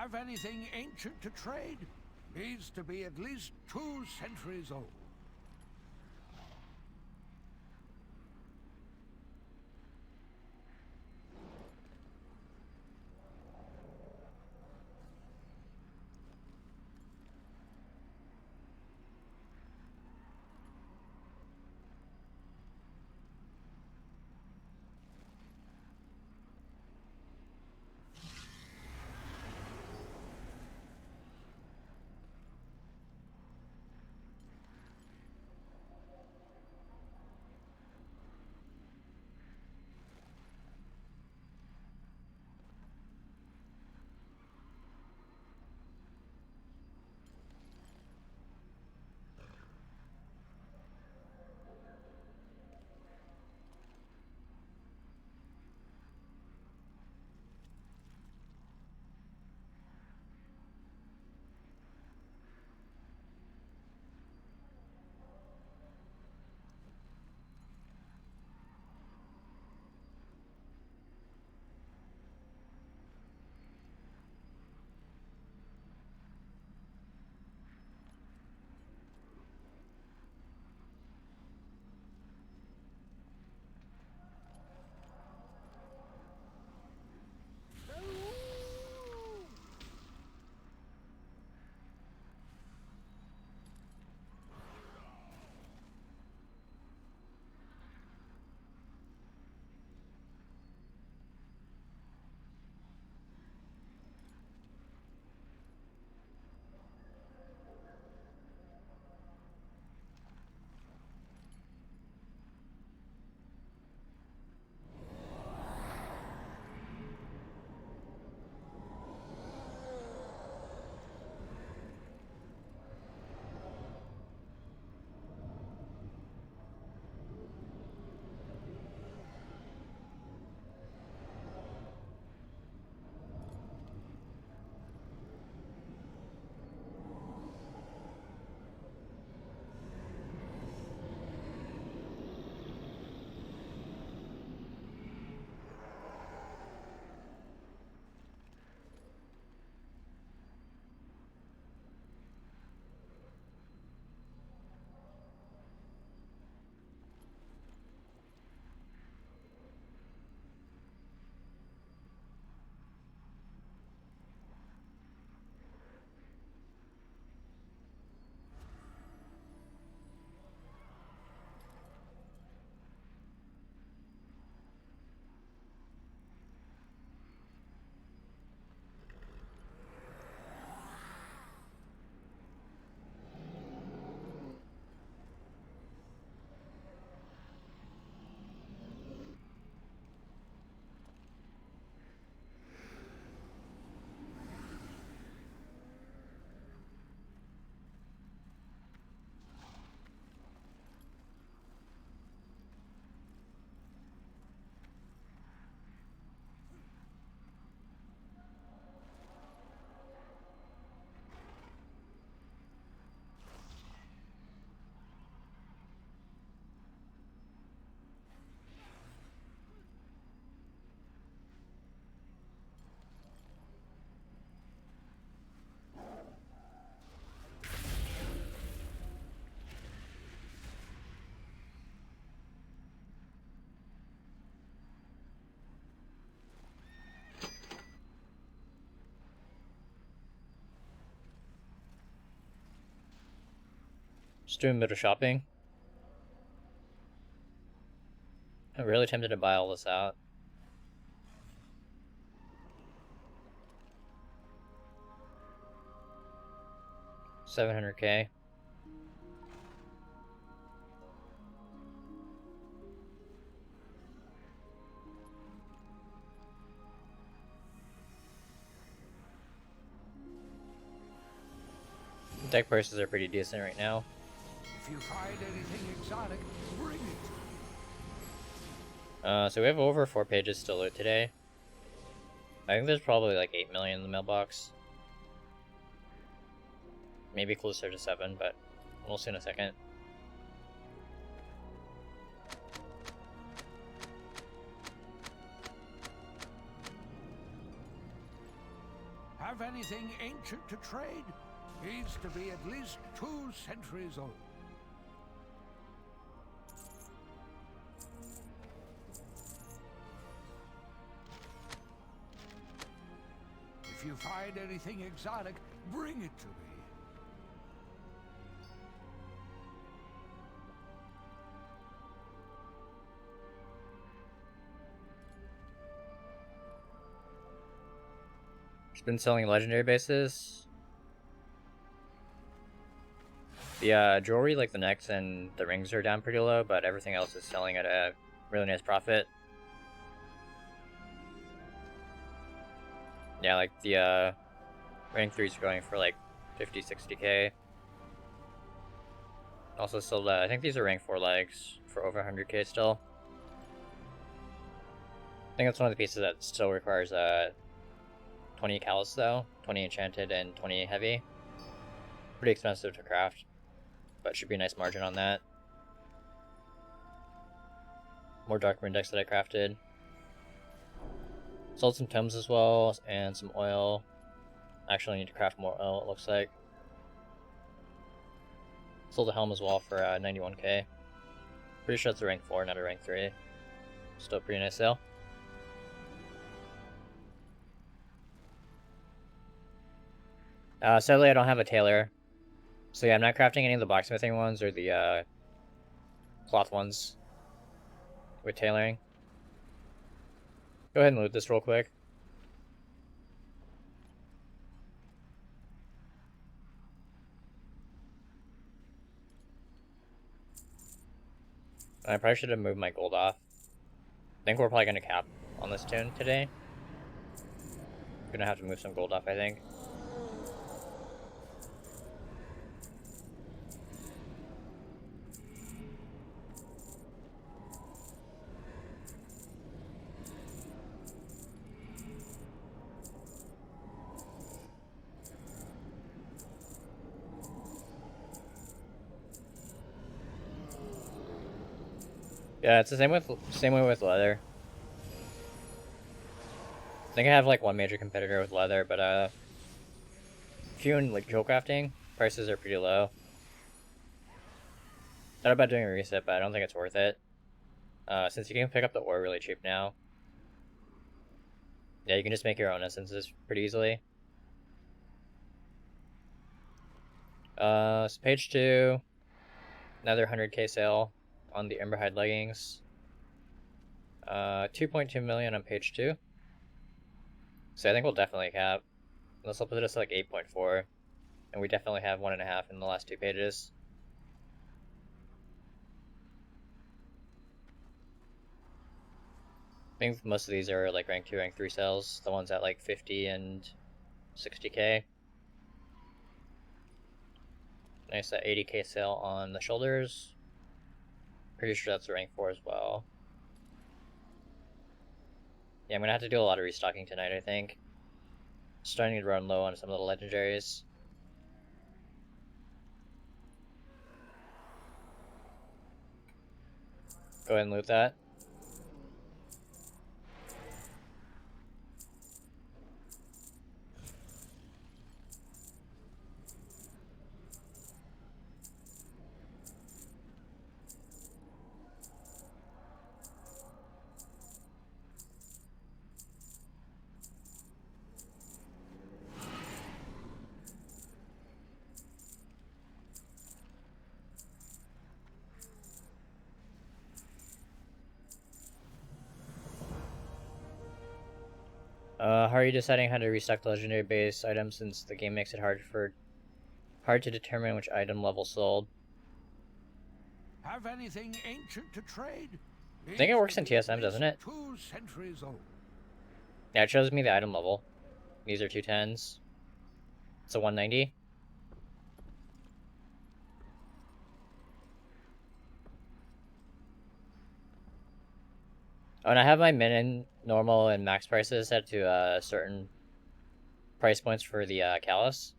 Have anything ancient to trade? Needs to be at least 2 centuries old. Just doing a bit of shopping. I'm really tempted to buy all this out. $700K. Deck prices are pretty decent right now. If you find anything exotic, bring it. So we have over 4 pages to loot today. I think there's probably like 8 million in the mailbox. Maybe closer to 7, but we'll see in a second. Have Have anything ancient to trade? Needs to be at least 2 centuries old. If you find anything exotic, bring it to me. It's been selling legendary bases. The jewelry, like the necks and the rings, are down pretty low, but everything else is selling at a really nice profit. Yeah, like the rank 3's going for like 50, 60k. Also sold, I think these are rank 4 legs for over 100k still. I think that's one of the pieces that still requires 20 callus though, 20 enchanted and 20 heavy. Pretty expensive to craft, but should be a nice margin on that. More dark rune decks that I crafted. Sold some tomes as well, and some oil. Actually, I need to craft more oil, it looks like. Sold a helm as well for 91k. Pretty sure it's a rank 4, not a rank 3. Still a pretty nice sale. Sadly, I don't have a tailor. So yeah, I'm not crafting any of the blacksmithing ones or the cloth ones with tailoring. Go ahead and loot this real quick. I probably should have moved my gold off. I think we're probably going to cap on this tune today. Gonna have to move some gold off, I think. Yeah, it's the same way with leather. I think I have like one major competitor with leather, but if you're in like jewel crafting, prices are pretty low. Thought about doing a reset, but I don't think it's worth it. Since you can pick up the ore really cheap now. Yeah, you can just make your own essences pretty easily. So page 2, another 100k sale on the Emberhide leggings. 2.2 million on page 2. So I think we'll definitely cap. This will put us like 8.4, and we definitely have 1.5 in the last 2 pages. I think most of these are like rank 2, rank 3 sales. The ones at like 50 and 60k. Nice 80k sale on the shoulders. Pretty sure that's a rank 4 as well. Yeah, I'm gonna have to do a lot of restocking tonight, I think. Starting to run low on some of the legendaries. Go ahead and loot that. How are you deciding how to restock the legendary base items since the game makes it hard to determine which item level sold? Have anything ancient to trade? I think it works in TSM, doesn't it? 2 centuries old. Yeah, it shows me the item level. These are 210s. It's a 190. Oh, and I have my min and normal and max prices set to certain price points for the callus.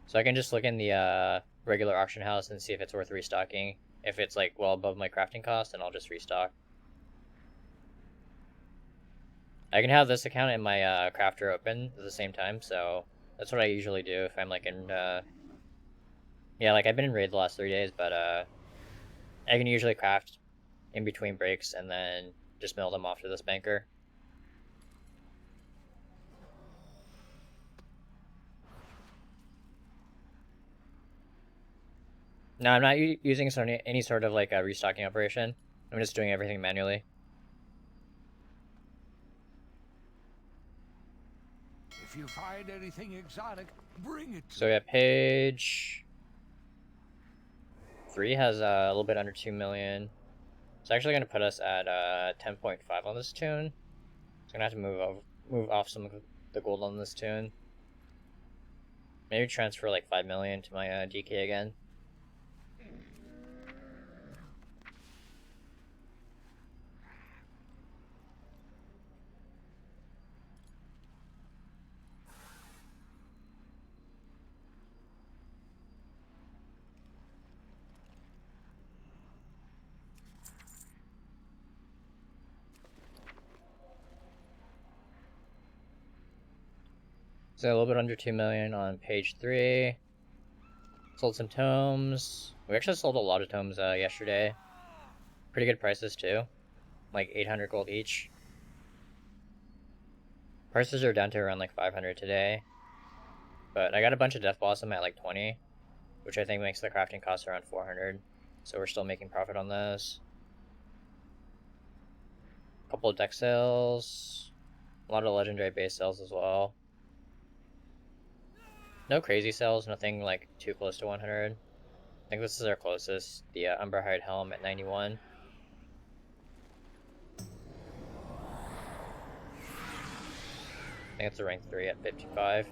So I can just look in the regular auction house and see if it's worth restocking. If it's like well above my crafting cost, then I'll just restock. I can have this account and my crafter open at the same time, so that's what I usually do if I'm like in yeah, like I've been in raid the last 3 days, but I can usually craft in between breaks and then just mail them off to this banker. No, I'm not using any sort of like a restocking operation. I'm just doing everything manually. If you find anything exotic, bring it to So yeah, page 3 has a little bit under 2 million. It's actually going to put us at 10.5 on this tune. So I'm going to have to move off some of the gold on this tune. Maybe transfer like 5 million to my DK again. So a little bit under 2 million on page 3. Sold some tomes. We actually sold a lot of tomes yesterday. Pretty good prices too. Like 800 gold each. Prices are down to around like 500 today. But I got a bunch of Death Blossom at like 20, which I think makes the crafting cost around 400. So we're still making profit on those. A couple of deck sales. A lot of legendary base sales as well. No crazy sales, nothing like too close to 100. I think this is our closest. The Umberhide Helm at 91. I think it's a rank 3 at 55.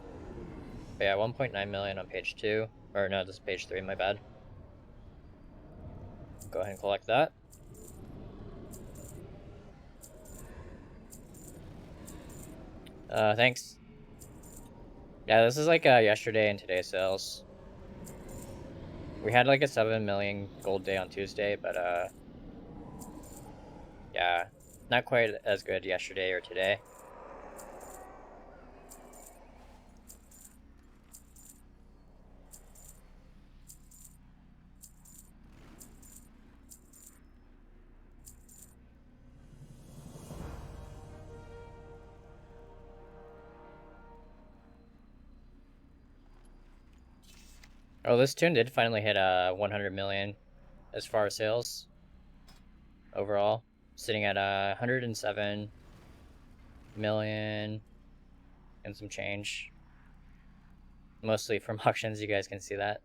But yeah, 1.9 million on page 2. Or no, this is page 3, my bad. Go ahead and collect that. Thanks. Yeah, this is like yesterday and today's sales. We had like a 7 million gold day on Tuesday, but yeah, not quite as good yesterday or today. Oh, this tune did finally hit 100 million as far as sales overall, sitting at 107 million and some change. Mostly from auctions, you guys can see that.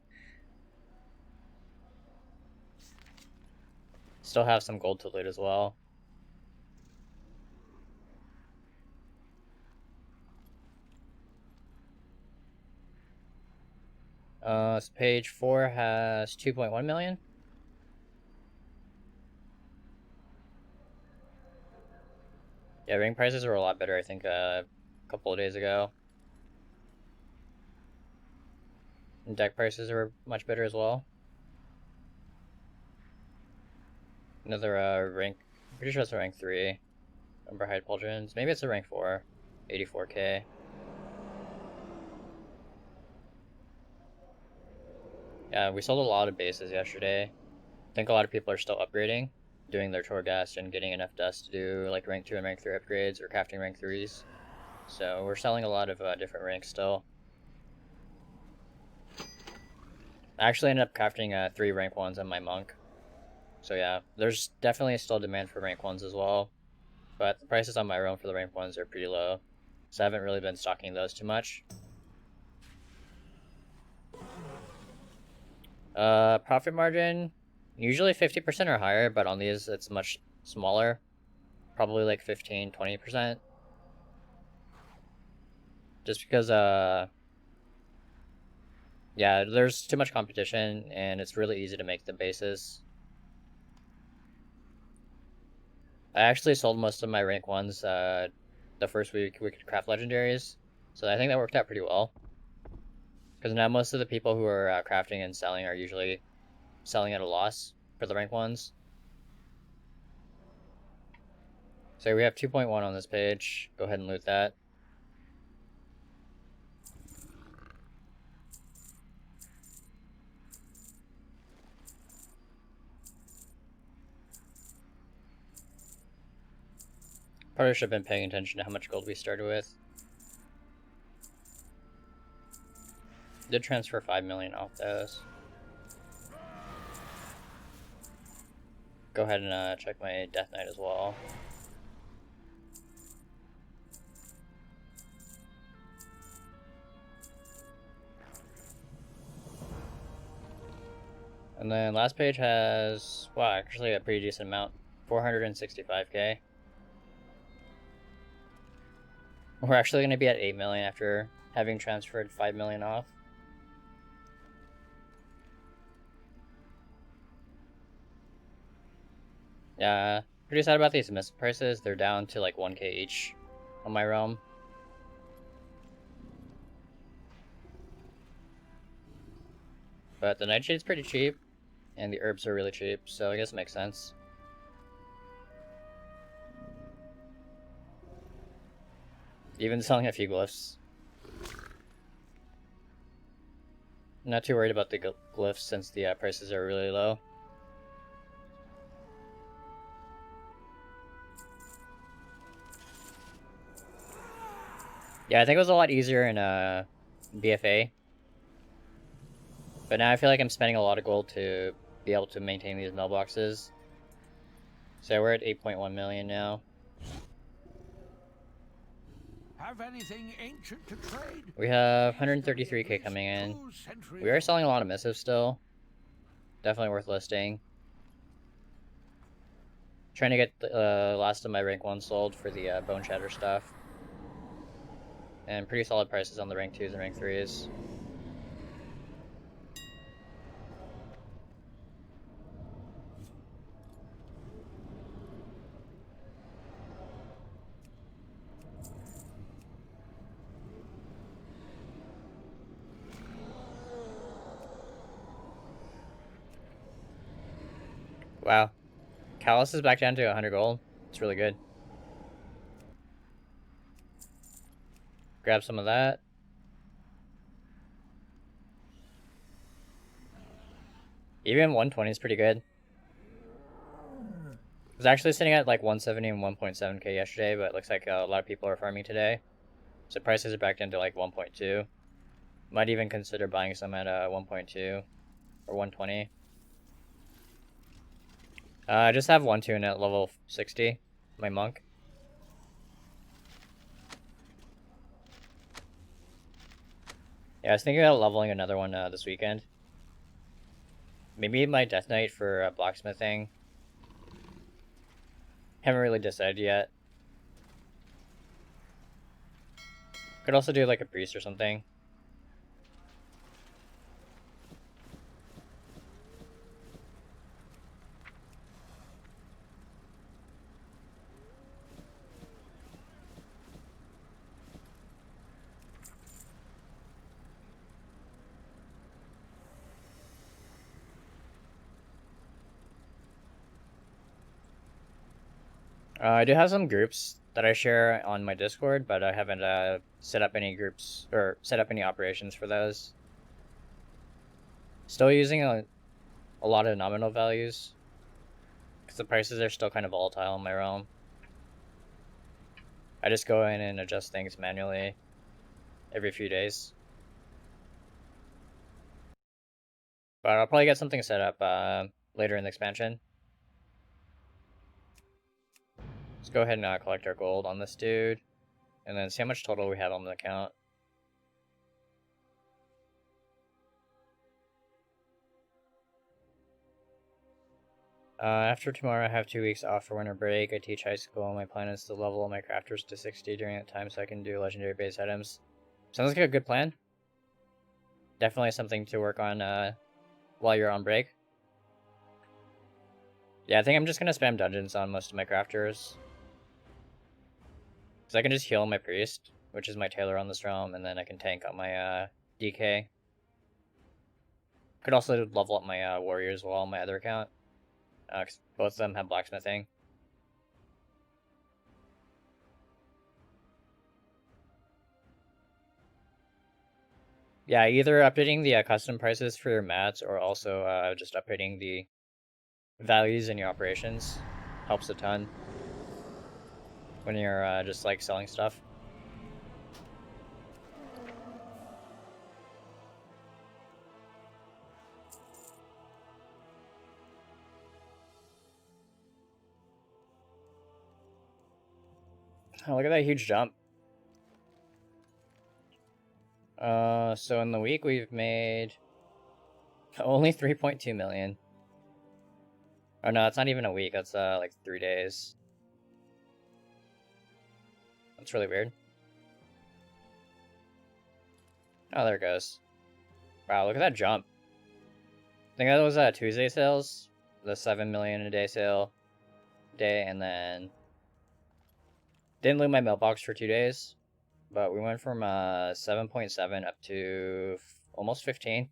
Still have some gold to loot as well. So page 4 has 2.1 million. Yeah, ring prices were a lot better, I think, a couple of days ago. And deck prices were much better as well. Another rank, pretty sure it's a rank 3. Umberhide Pauldrons. Maybe it's a rank 4. 84k. Yeah, we sold a lot of bases yesterday. I think a lot of people are still upgrading, doing their Torghast and getting enough dust to do like rank 2 and rank 3 upgrades or crafting rank 3s. So we're selling a lot of different ranks still. I actually ended up crafting 3 rank 1s on my monk. So yeah, there's definitely still demand for rank 1s as well. But the prices on my own for the rank 1s are pretty low. So I haven't really been stocking those too much. Profit margin, usually 50% or higher, but on these it's much smaller. Probably like 15-20%. Just because, yeah, there's too much competition and it's really easy to make the bases. I actually sold most of my rank 1s the first week we could craft legendaries. So I think that worked out pretty well. Because now most of the people who are crafting and selling are usually selling at a loss for the rank 1s. So we have 2.1 on this page. Go ahead and loot that. Probably should have been paying attention to how much gold we started with. Did transfer 5 million off those. Go ahead and check my Death Knight as well. And then last page has, wow, actually a pretty decent amount, 465k. We're actually going to be at 8 million after having transferred 5 million off. Yeah, pretty sad about these missile prices. They're down to like 1k each on my realm. But the Nightshade's pretty cheap, and the herbs are really cheap, so I guess it makes sense. Even selling a few glyphs. I'm not too worried about the glyphs since the prices are really low. Yeah, I think it was a lot easier in BFA. But now I feel like I'm spending a lot of gold to be able to maintain these mailboxes. So we're at 8.1 million now. Have anything ancient to trade? We have 133k coming in. We are selling a lot of missives still. Definitely worth listing. Trying to get the last of my rank 1 sold for the bone shatter stuff. And pretty solid prices on the rank 2s and rank 3s. Wow. Callus is back down to 100 gold. It's really good. Grab some of that. Even 120 is pretty good. I was actually sitting at like 170 and 1.7k yesterday, but it looks like a lot of people are farming today. So prices are back down to like 1.2. Might even consider buying some at 1.2 or 120. I just have 1 tune at level 60, my monk. Yeah, I was thinking about leveling another one this weekend. Maybe my Death Knight for blacksmithing. Haven't really decided yet. Could also do like a priest or something. I do have some groups that I share on my Discord, but I haven't set up any groups or set up any operations for those. Still using a lot of nominal values because the prices are still kind of volatile in my realm. I just go in and adjust things manually every few days. But I'll probably get something set up later in the expansion. Let's go ahead and collect our gold on this dude, and then see how much total we have on the account. After tomorrow, I have 2 weeks off for winter break. I teach high school. My plan is to level my crafters to 60 during that time so I can do legendary base items. Sounds like a good plan. Definitely something to work on while you're on break. Yeah, I think I'm just going to spam dungeons on most of my crafters. Because I can just heal my priest, which is my tailor on this realm, and then I can tank on my DK. Could also level up my warrior as well on my other account. Because both of them have blacksmithing. Yeah, either updating the custom prices for your mats or also just updating the values in your operations helps a ton when you're just like selling stuff. Oh, look at that huge jump. So in the week we've made only 3.2 million. Oh no, that's not even a week, that's like 3 days. That's really weird. Oh, there it goes. Wow, look at that jump. I think that was Tuesday sales, the 7 million a day sale day, and then didn't loot my mailbox for 2 days, but we went from 7.7 up to almost 15.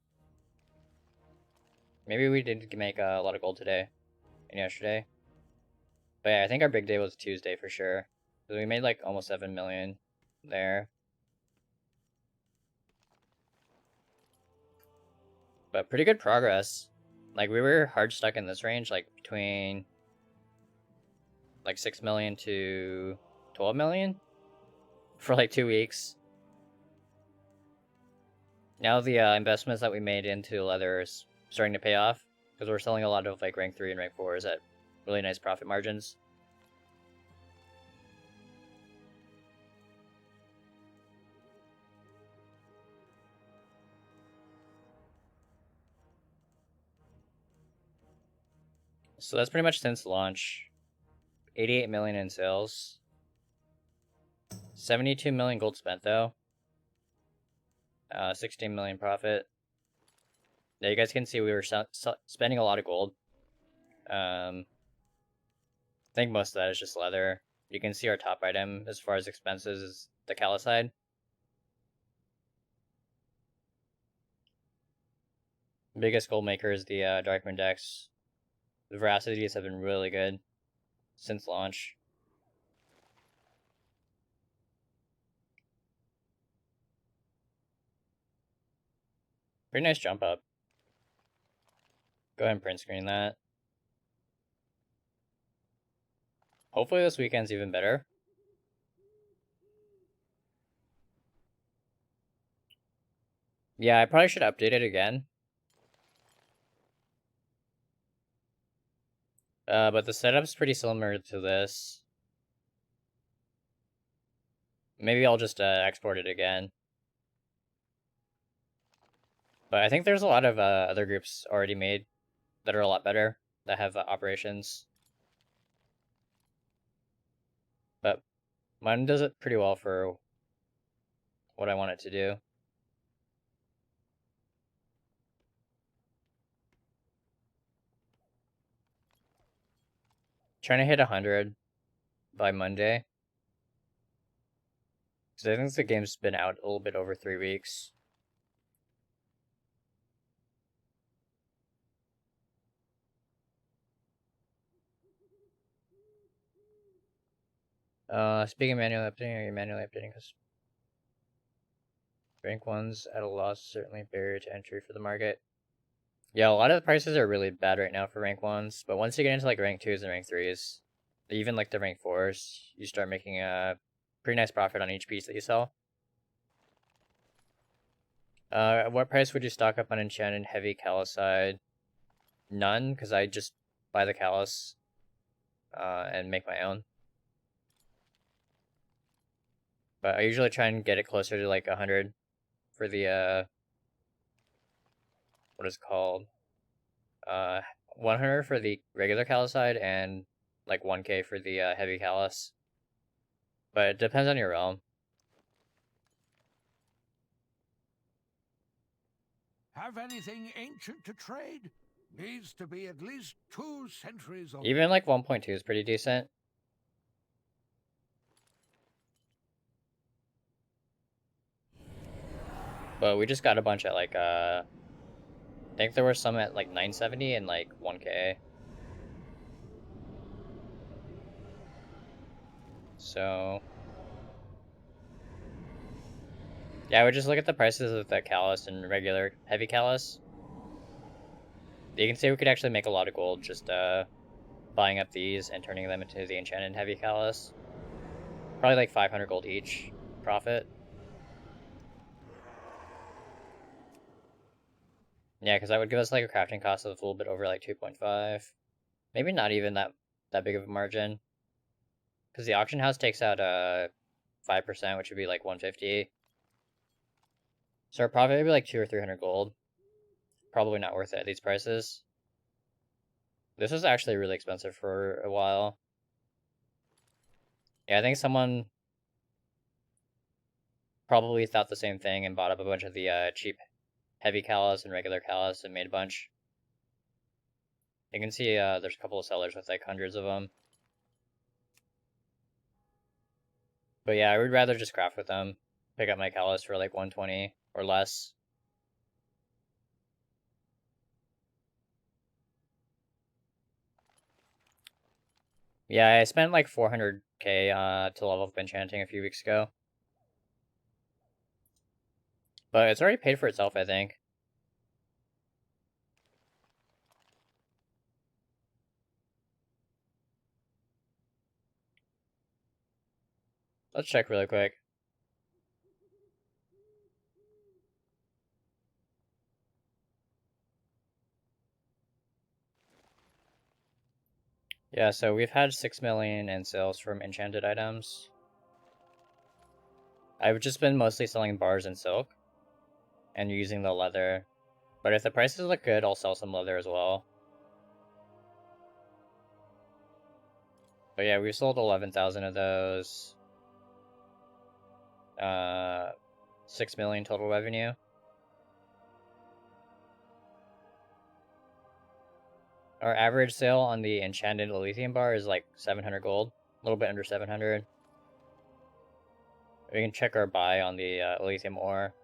Maybe we did make a lot of gold today and yesterday. But yeah, I think our big day was Tuesday for sure. So we made like almost 7 million there. But pretty good progress. Like we were hard stuck in this range, like between like 6 million to 12 million for like 2 weeks. Now the investments that we made into leather is starting to pay off because we're selling a lot of like rank 3 and rank 4s at really nice profit margins. So that's pretty much since launch. 88 million in sales. 72 million gold spent though. 16 million profit. Yeah, you guys can see we were spending a lot of gold. I think most of that is just leather. You can see our top item as far as expenses is the Calicide. Biggest gold maker is the Darkmoon Dex. The veracities have been really good since launch. Pretty nice jump up. Go ahead and print screen that. Hopefully this weekend's even better. Yeah, I probably should update it again. But the setup's pretty similar to this. Maybe I'll just export it again. But I think there's a lot of other groups already made that are a lot better, that have operations. But mine does it pretty well for what I want it to do. Trying to hit 100 by Monday. Because I think the game's been out a little bit over 3 weeks. Speaking of manually updating, are you manually updating? Because rank 1's at a loss, certainly barrier to entry for the market. Yeah, a lot of the prices are really bad right now for rank 1's, but once you get into like rank 2's and rank 3's, even like the rank 4's, you start making a pretty nice profit on each piece that you sell. At what price would you stock up on enchanted heavy Calicide? None, because I just buy the Callus and make my own. But I usually try and get it closer to like 100 for the what is it called? 100 for the regular Calicide and like 1k for the heavy Callus. But it depends on your realm. Have anything ancient to trade? Needs to be at least 2 centuries old. Even like 1.2 is pretty decent. But we just got a bunch at like I think there were some at like 970 and like 1k. So Yeah, I would just look at the prices of the callus and regular heavy callus. You can see we could actually make a lot of gold just buying up these and turning them into the enchanted heavy callus. Probably like 500 gold each profit. Yeah, because that would give us like a crafting cost of a little bit over like 2.5. Maybe not even that big of a margin. Because the auction house takes out 5%, which would be like 150. So our profit would be like 200 or 300 gold. Probably not worth it at these prices. This was actually really expensive for a while. Yeah, I think someone probably thought the same thing and bought up a bunch of the cheap heavy callus and regular callus and made a bunch. You can see there's a couple of sellers with like hundreds of them. But yeah, I would rather just craft with them. Pick up my callus for like 120 or less. Yeah, I spent like 400k to level up enchanting a few weeks ago. But it's already paid for itself, I think. Let's check really quick. Yeah, so we've had 6 million in sales from enchanted items. I've just been mostly selling bars and silk and using the leather. But if the prices look good, I'll sell some leather as well. But yeah, we've sold 11,000 of those. 6 million total revenue. Our average sale on the enchanted lithium bar is like 700 gold, a little bit under 700. We can check our buy on the lithium ore.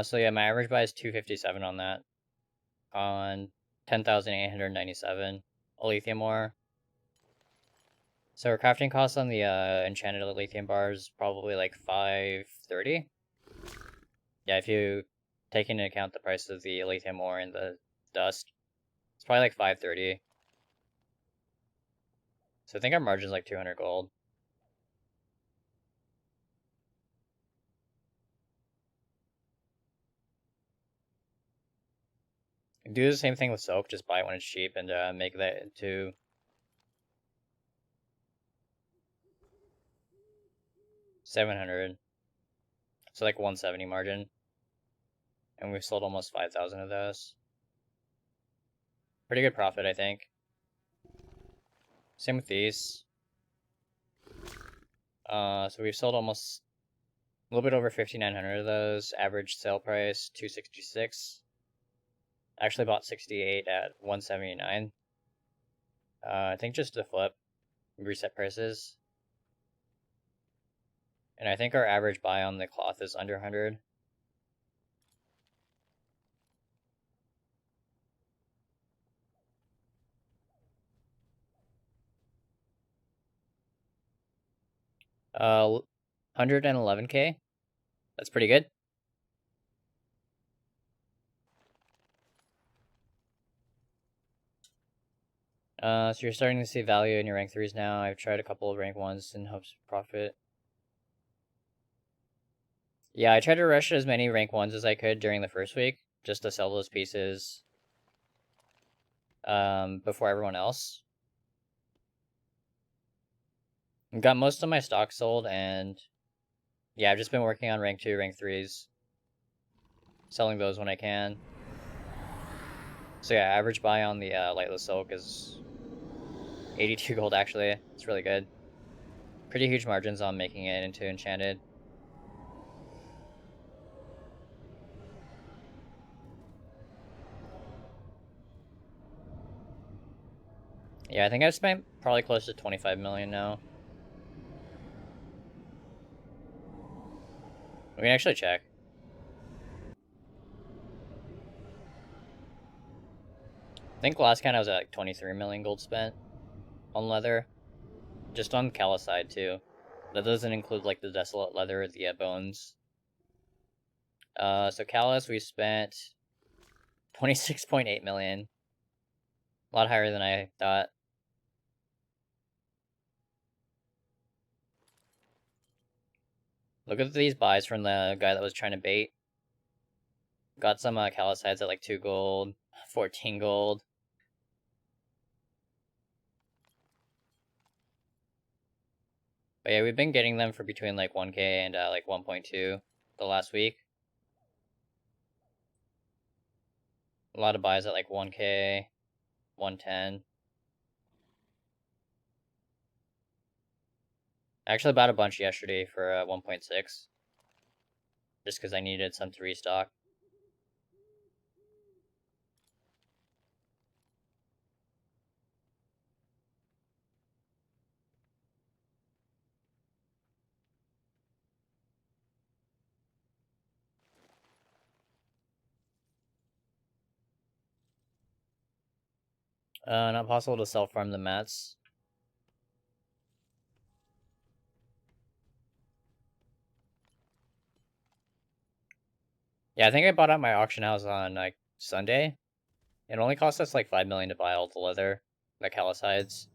So yeah, my average buy is 257 on that. On 10,897 lithium ore. So our crafting cost on the enchanted lithium bar is probably like 530. Yeah, if you take into account the price of the lithium ore and the dust, it's probably like 530. So I think our margin's like 200 gold. Do the same thing with soap, just buy it when it's cheap and make that into 700. So like 170 margin. And we've sold almost 5,000 of those. Pretty good profit, I think. Same with these. So we've sold almost a little bit over 5,900 of those. Average sale price 266. Actually bought 68 at 179. I think just to flip, reset prices. And I think our average buy on the cloth is under 100. Uh, 111k. That's pretty good. So you're starting to see value in your rank 3s now. I've tried a couple of rank 1s in hopes of profit. Yeah, I tried to rush as many rank 1s as I could during the first week, just to sell those pieces before everyone else. Got most of my stock sold, and yeah, I've just been working on rank 2, rank 3s. Selling those when I can. So yeah, average buy on the lightless silk is 82 gold actually. It's really good. Pretty huge margins on making it into enchanted. Yeah, I think I've spent probably close to 25 million now. We can actually check. I think last count I was at like 23 million gold spent on leather. Just on the callus side too. That doesn't include like the desolate leather, the bones. So callus we spent 26.8 million. A lot higher than I thought. Look at these buys from the guy that was trying to bait. Got some callus hides at like 2 gold, 14 gold. But yeah, we've been getting them for between like 1k and like 1.2 the last week. A lot of buys at like 1k, 110. I actually bought a bunch yesterday for 1.6. Just because I needed some to restock. Not possible to self-farm the mats. Yeah, I think I bought out my auction house on like Sunday. It only cost us like 5 million to buy all the leather, the callus hides.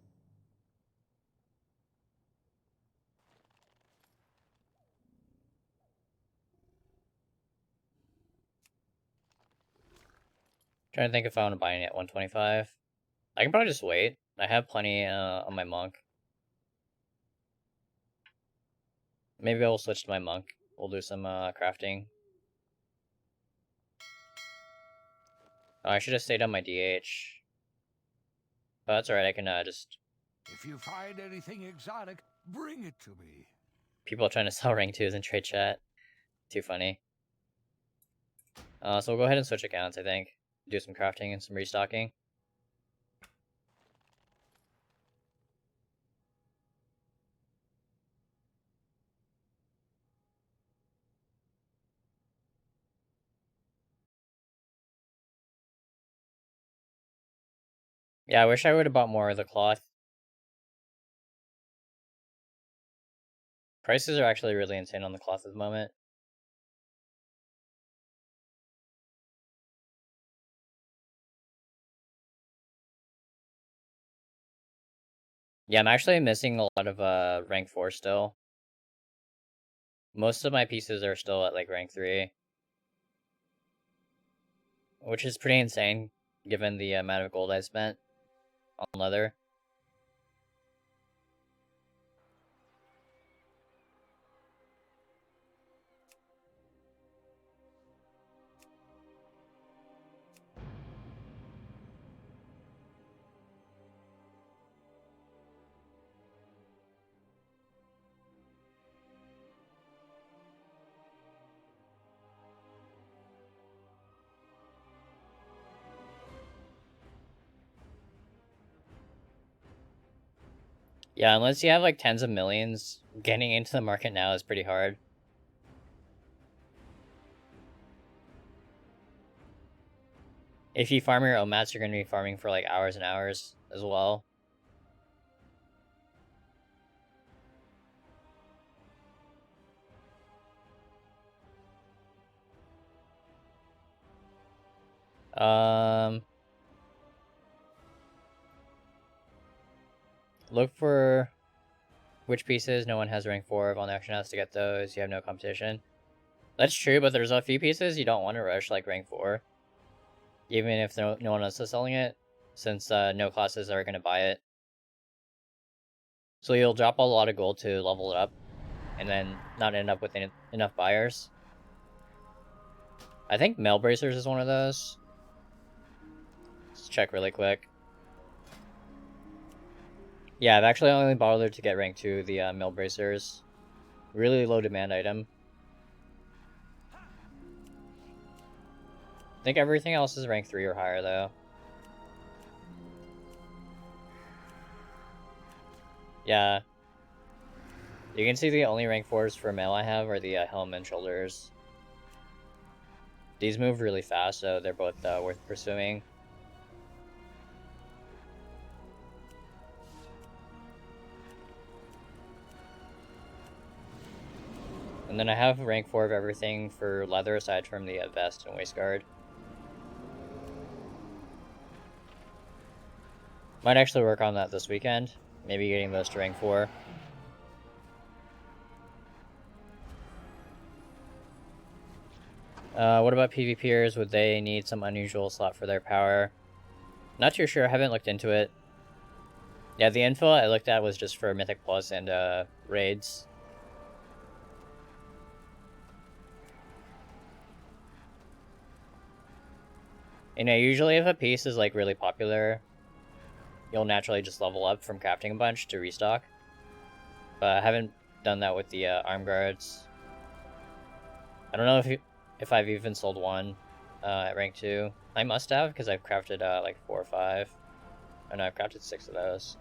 Trying to think if I want to buy any at 125. I can probably just wait. I have plenty on my monk. Maybe I will switch to my monk. We'll do some crafting. Oh, I should have stayed on my DH. But that's alright, I can just... If you find anything exotic, bring it to me. People trying to sell rank 2s in trade chat. Too funny. So we'll go ahead and switch accounts, I think. Do some crafting and some restocking. Yeah, I wish I would have bought more of the cloth. Prices are actually really insane on the cloth at the moment. Yeah, I'm actually missing a lot of rank 4 still. Most of my pieces are still at like rank 3. Which is pretty insane, given the amount of gold I spent on leather. Yeah, unless you have like tens of millions, getting into the market now is pretty hard. If you farm your own mats, you're going to be farming for like hours and hours as well. Look for which pieces no one has rank 4 of on the auction house to get those. You have no competition. That's true, but there's a few pieces you don't want to rush like rank 4. Even if no one else is selling it, since no classes are going to buy it. So you'll drop a lot of gold to level it up, and then not end up with enough buyers. I think Mail Bracers is one of those. Let's check really quick. Yeah, I've actually only bothered to get rank 2, the Mail Bracers. Really low demand item. I think everything else is rank 3 or higher, though. Yeah. You can see the only rank 4s for mail I have are the helm and shoulders. These move really fast, so they're both worth pursuing. And then I have rank 4 of everything for leather aside from the vest and waistguard. Might actually work on that this weekend. Maybe getting those to rank 4. What about PvPers? Would they need some unusual slot for their power? Not too sure, I haven't looked into it. Yeah, the info I looked at was just for Mythic Plus and raids. You know, usually if a piece is like really popular, you'll naturally just level up from crafting a bunch to restock. But I haven't done that with the arm guards. I don't know if I've even sold one at rank 2. I must have, because I've crafted like 4 or 5. Oh no, I've crafted 6 of those.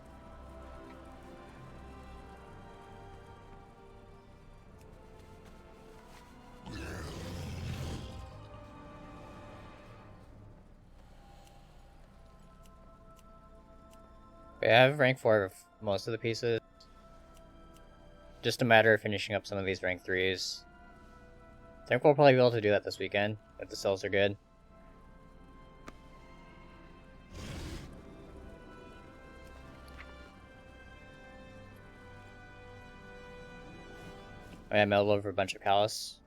I have rank 4 of most of the pieces. Just a matter of finishing up some of these rank 3s. I think we'll probably be able to do that this weekend, if the sales are good. I mailed over a bunch of palace.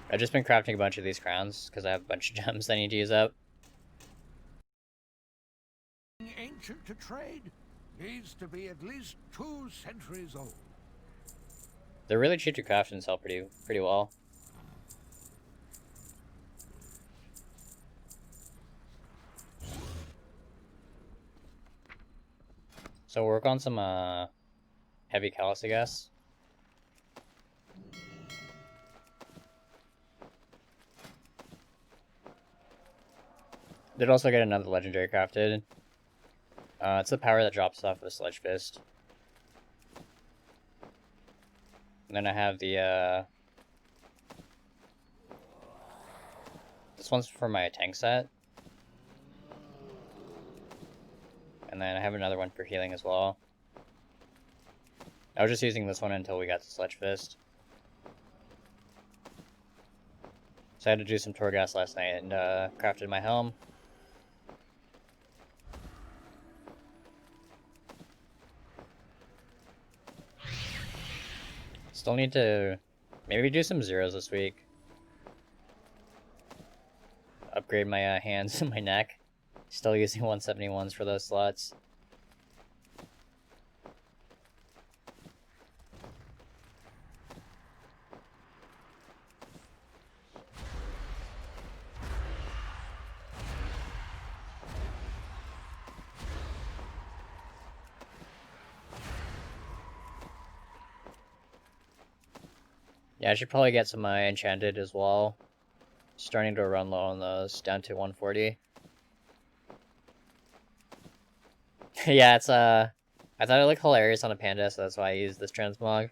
I've just been crafting a bunch of these crowns, because I have a bunch of gems I need to use up. Ancient to trade needs to be at least 2 centuries old. They're really cheap to craft and sell pretty well. So work on some heavy callus, I guess. Did also get another legendary crafted. It's the power that drops off of a Sledge Fist. And then I have the this one's for my tank set. And then I have another one for healing as well. I was just using this one until we got the Sledge Fist. So I had to do some Torghast last night and crafted my helm. Still need to maybe do some zeros this week. Upgrade my hands and my neck. Still using 171s for those slots. Yeah, I should probably get some enchanted as well. Starting to run low on those, down to 140. Yeah, it's I thought it looked hilarious on a panda, so that's why I used this transmog.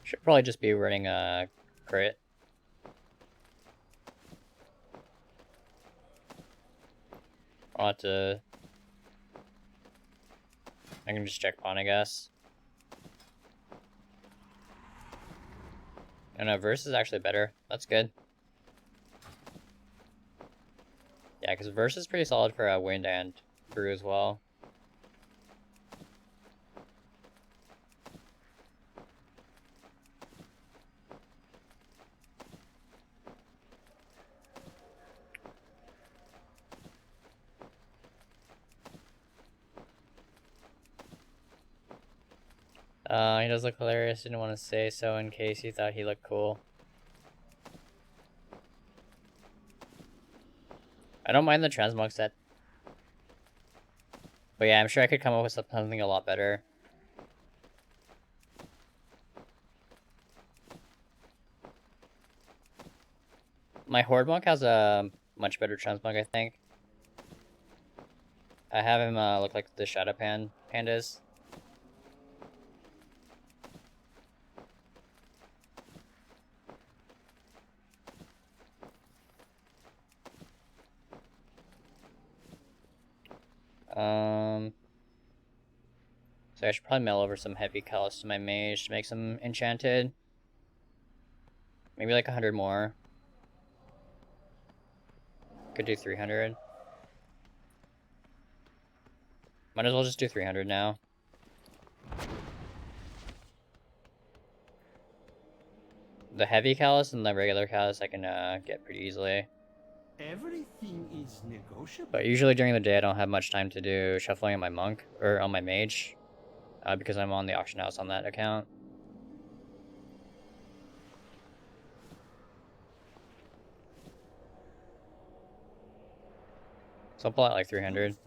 Should probably just be running a crit. I'll have to... I can just check pawn, I guess. I don't know, Verse is actually better. That's good. Yeah, because Verse is pretty solid for Wind and Brew as well. He does look hilarious. Didn't want to say so in case he thought he looked cool. I don't mind the transmog set. But yeah, I'm sure I could come up with something a lot better. My Horde monk has a much better transmog, I think. I have him look like the Shadow Pandas. So I should probably mail over some heavy callus to my mage to make some enchanted. Maybe like 100 more. Could do 300. Might as well just do 300 now. The heavy callus and the regular callus I can get pretty easily. Everything is negotiable. But usually during the day I don't have much time to do shuffling on my monk, or on my mage. Because I'm on the auction house on that account. So I'll pull out like 300.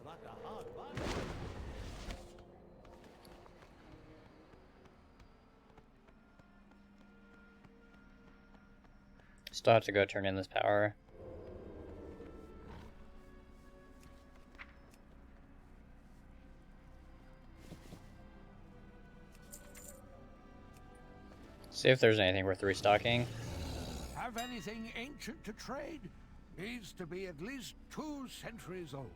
Still have to go turn in this power. See if there's anything worth restocking. Have anything ancient to trade? Needs to be at least 2 centuries old.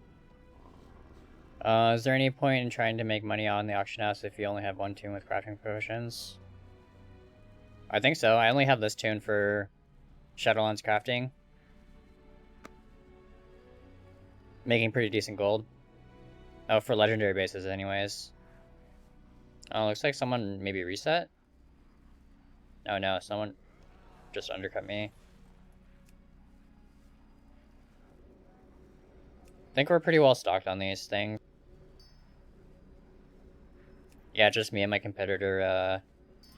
Is there any point in trying to make money on the auction house if you only have one tune with crafting potions? I think so. I only have this tune for Shadowlands crafting. Making pretty decent gold. Oh, for legendary bases anyways. Oh, looks like someone maybe reset? Oh no, someone just undercut me. I think we're pretty well stocked on these things. Yeah, just me and my competitor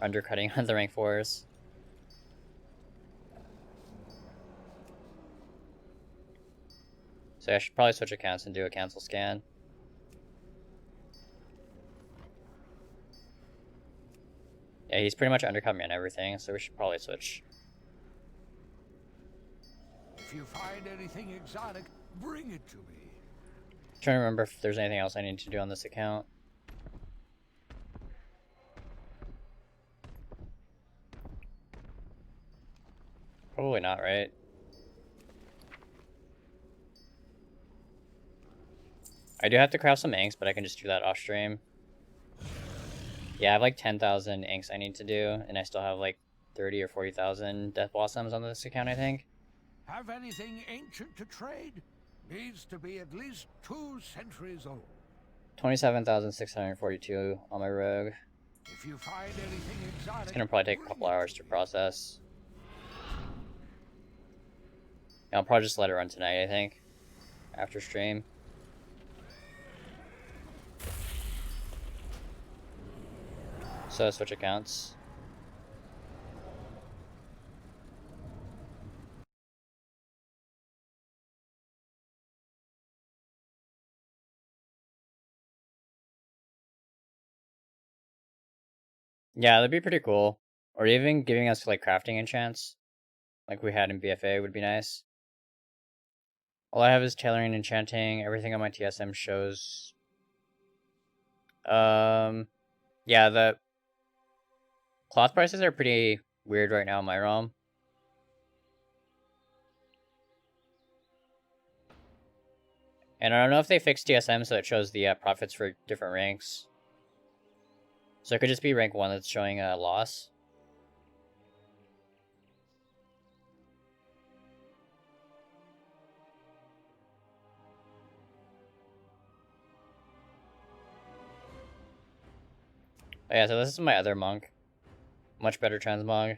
undercutting on the rank 4s. So I should probably switch accounts and do a cancel scan. Yeah, he's pretty much undercut me on everything, so we should probably switch. If you find anything exotic, bring it to me. Trying to remember if there's anything else I need to do on this account. Probably not, right? I do have to craft some inks, but I can just do that off stream. Yeah, I have like 10,000 inks I need to do, and I still have like 30 or 40,000 death blossoms on this account, I think. Have anything ancient to trade? Needs to be at least 2 centuries old. 27,642 on my rogue. If you find anything exotic, It's gonna probably take a couple hours to process. Yeah, I'll probably just let it run tonight, I think. After stream. So switch accounts. Yeah, that'd be pretty cool. Or even giving us like crafting enchants, like we had in BFA, would be nice. All I have is tailoring and enchanting. Everything on my TSM shows. Yeah, the cloth prices are pretty weird right now in my realm. And I don't know if they fixed TSM so it shows the profits for different ranks. So it could just be rank 1 that's showing a loss. Oh yeah, so this is my other monk. Much better transmog.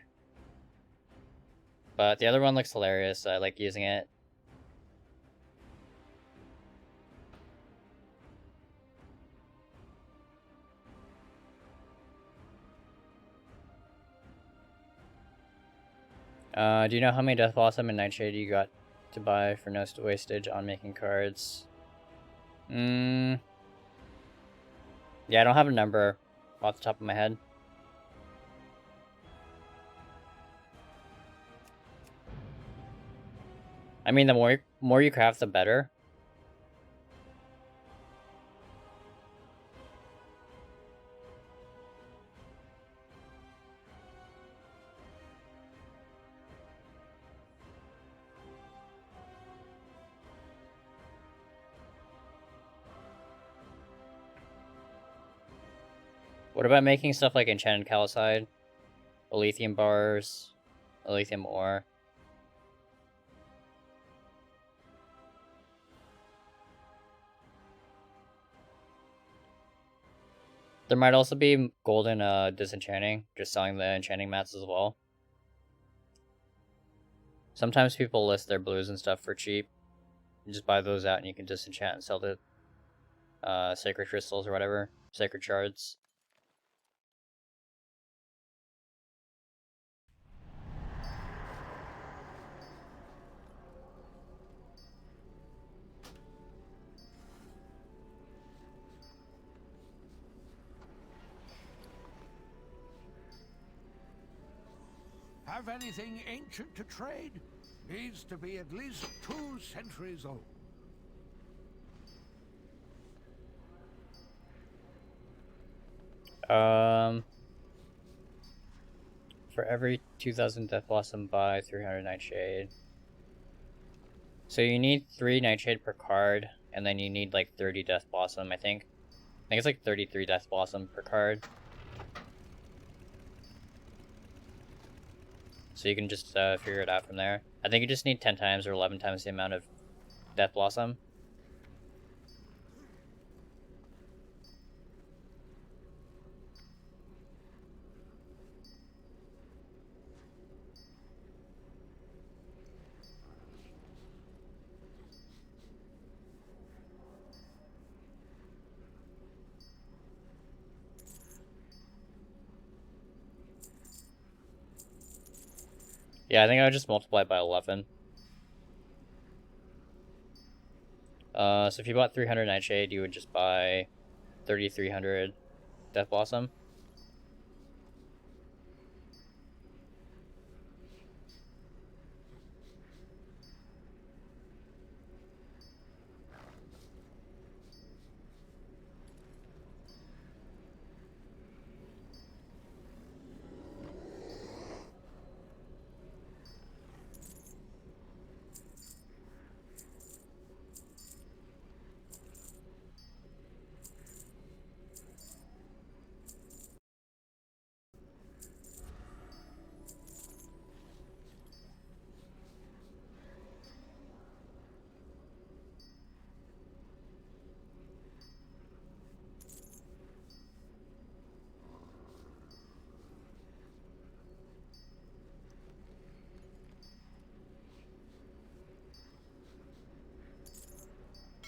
But the other one looks hilarious, so I like using it. Do you know how many Death Blossom and Nightshade you got to buy for no wastage on making cards? Yeah, I don't have a number off the top of my head. I mean, the more you craft, the better. What about making stuff like Enchanted Caliside, Lithium bars, Lithium ore? There might also be golden disenchanting, just selling the enchanting mats as well. Sometimes people list their blues and stuff for cheap. You just buy those out and you can disenchant and sell the sacred crystals or whatever, sacred shards. Have anything ancient to trade? Needs to be at least 2 centuries old. For every 2,000 Death Blossom, buy 300 Nightshade. So you need 3 Nightshade per card, and then you need like 30 Death Blossom, I think. I think it's like 33 Death Blossom per card. So you can just figure it out from there. I think you just need 10 times or 11 times the amount of Death Blossom. Yeah, I think I would just multiply by 11. So if you bought 300 Nightshade, you would just buy 3,300 Death Blossom.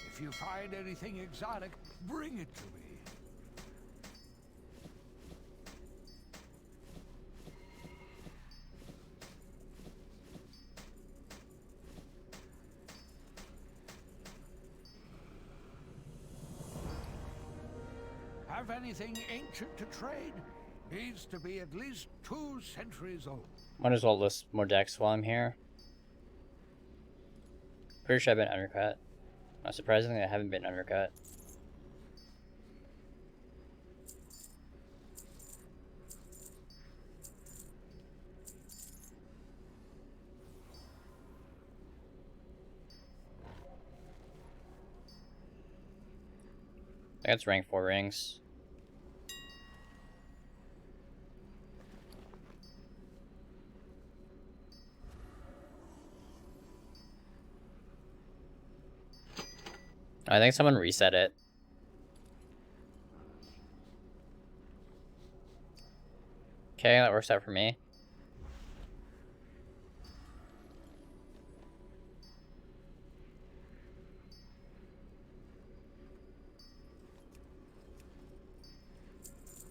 If you find anything exotic, bring it to me. Have anything ancient to trade? Needs to be at least 2 centuries old. Might as well list more decks while I'm here. Pretty sure I've been undercut. Surprisingly, I haven't been undercut. I think it's rank 4 rings. I think someone reset it. Okay, that works out for me.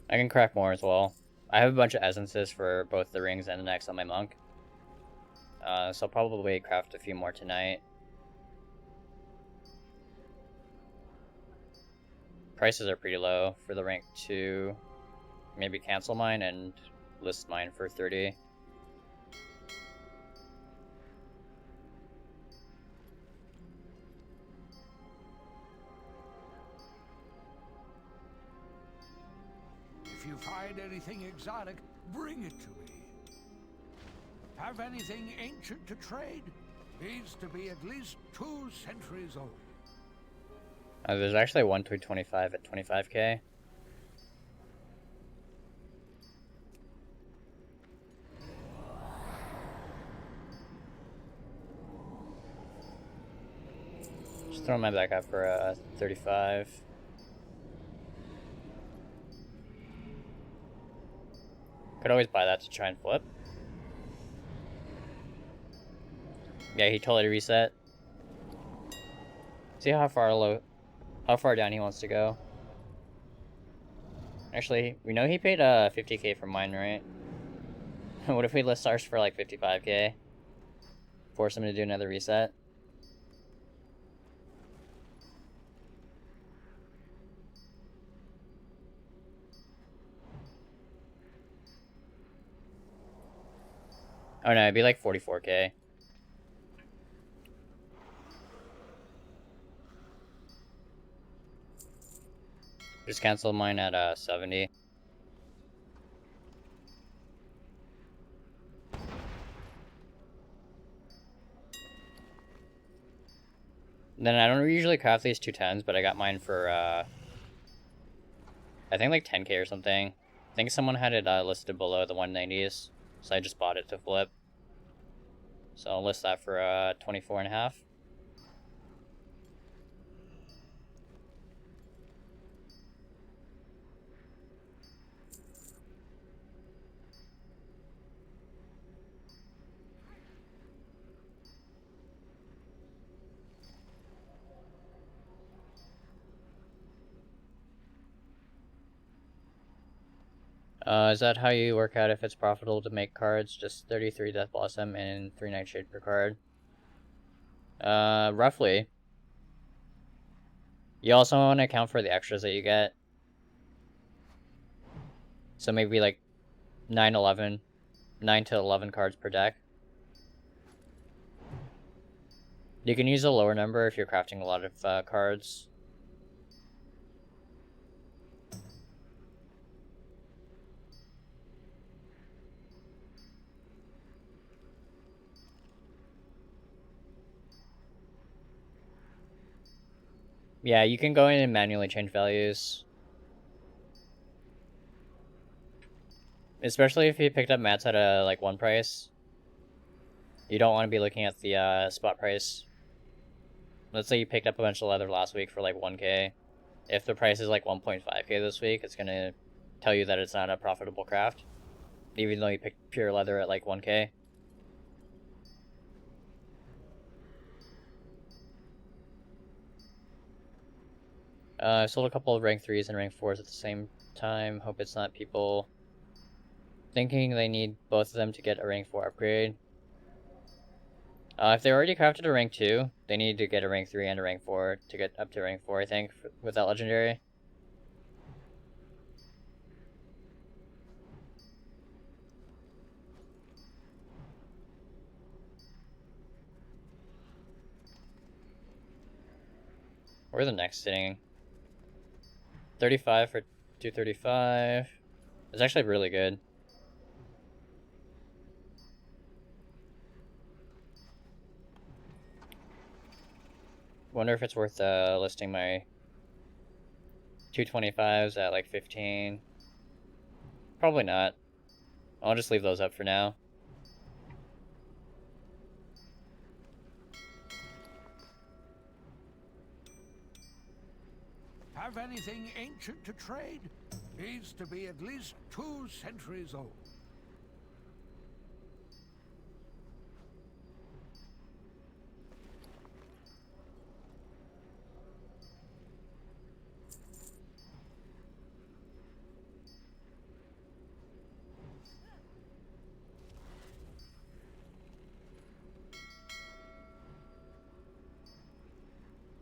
I can crack more as well. I have a bunch of essences for both the rings and the necks on my monk. So I'll probably craft a few more tonight. Prices are pretty low for the rank 2. Maybe cancel mine and list mine for 30. If you find anything exotic, bring it to me. Have anything ancient to trade? Needs to be at least 2 centuries old. There's actually 1 to 25 at 25k. Just throwing my back up for 35. Could always buy that to try and flip. Yeah, he totally reset. See how far down he wants to go. Actually, we know he paid 50k for mine, right? What if we list ours for like 55k? Force him to do another reset. Oh no, it'd be like 44k. Just cancel mine at 70. Then I don't usually craft these 210s, but I got mine for I think like 10k or something. I think someone had it listed below the 190s, so I just bought it to flip. So I'll list that for 24 and a half. Is that how you work out if it's profitable to make cards? Just 33 Death Blossom and 3 Nightshade per card. Roughly. You also want to account for the extras that you get. So maybe like 9 to 11 cards per deck. You can use a lower number if you're crafting a lot of cards. Yeah, you can go in and manually change values. Especially if you picked up mats at a like 1 price. You don't want to be looking at the spot price. Let's say you picked up a bunch of leather last week for like 1k. If the price is like 1.5k this week, it's gonna tell you that it's not a profitable craft, even though you picked pure leather at like 1k. I sold a couple of rank 3s and rank 4s at the same time. Hope it's not people thinking they need both of them to get a rank 4 upgrade. If they already crafted a rank 2, they need to get a rank 3 and a rank 4 to get up to rank 4, I think, with that legendary. Where's the next sitting? 35 for 235. It's actually really good. Wonder if it's worth listing my 225s at like 15. Probably not. I'll just leave those up for now. Have anything ancient to trade? Needs to be at least 2 centuries old.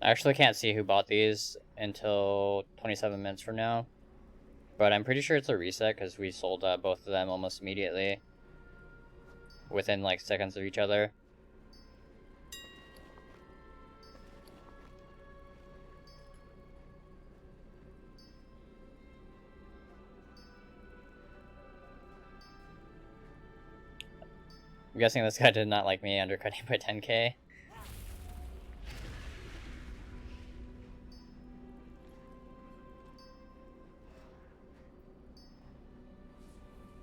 I actually can't see who bought these until 27 minutes from now. But I'm pretty sure it's a reset because we sold both of them almost immediately. Within like seconds of each other. I'm guessing this guy did not like me undercutting by 10k.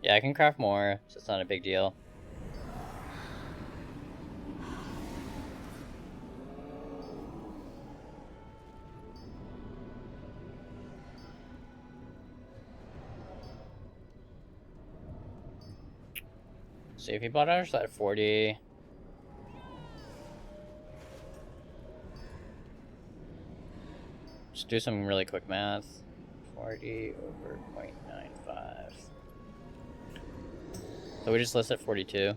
Yeah, I can craft more, so it's not a big deal. See, if he bought ours at 40... Just do some really quick math. 40 over 0.95. So we just list at 42.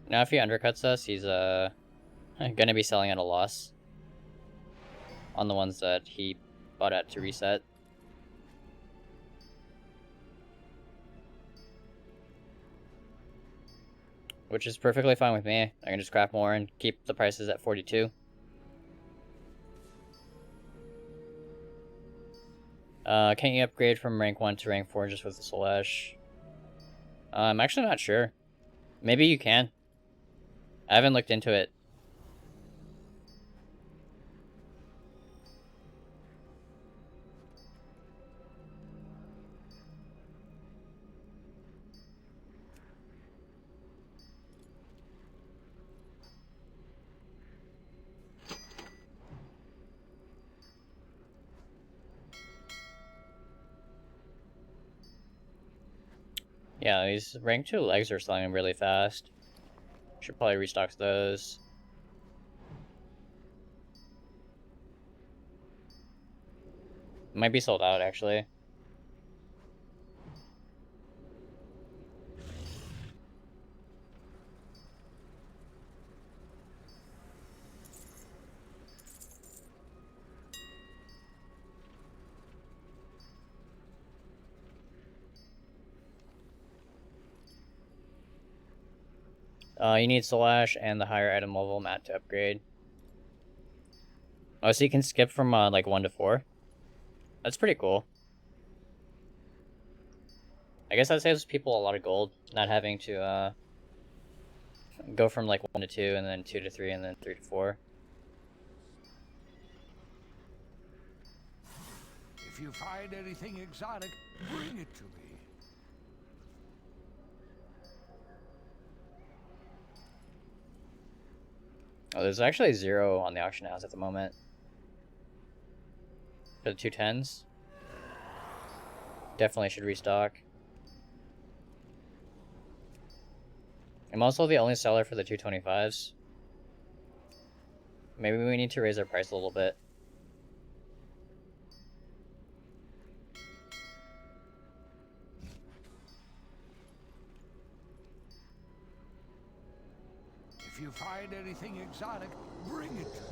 Now if he undercuts us, he's gonna be selling at a loss on the ones that he bought at to reset. Which is perfectly fine with me. I can just craft more and keep the prices at 42. Can't you upgrade from rank 1 to rank 4 just with the Soul Ash? I'm actually not sure. Maybe you can. I haven't looked into it. Yeah, these rank 2 legs are selling really fast. Should probably restock those. Might be sold out, actually. You need Soul Ash and the higher item level mat to upgrade. Oh, so you can skip from like 1 to 4? That's pretty cool. I guess that saves people a lot of gold, not having to go from like 1 to 2 and then 2 to 3 and then 3 to 4. If you find anything exotic, bring it to me. Oh, there's actually 0 on the auction house at the moment. For the 210s. Definitely should restock. I'm also the only seller for the 225s. Maybe we need to raise our price a little bit. If you find anything exotic, bring it to me.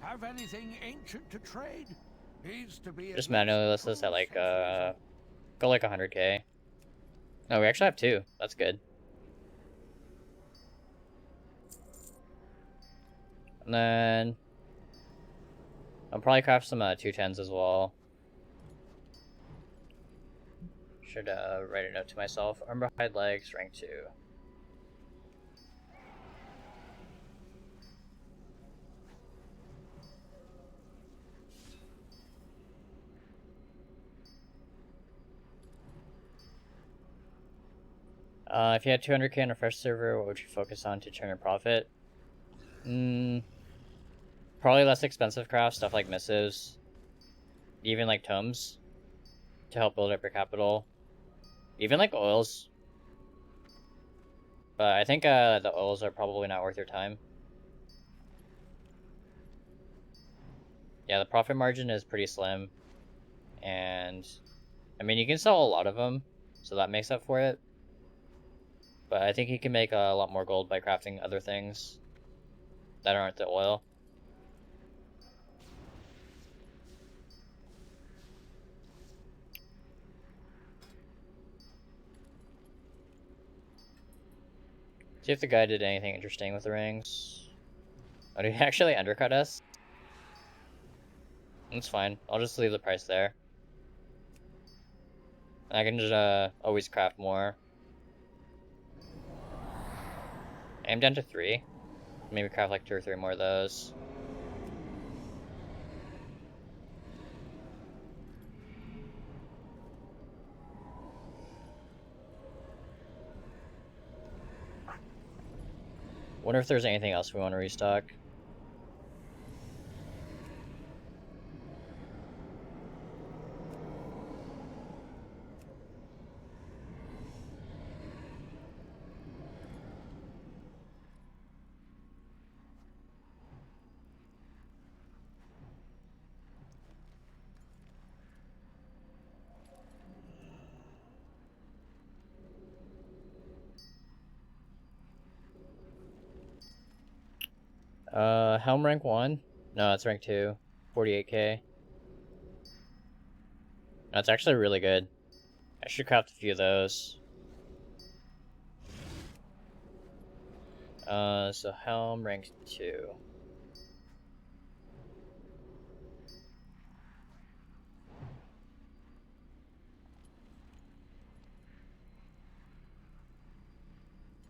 Have anything ancient to trade? Needs to be Just manually list this at like, go like 100k. No, we actually have 2. That's good. And then I'll probably craft some 210s as well. Should write a note to myself. Armor hide legs, rank 2. If you had 200k on a fresh server, what would you focus on to turn a profit? Probably less expensive crafts, stuff like missives. Even like tomes. To help build up your capital. Even like oils. But I think the oils are probably not worth your time. Yeah, the profit margin is pretty slim. And, I mean, you can sell a lot of them, so that makes up for it. But I think you can make a lot more gold by crafting other things that aren't the oil. See if the guy did anything interesting with the rings. Oh, did he actually undercut us? That's fine. I'll just leave the price there. I can just always craft more. I'm down to 3. Maybe craft like 2 or 3 more of those. Wonder if there's anything else we want to restock. Helm rank 1? No, it's rank 2. 48k. That's actually really good. I should craft a few of those. So Helm rank 2.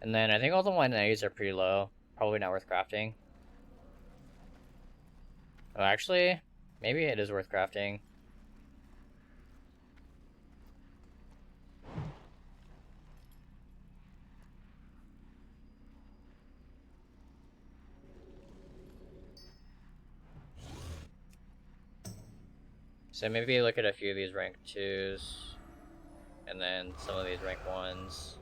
And then I think all the 190s are pretty low. Probably not worth crafting. Oh, actually, maybe it is worth crafting. So maybe look at a few of these rank 2s. And then some of these rank 1s.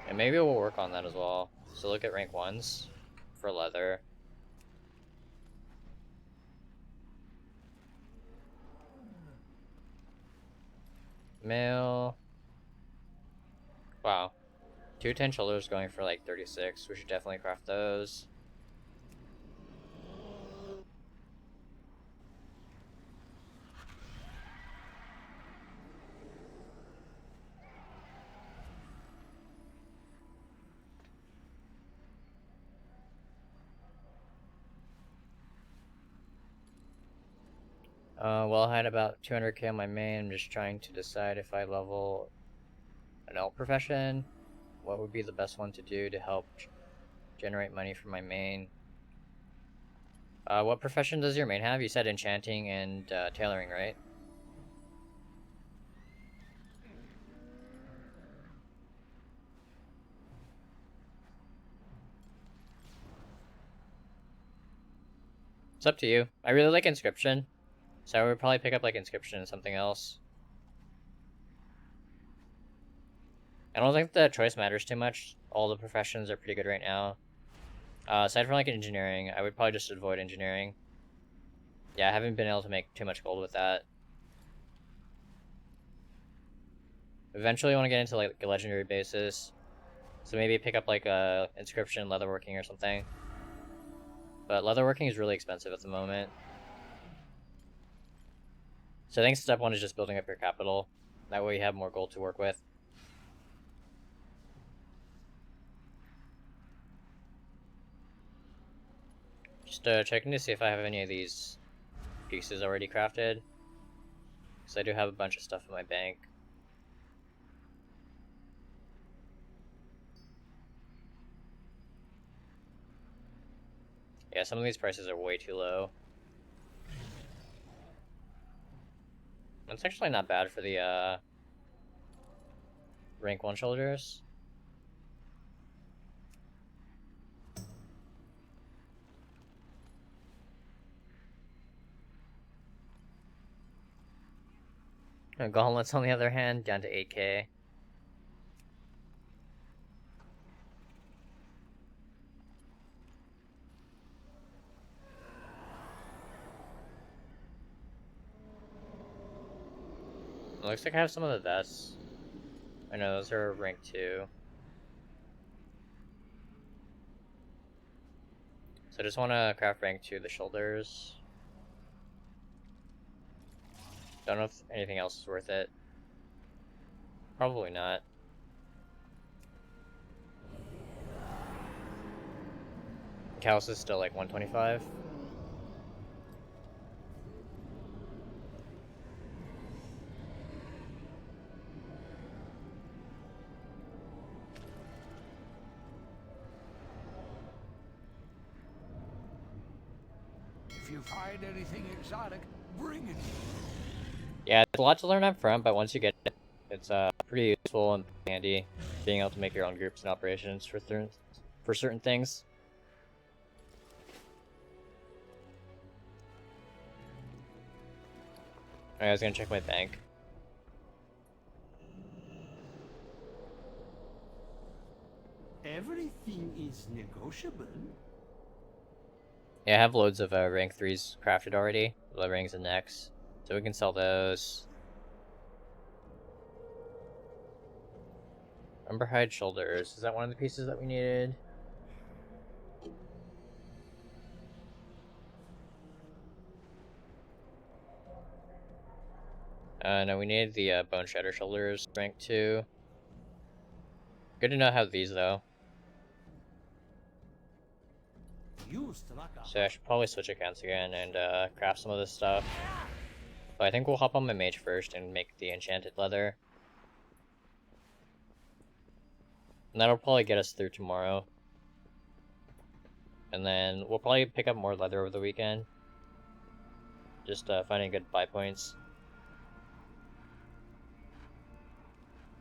And maybe we'll work on that as well. So look at rank 1s for leather. Mail. Wow. 210 shoulders going for like 36. We should definitely craft those. Well, I had about 200k on my main. I'm just trying to decide if I level an elk profession. What would be the best one to do to help generate money from my main? What profession does your main have? You said enchanting and tailoring, right? It's up to you. I really like inscription, so I would probably pick up like inscription and something else. I don't think the choice matters too much. All the professions are pretty good right now. Aside from like engineering, I would probably just avoid engineering. Yeah, I haven't been able to make too much gold with that. Eventually I want to get into like a legendary basis. So maybe pick up like a inscription, leatherworking or something. But leatherworking is really expensive at the moment. So I think step 1 is just building up your capital. That way you have more gold to work with. Just checking to see if I have any of these pieces already crafted. Because I do have a bunch of stuff in my bank. Yeah, some of these prices are way too low. That's actually not bad for the rank 1 shoulders. Gauntlets, on the other hand, down to 8k. It looks like I have some of the vests. I know those are rank 2. So I just want to craft rank 2 the shoulders. Don't know if anything else is worth it. Probably not. Callus is still like 125. If you find anything exotic, bring it. Yeah, there's a lot to learn up front, but once you get it, it's pretty useful and handy being able to make your own groups and operations for certain things. Alright, I was gonna check my bank. Everything is negotiable. Yeah, I have loads of rank 3s crafted already, the rings and necks, so we can sell those. Umberhide shoulders, is that one of the pieces that we needed? No, we needed the bone shredder shoulders, rank 2. Good to know how these though. So I should probably switch accounts again and craft some of this stuff. But I think we'll hop on my mage first and make the enchanted leather. And that'll probably get us through tomorrow. And then we'll probably pick up more leather over the weekend. Just finding good buy points.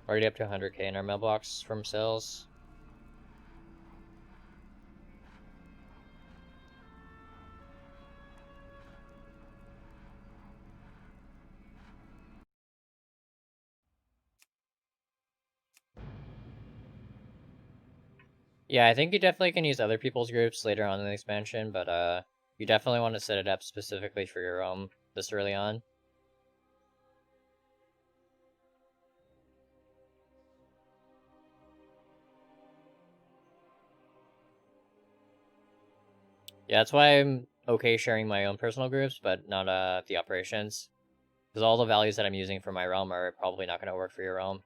Already up to 100k in our mailbox from sales. Yeah, I think you definitely can use other people's groups later on in the expansion, but you definitely want to set it up specifically for your own this early on. Yeah, that's why I'm okay sharing my own personal groups, but not the operations. Because all the values that I'm using for my realm are probably not going to work for your realm.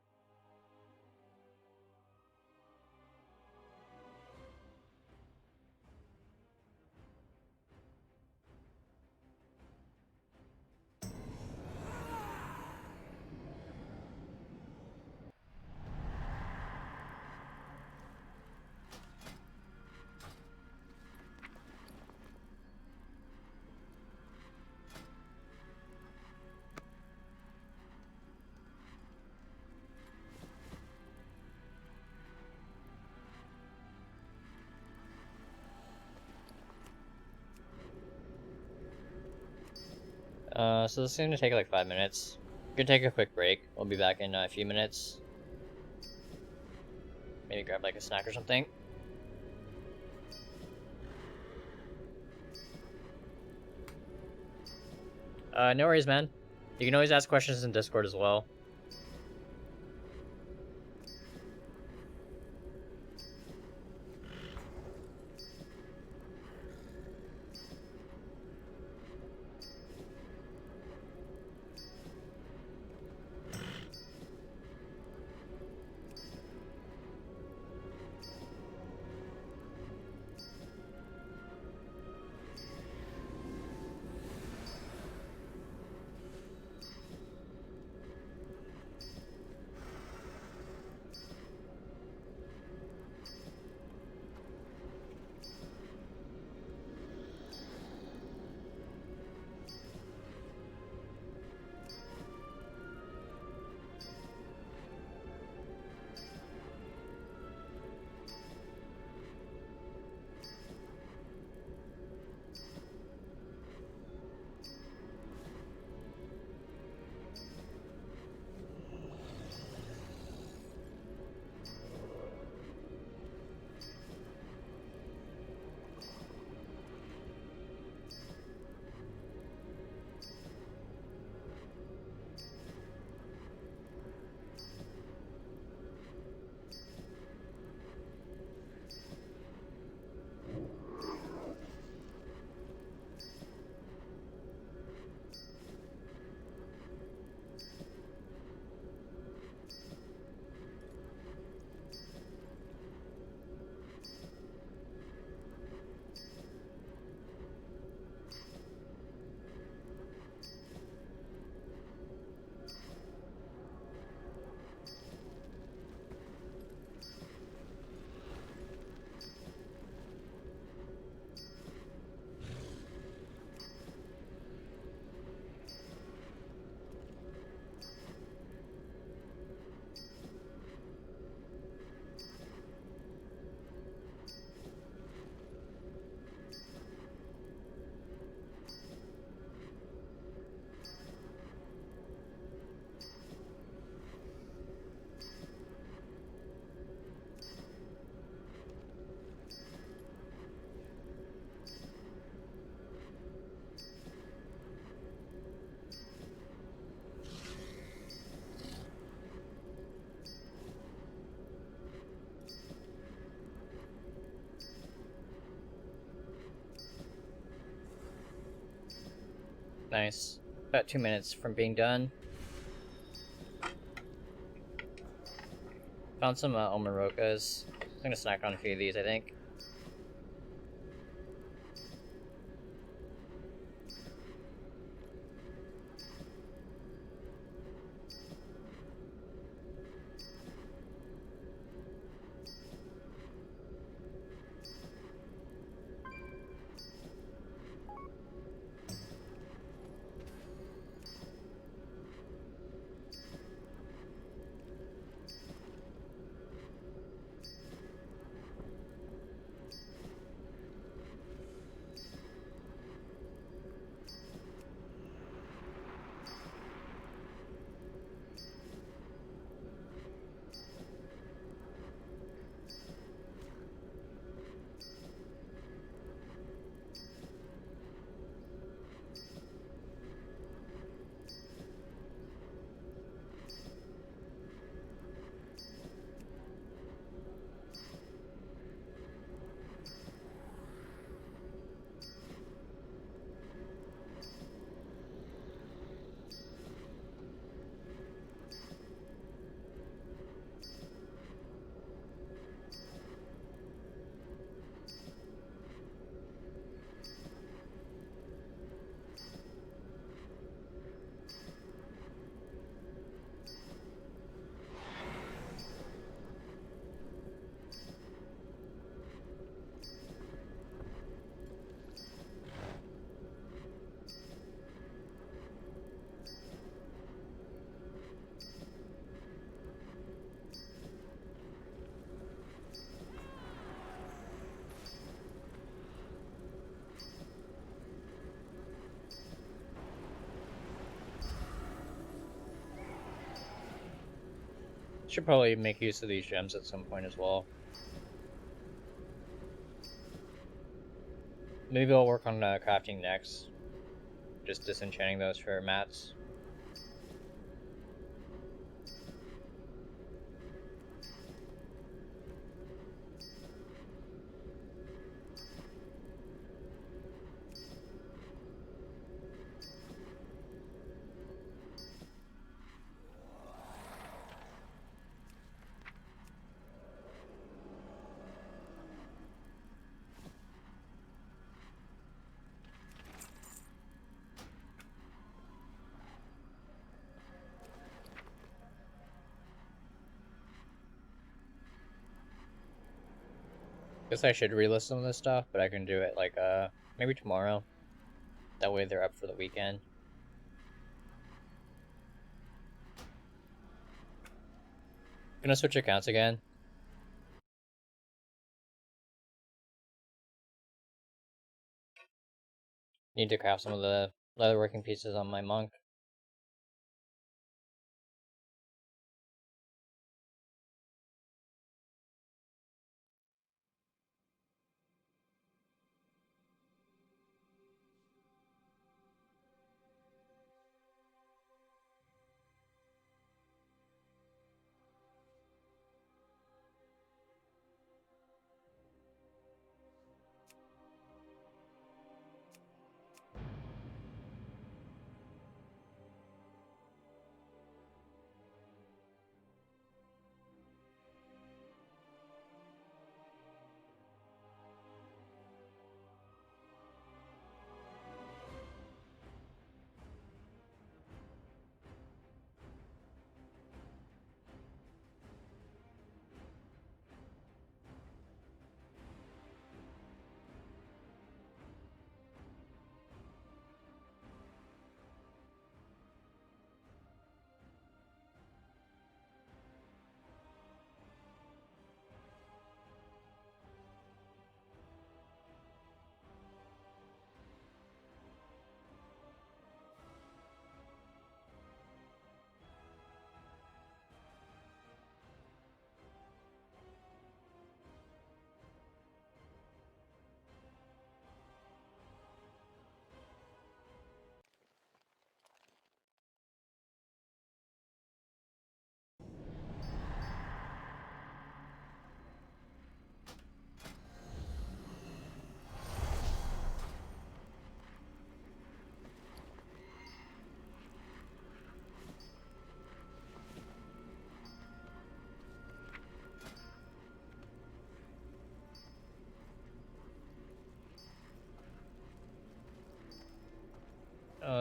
So this is going to take like 5 minutes. We're going to take a quick break. We'll be back in a few minutes. Maybe grab like a snack or something. No worries, man. You can always ask questions in Discord as well. Nice. About 2 minutes from being done. Found some Omarokas. I'm gonna snack on a few of these, I think. Should probably make use of these gems at some point as well. Maybe I'll work on crafting next. Just disenchanting those for mats. Guess I should relist some of this stuff, but I can do it like maybe tomorrow. That way they're up for the weekend. Gonna switch accounts again. Need to craft some of the leatherworking pieces on my monk.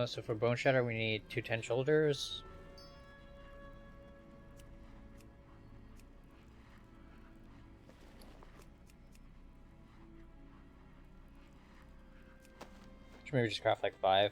So for Bone Shatter, we need 2 10 shoulders. Should maybe just craft like 5.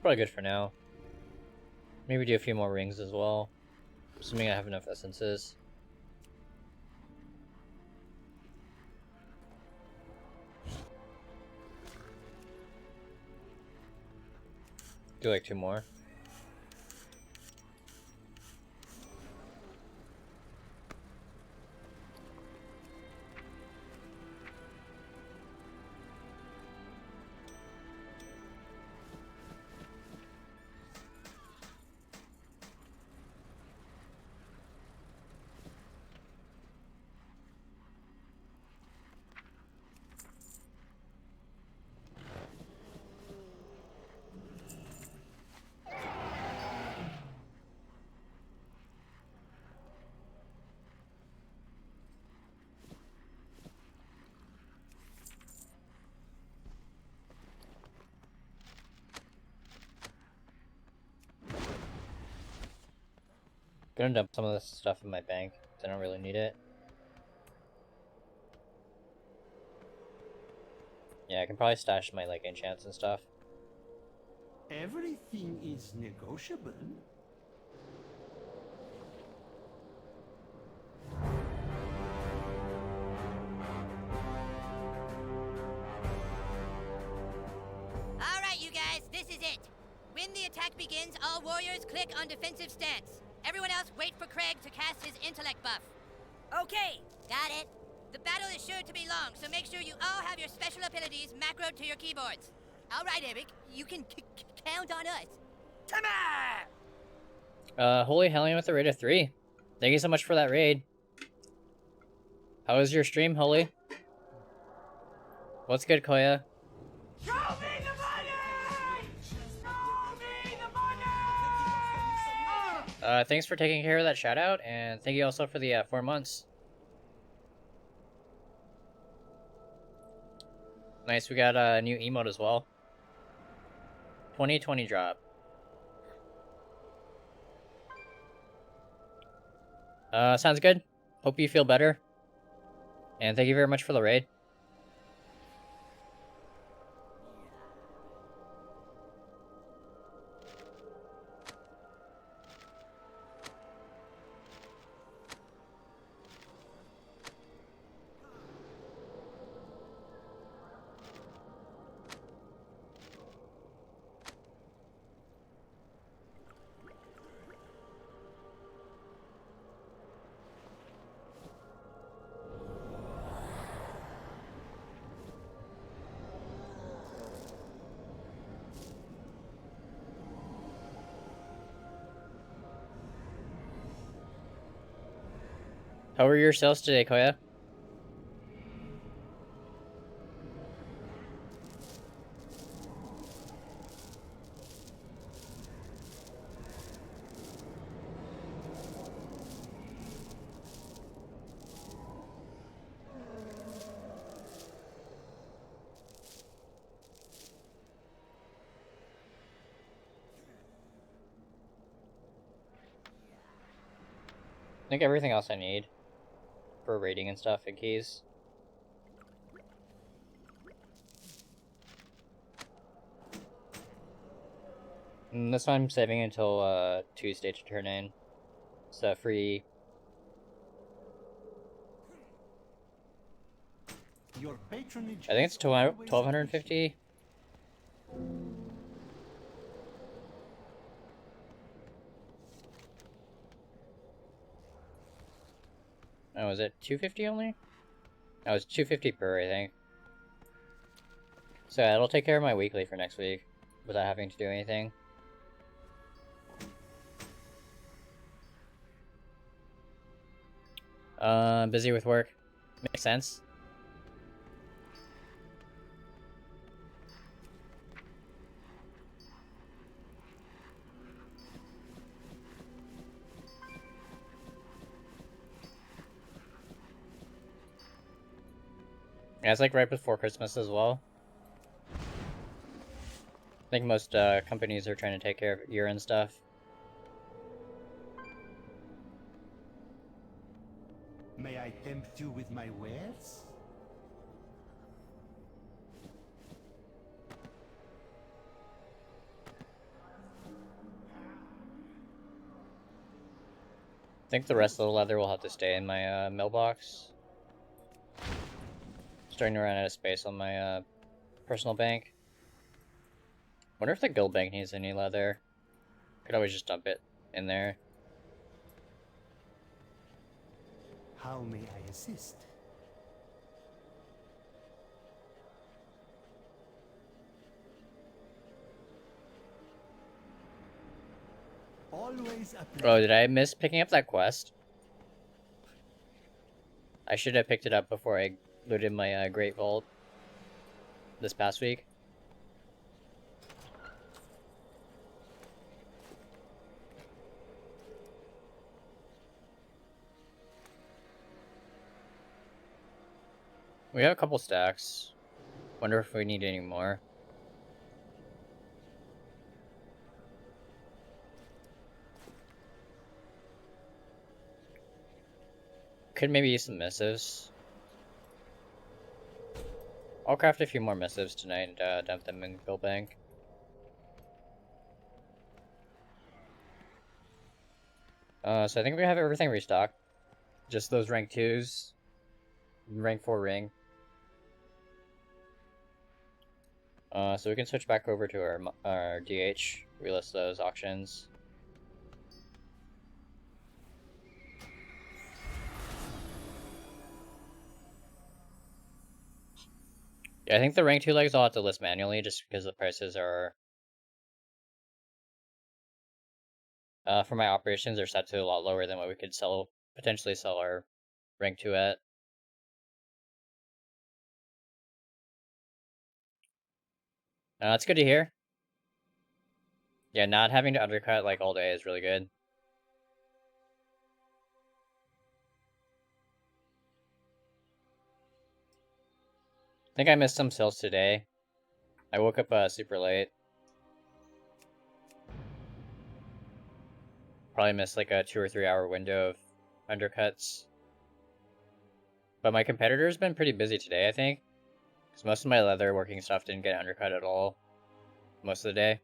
Probably good for now. Maybe do a few more rings as well, assuming I have enough essences. Do like 2 more. Gonna dump some of this stuff in my bank. I don't really need it. Yeah, I can probably stash my like enchants and stuff. Everything is negotiable. All right, you guys, this is it. When the attack begins, all warriors click on defensive stance. Everyone else wait for Craig to cast his intellect buff. Okay. Got it. The battle is sure to be long, so make sure you all have your special abilities macroed to your keyboards. All right, Eric, you can count on us. Come on! Holy Hellion with a raid of 3. Thank you so much for that raid. How was your stream, Holy? What's good, Koya? Show me the money! Show me the money! Thanks for taking care of that shout out, and thank you also for the 4 months. Nice, we got a new emote as well. 2020 drop. Sounds good. Hope you feel better. And thank you very much for the raid. How were your sales today, Koya? I think everything else I need for raiding and stuff and keys. And this one I'm saving until Tuesday to turn in. It's a free Your patronage. I think it's 1250. Oh, was it 250 only? Oh, it's 250 per, I think. So it'll take care of my weekly for next week without having to do anything. Busy with work. Makes sense. Yeah, it's like right before Christmas as well. I think most companies are trying to take care of year-end stuff. May I tempt you with my wares? I think the rest of the leather will have to stay in my mailbox. Starting to run out of space on my personal bank. Wonder if the guild bank needs any leather. Could always just dump it in there. How may I assist? Always a pleasure. Oh, did I miss picking up that quest? I should have picked it up before I looted my Great Vault this past week. We have a couple stacks. Wonder if we need any more. Could maybe use some missives. I'll craft a few more missives tonight and dump them in Guild Bank. So I think we have everything restocked. Just those rank 2s. Rank 4 ring. So we can switch back over to our DH. Relist those auctions. Yeah, I think the rank 2 legs I'll have to list manually just because the prices are... for my operations are set to a lot lower than what we could potentially sell our rank 2 at. That's good to hear. Yeah, not having to undercut like all day is really good. I think I missed some sales today. I woke up super late. Probably missed like a 2 or 3 hour window of undercuts. But my competitor's been pretty busy today, I think. Because most of my leather working stuff didn't get undercut at all most of the day.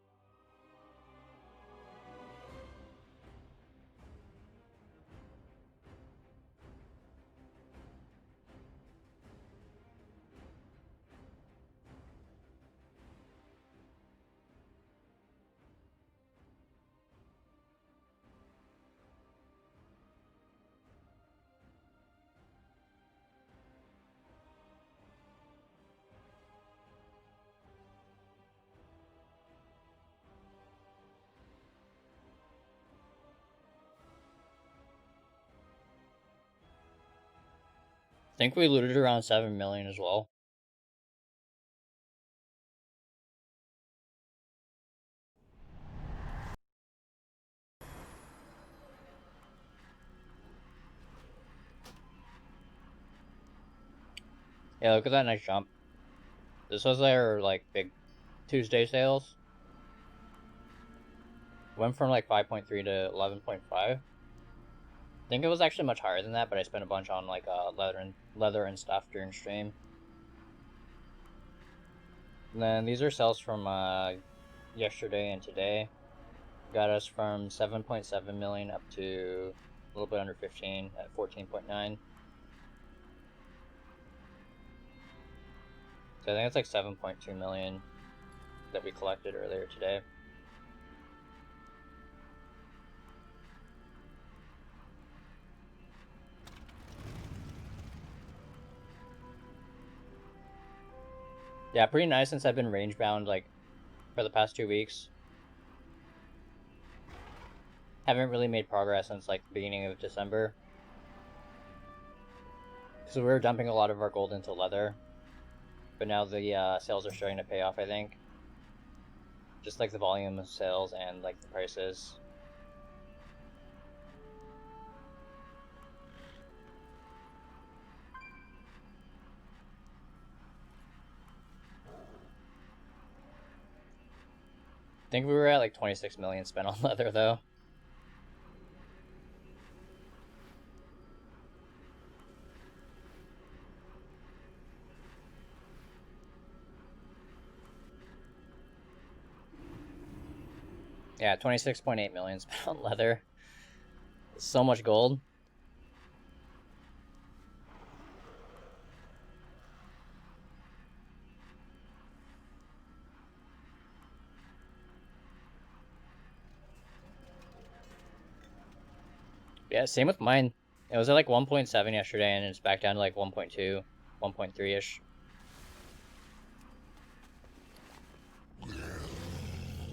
I think we looted around 7 million as well. Yeah, look at that nice jump. This was their like big Tuesday sales. Went from like 5.3 to 11.5. I think it was actually much higher than that, but I spent a bunch on like leather and stuff during stream. And then these are sales from yesterday and today. Got us from 7.7 million up to a little bit under 15 at 14.9. So I think it's like 7.2 million that we collected earlier today. Yeah, pretty nice since I've been range bound like for the past 2 weeks. Haven't really made progress since like the beginning of December. So we were dumping a lot of our gold into leather. But now the sales are starting to pay off, I think. Just like the volume of sales and like the prices. I think we were at like 26 million spent on leather though. Yeah, 26.8 million spent on leather. So much gold. Yeah, same with mine. It was at like 1.7 yesterday and it's back down to like 1.2, 1.3-ish.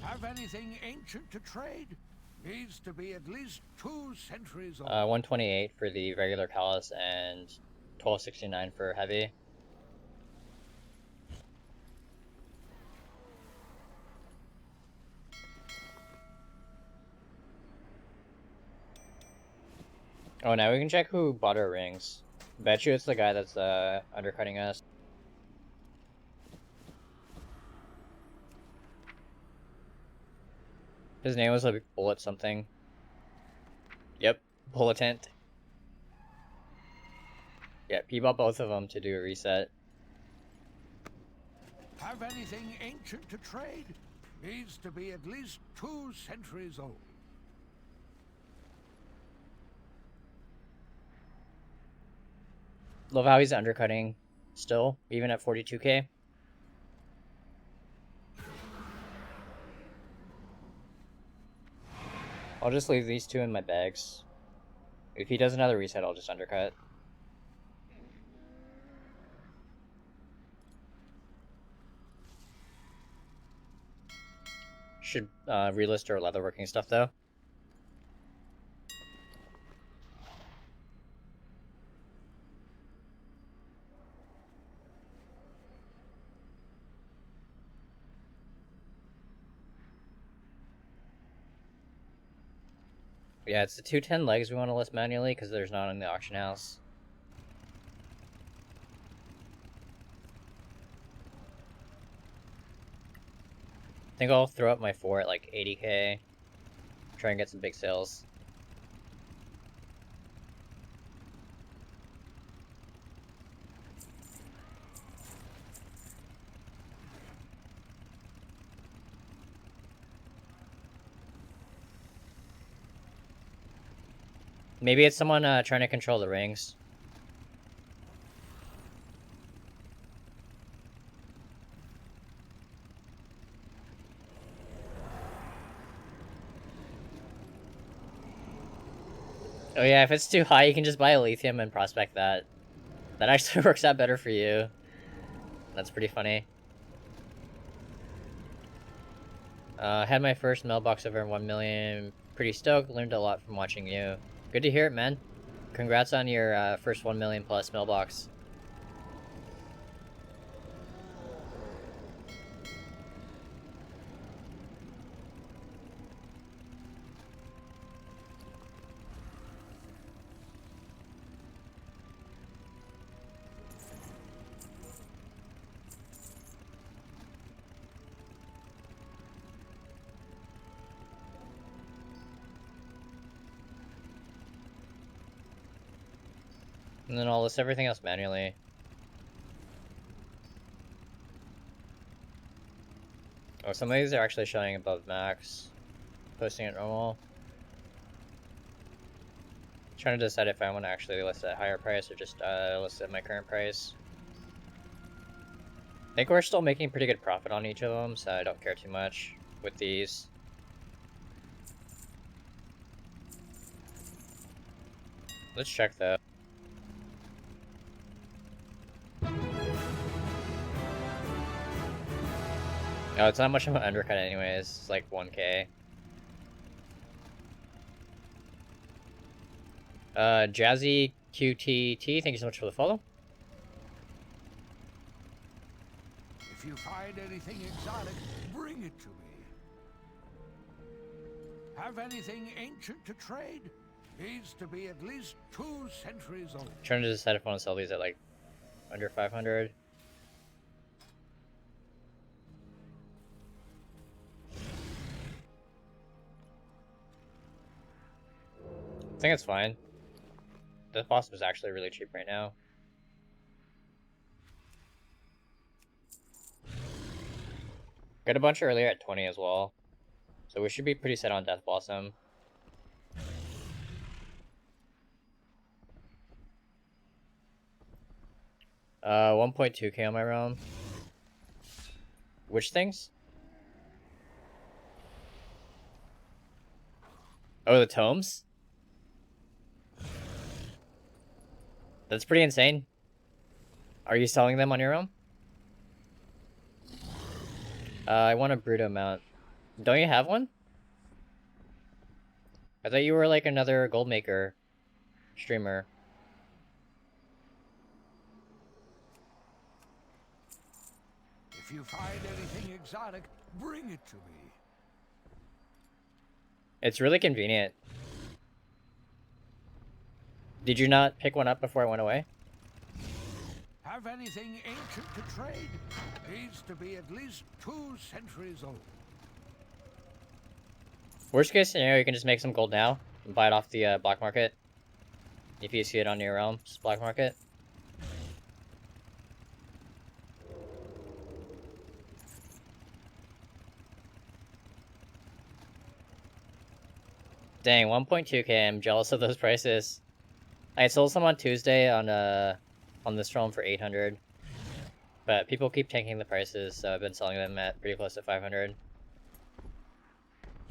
Have anything ancient to trade? Needs to be at least 2 centuries old. 128 for the regular callus and 1269 for heavy. Oh, now we can check who bought our rings. Bet you it's the guy that's undercutting us. His name was like Bullet something. Yep, Bulletant. Yep, he bought both of them to do a reset. Have anything ancient to trade? Needs to be at least 2 centuries old. Love how he's undercutting still, even at 42k. I'll just leave these 2 in my bags. If he does another reset, I'll just undercut. Should relist our leatherworking stuff though. Yeah, it's the 210 legs we want to list manually because there's not in the auction house. I think I'll throw up my 4 at like 80k. Try and get some big sales. Maybe it's someone trying to control the rings. Oh yeah, if it's too high, you can just buy a lithium and prospect that. That actually works out better for you. That's pretty funny. Had my first mailbox over 1 million. Pretty stoked, learned a lot from watching you. Good to hear it, man. Congrats on your first 1 million plus mailbox. And then I'll list everything else manually. Oh, some of these are actually showing above max. Posting at normal. Trying to decide if I want to actually list at a higher price or just list at my current price. I think we're still making pretty good profit on each of them, so I don't care too much with these. Let's check though. Oh, it's not much of an undercut anyways. It's like 1k. Jazzy QTT, thank you so much for the follow. If you find anything exotic, bring it to me. Have anything ancient to trade? Needs to be at least 2 centuries old. Trying to decide if I want to sell these at like under 500. I think it's fine. The boss is actually really cheap right now. Got a bunch earlier at 20 as well. So we should be pretty set on Death Blossom. Uh, 1.2k on my realm. Which things? Oh, the tomes? That's pretty insane. Are you selling them on your own? I want a Bruto mount. Don't you have one? I thought you were like another gold maker streamer. If you find anything exotic, bring it to me. It's really convenient. Did you not pick one up before I went away? Have anything ancient to trade? Needs to be at least 2 centuries old. Worst case scenario, you can just make some gold now and buy it off the black market. If you see it on your realm's black market. Dang, 1.2k, I'm jealous of those prices. I sold some on Tuesday on this realm for 800. But people keep tanking the prices, so I've been selling them at pretty close to 500.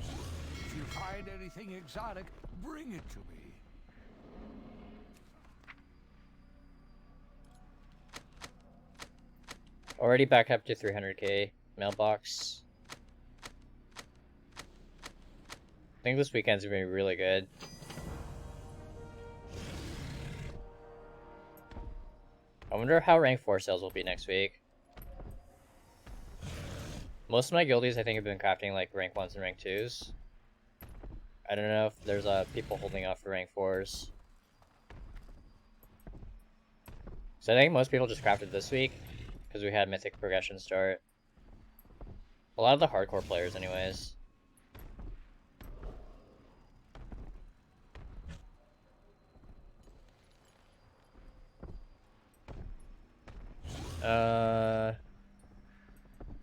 If you find anything exotic, bring it to me. Already back up to 300k. Mailbox. I think this weekend's gonna be really good. I wonder how rank 4 sales will be next week. Most of my guildies I think have been crafting like rank 1s and rank 2s. I don't know if there's people holding off for rank 4s. So I think most people just crafted this week because we had mythic progression start. A lot of the hardcore players anyways.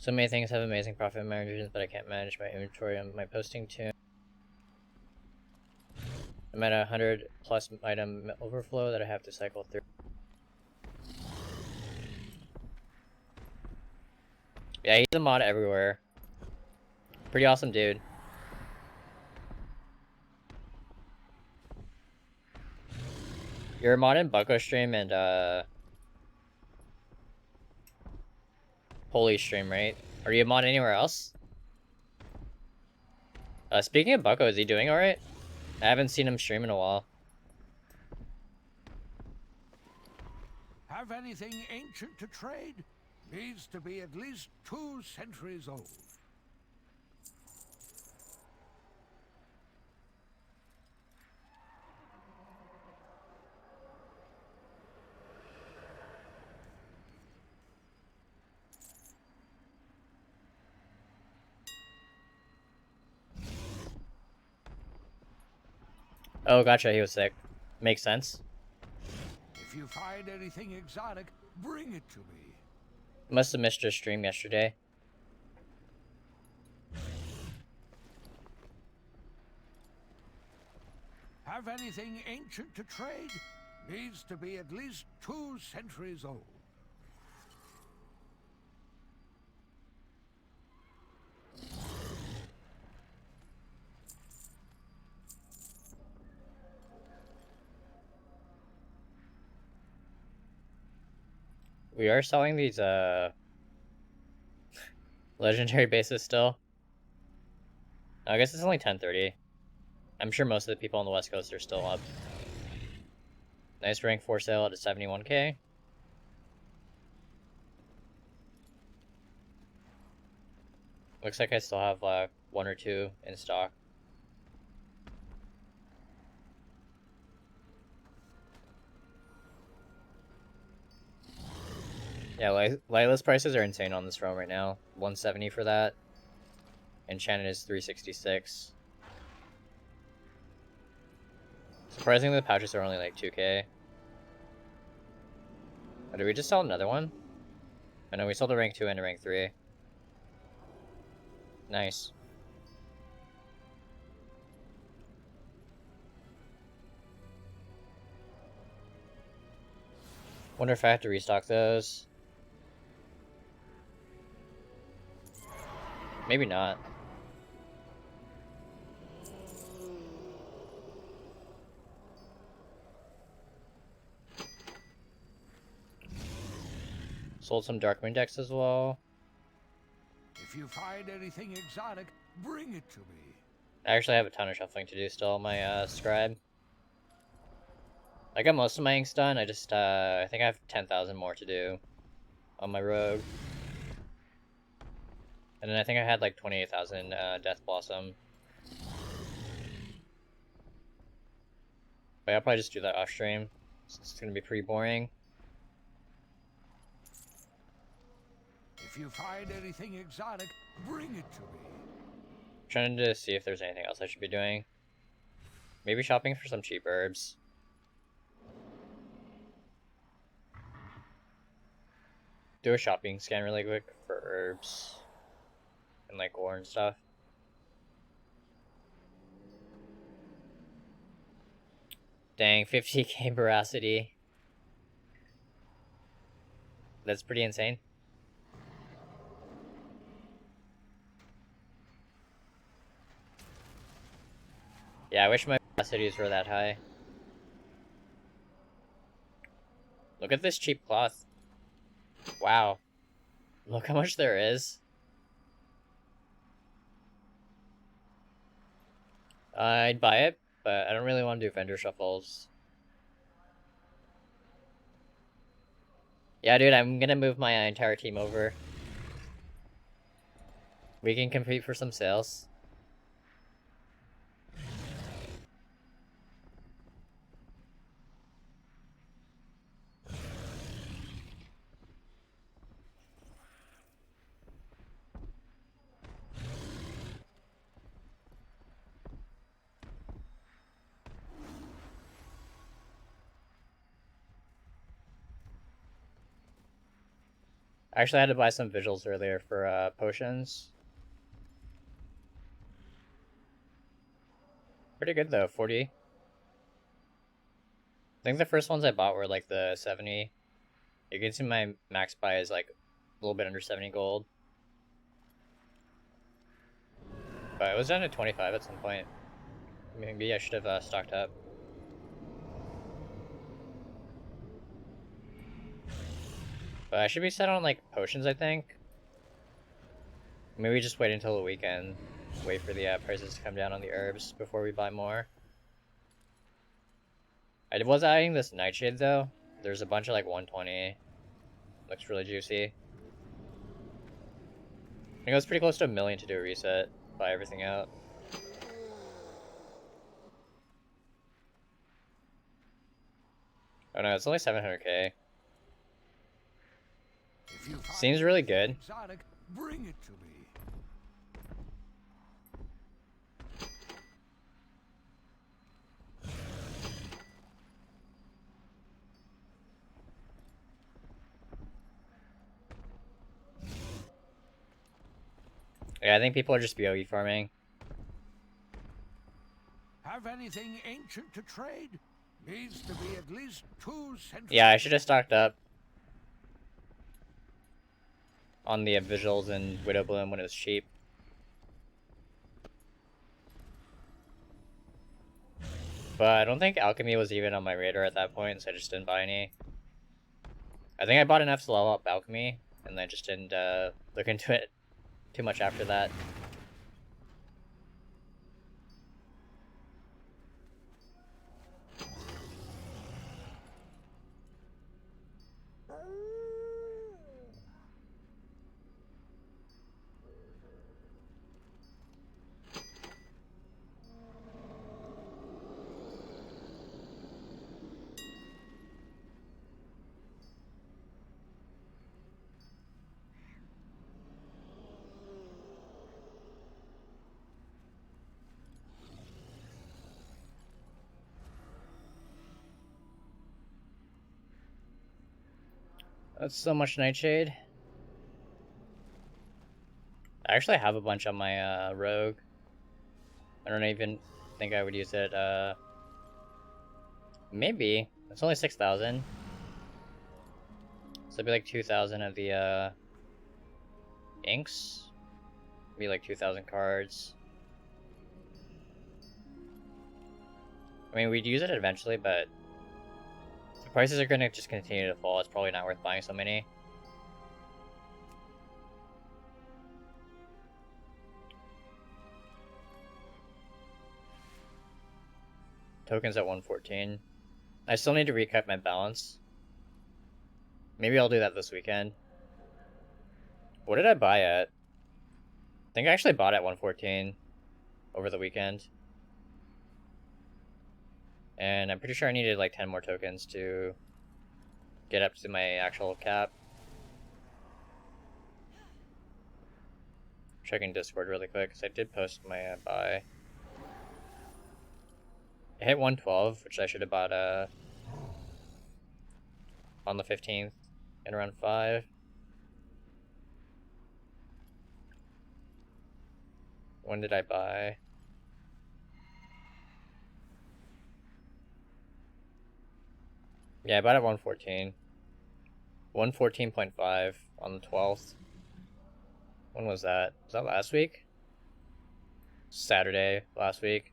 So many things have amazing profit margins, but I can't manage my inventory on my posting too. I'm at 100 plus item overflow that I have to cycle through. Yeah, he's a mod everywhere. Pretty awesome dude. You're a mod in Bucko stream and Holy stream, right? Are you a mod anywhere else? Speaking of Bucko, is he doing alright? I haven't seen him stream in a while. Have anything ancient to trade? Needs to be at least 2 centuries old. Oh, gotcha, he was sick. Makes sense. If you find anything exotic, bring it to me. Must have missed your stream yesterday. Have anything ancient to trade? Needs to be at least 2 centuries old. We are selling these legendary bases still. I guess it's only 10:30. I'm sure most of the people on the West Coast are still up. Nice rank 4 sale at a 71k. Looks like I still have one or two in stock. Yeah, Lila's prices are insane on this realm right now. 170 for that. Enchanted is 366. Surprisingly, the pouches are only like 2k. Oh, did we just sell another one? Oh no, we sold a rank 2 and a rank 3. Nice. Wonder if I have to restock those. Maybe not. Sold some Darkmoon decks as well. If you find anything exotic, bring it to me. I actually have a ton of shuffling to do still on my scribe. I got most of my inks done. I just I think I have 10,000 more to do on my rogue. And then I think I had like 28,000 Death Blossom. But I'll probably just do that off stream. It's gonna be pretty boring. If you find anything exotic, bring it to me. Trying to see if there's anything else I should be doing. Maybe shopping for some cheap herbs. Do a shopping scan really quick for herbs and like ore and stuff. Dang, 50k veracity. That's pretty insane. Yeah, I wish my veracities were that high. Look at this cheap cloth. Wow. Look how much there is. I'd buy it, but I don't really want to do vendor shuffles. Yeah, dude, I'm gonna move my entire team over. We can compete for some sales. I actually had to buy some visuals earlier for potions. Pretty good though, 40. I think the first ones I bought were like the 70. You can see my max buy is like a little bit under 70 gold. But it was down to 25 at some point. Maybe I should have stocked up. But I should be set on like potions, I think. Maybe just wait until the weekend. Wait for the prices to come down on the herbs before we buy more. I was adding this nightshade though. There's a bunch of like 120. Looks really juicy. I think it was pretty close to 1 million to do a reset. Buy everything out. Oh no, it's only 700k. Seems really good. Exotic, bring it to me. Yeah, I think people are just BOE farming. Have anything ancient to trade? Needs to be at least 2 centuries. Yeah, I should have stocked up on the visuals and Widow Bloom when it was cheap. But I don't think alchemy was even on my radar at that point, so I just didn't buy any. I think I bought enough to level up Alchemy, and I just didn't look into it too much after that. That's so much Nightshade. I actually have a bunch on my rogue. I don't even think I would use it. Maybe. It's only 6,000. So it'd be like 2,000 of the inks. Be like 2,000 cards. I mean, we'd use it eventually, but the prices are going to just continue to fall. It's probably not worth buying so many. Tokens at 114. I still need to recap my balance. Maybe I'll do that this weekend. What did I buy at? I think I actually bought at 114 over the weekend. And I'm pretty sure I needed like 10 more tokens to get up to my actual cap. Checking Discord really quick, because I did post my buy. I hit 112, which I should have bought on the 15th in around 5. When did I buy? Yeah, I bought at 114. 114.5 on the 12th. When was that? Was that last week? Saturday last week.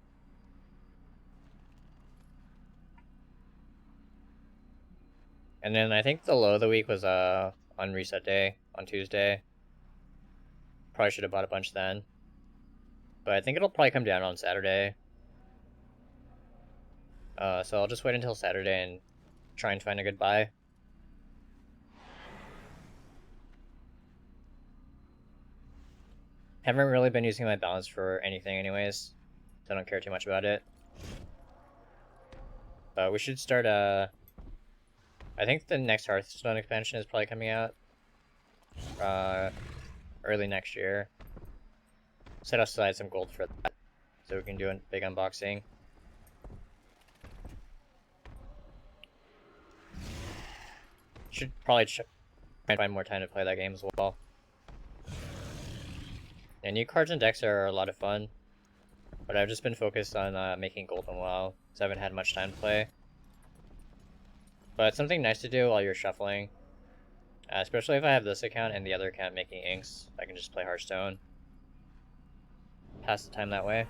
And then I think the low of the week was on reset day, on Tuesday. Probably should have bought a bunch then. But I think it'll probably come down on Saturday. So I'll just wait until Saturday and try and find a good buy. Haven't really been using my balance for anything anyways, so I don't care too much about it. But we should start, I think the next Hearthstone expansion is probably coming out early next year. Set aside some gold for that, so we can do a big unboxing. Should probably try and find more time to play that game as well. Yeah, new cards and decks are a lot of fun, but I've just been focused on making gold in WoW, so I haven't had much time to play. But it's something nice to do while you're shuffling, especially if I have this account and the other account making inks. I can just play Hearthstone, pass the time that way.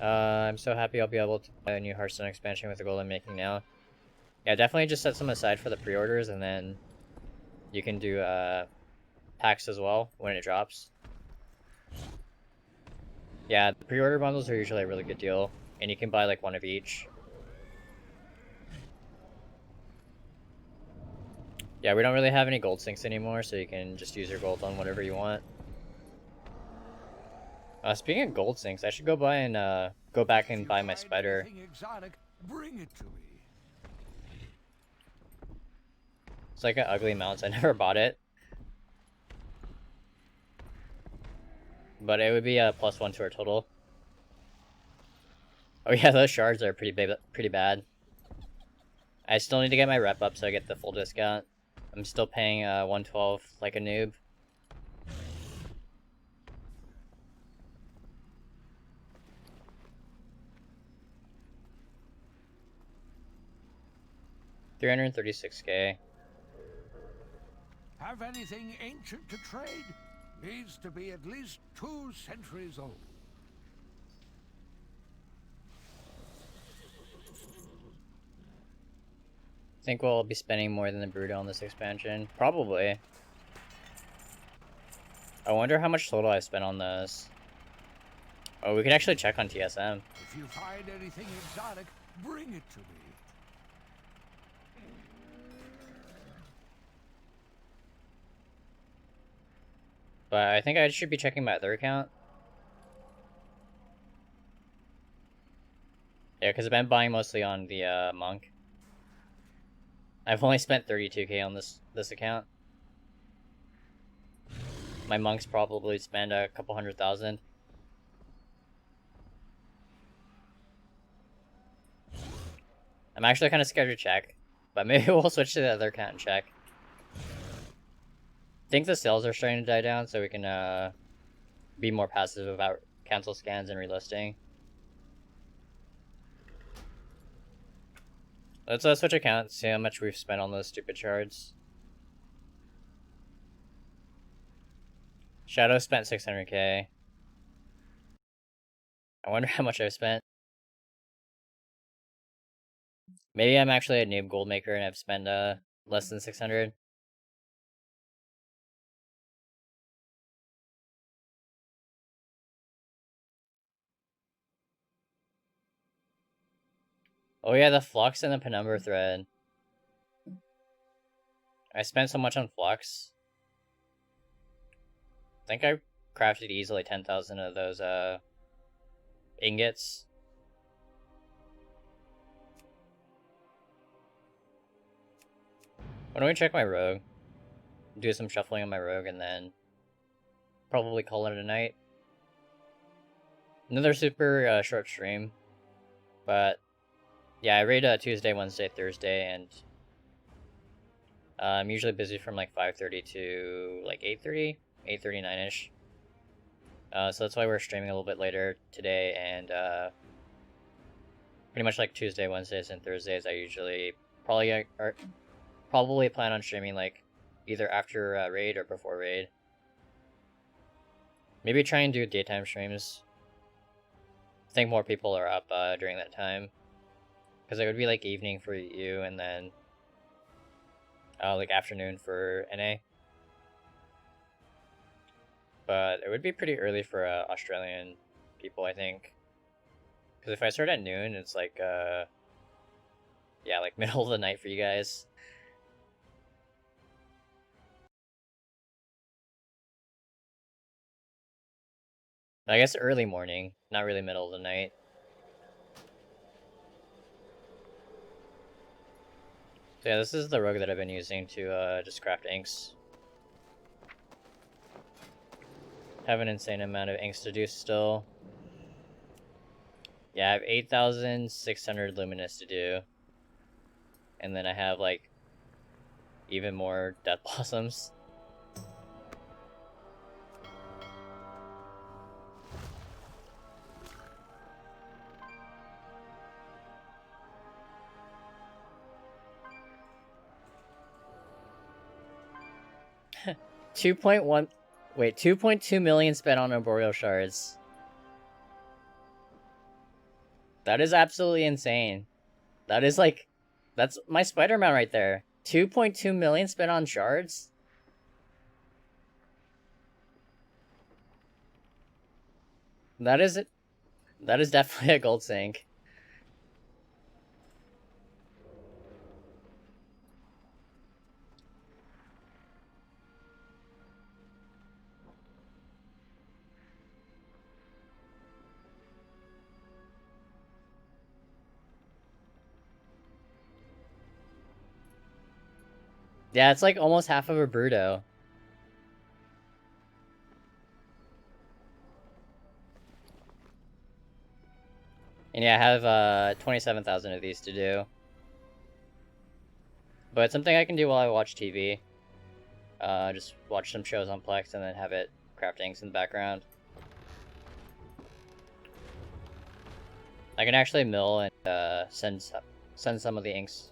I'm so happy I'll be able to play a new Hearthstone expansion with the gold I'm making now. Yeah, definitely just set some aside for the pre-orders, and then you can do packs as well when it drops. Yeah, the pre-order bundles are usually a really good deal, and you can buy like one of each. Yeah, we don't really have any gold sinks anymore, so you can just use your gold on whatever you want. Speaking of gold sinks, I should go buy and go back and buy my spider. Exotic, bring it to me. It's like an ugly mount, I never bought it. But it would be a +1 to our total. Oh yeah, those shards are pretty bad. I still need to get my rep up so I get the full discount. I'm still paying 112 like a noob. $336K. Have anything ancient to trade? Needs to be at least 2 centuries old. Think we'll be spending more than the Bruto on this expansion? Probably. I wonder how much total I spent on this. Oh, we could actually check on TSM. If you find anything exotic, bring it to me. But I think I should be checking my other account. Yeah, because I've been buying mostly on the Monk. I've only spent 32k on this account. My Monks probably spend a couple 100,000. I'm actually kind of scared to check, but maybe we'll switch to the other account and check. I think the sales are starting to die down, so we can be more passive about cancel scans and relisting. Let's switch accounts, see how much we've spent on those stupid shards. Shadow spent 600k. I wonder how much I've spent. Maybe I'm actually a noob gold maker and I've spent less than 600. Oh yeah, the flux and the penumbra thread. I spent so much on flux. I think I crafted easily 10,000 of those ingots. Why don't we check my rogue? Do some shuffling on my rogue and then probably call it a night. Another super short stream. But yeah, I raid Tuesday, Wednesday, Thursday, and I'm usually busy from like 5:30 to like 8:30, 8:39ish. So that's why we're streaming a little bit later today, and pretty much like Tuesday, Wednesdays, and Thursdays, I usually probably plan on streaming like either after raid or before raid. Maybe try and do daytime streams. I think more people are up during that time, because it would be like evening for you and then like afternoon for NA. But it would be pretty early for Australian people, I think. Because if I start at noon, it's like, yeah, like middle of the night for you guys. I guess early morning, not really middle of the night. So yeah, this is the rogue that I've been using to just craft inks. Have an insane amount of inks to do still. Yeah, I have 8,600 luminous to do. And then I have like even more death blossoms. Wait, 2.2 million spent on arboreal shards. That is absolutely insane. That is like, that's my Spider-Man right there. 2.2 million spent on shards? That is definitely a gold sink. Yeah, it's like almost half of a Bruto. And yeah, I have 27,000 of these to do. But it's something I can do while I watch TV. Just watch some shows on Plex and then have it craft inks in the background. I can actually mill and send some of the inks,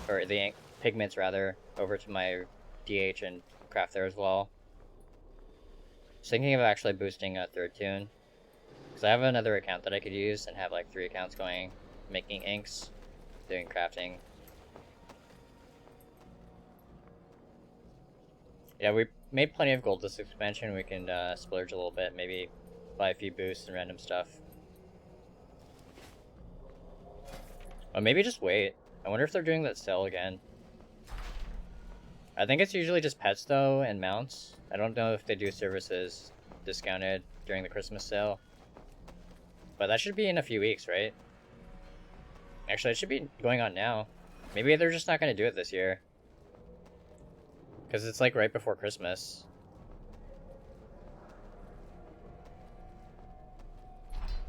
or the pigments rather, over to my DH and craft there as well. Just thinking of actually boosting a third tune, because I have another account that I could use and have like 3 accounts going, making inks, doing crafting. Yeah, we made plenty of gold this expansion. We can splurge a little bit, maybe buy a few boosts and random stuff. Or maybe just wait. I wonder if they're doing that sale again. I think it's usually just pets though and mounts. I don't know if they do services discounted during the Christmas sale. But that should be in a few weeks, right? Actually, it should be going on now. Maybe they're just not going to do it this year. Because it's like right before Christmas.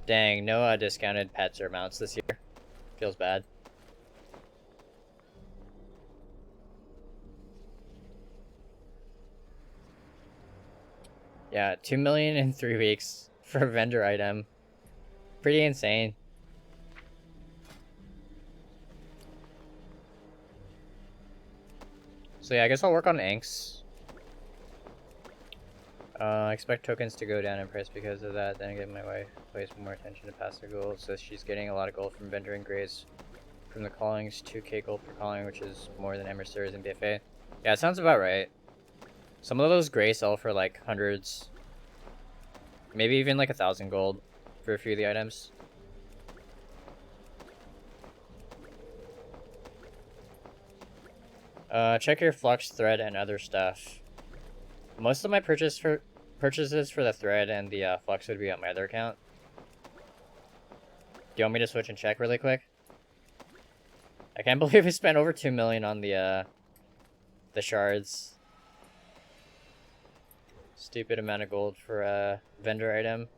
Dang, no discounted pets or mounts this year. Feels bad. Yeah, 2 million in 3 weeks for a vendor item. Pretty insane. So yeah, I guess I'll work on inks. I expect tokens to go down in price because of that. Then again, my wife pays more attention to passive gold, so she's getting a lot of gold from vendor and grades from the callings. 2k gold per calling, which is more than emissaries and BFA. Yeah, it sounds about right. Some of those gray sell for like hundreds, maybe even like 1,000 gold for a few of the items. Check your flux, thread, and other stuff. Most of my purchases for the thread and the flux would be on my other account. Do you want me to switch and check really quick? I can't believe we spent over 2 million on the shards. Stupid amount of gold for a vendor item.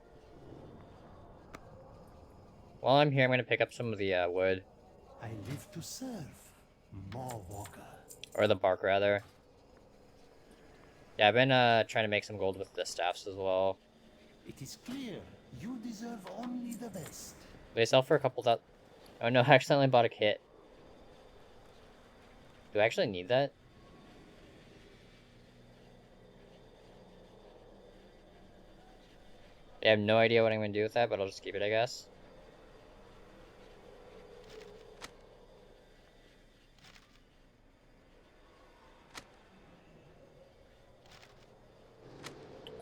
While I'm here, I'm gonna pick up some of the wood. I live to serve, more walker. Or the bark, rather. Yeah, I've been trying to make some gold with the staffs as well. It is clear you deserve only the best. They sell for a couple that. Oh no, I accidentally bought a kit. Do I actually need that? I have no idea what I'm gonna do with that, but I'll just keep it, I guess.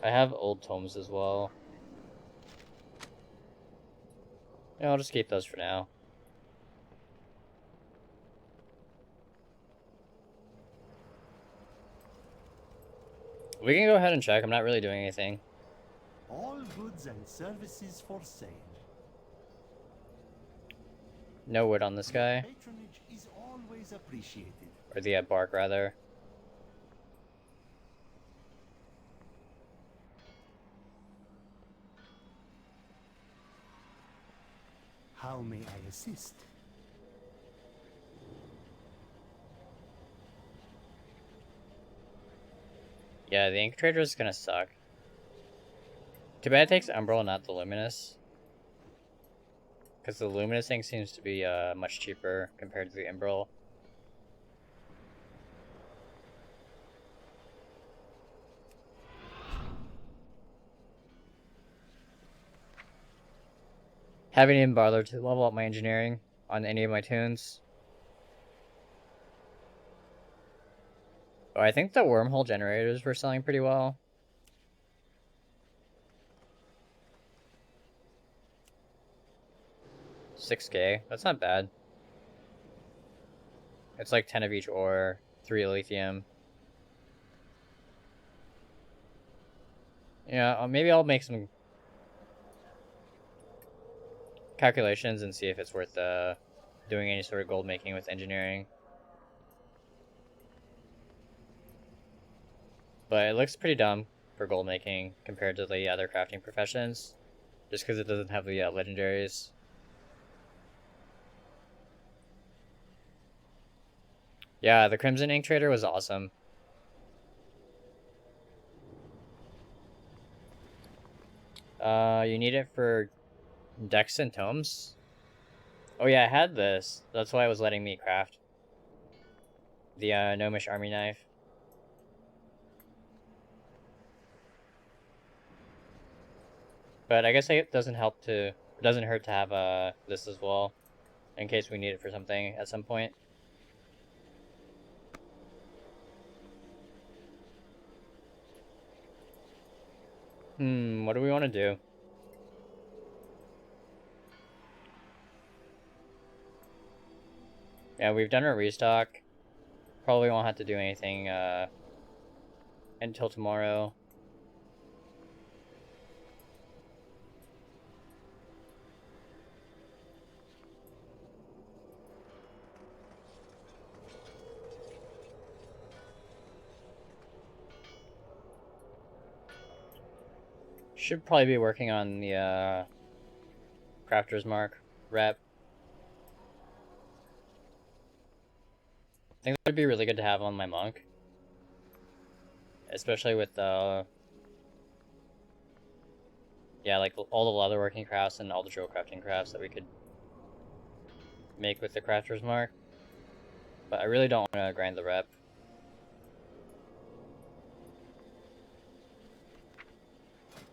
I have old tomes as well. Yeah, I'll just keep those for now. We can go ahead and check. I'm not really doing anything. All goods and services for sale. No wood on this guy. Patronage is always appreciated. Or the bark, rather. How may I assist? Yeah, the ink trader is gonna suck. Too bad it takes Umbral, not the Luminous. Because the Luminous ink seems to be much cheaper compared to the Umbral. Haven't even bothered to level up my engineering on any of my tunes. Oh, I think the wormhole generators were selling pretty well. $6K, that's not bad. It's like 10 of each ore, 3 lithium. Yeah, maybe I'll make some calculations and see if it's worth doing any sort of gold making with engineering. But it looks pretty dumb for gold making compared to the other crafting professions, just because it doesn't have the legendaries. Yeah, the Crimson Ink Trader was awesome. You need it for decks and tomes? Oh yeah, I had this. That's why it was letting me craft the Gnomish army knife. But I guess it doesn't hurt to have this as well, in case we need it for something at some point. What do we want to do? Yeah, we've done a restock. Probably won't have to do anything until tomorrow. Should probably be working on the Crafter's Mark rep. I think that would be really good to have on my monk. Especially with yeah, like all the leatherworking crafts and all the drill crafting crafts that we could make with the Crafter's Mark. But I really don't want to grind the rep.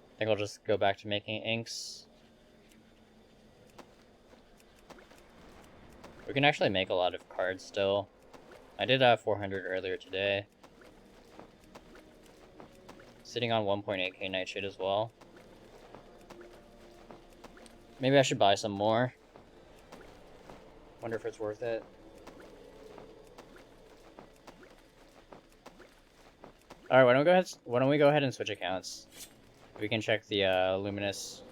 I think I'll just go back to making inks. We can actually make a lot of cards still. I did 400 earlier today. Sitting on 1.8k nightshade as well. Maybe I should buy some more. Wonder if it's worth it. Alright, why don't we go ahead and switch accounts? We can check the luminous.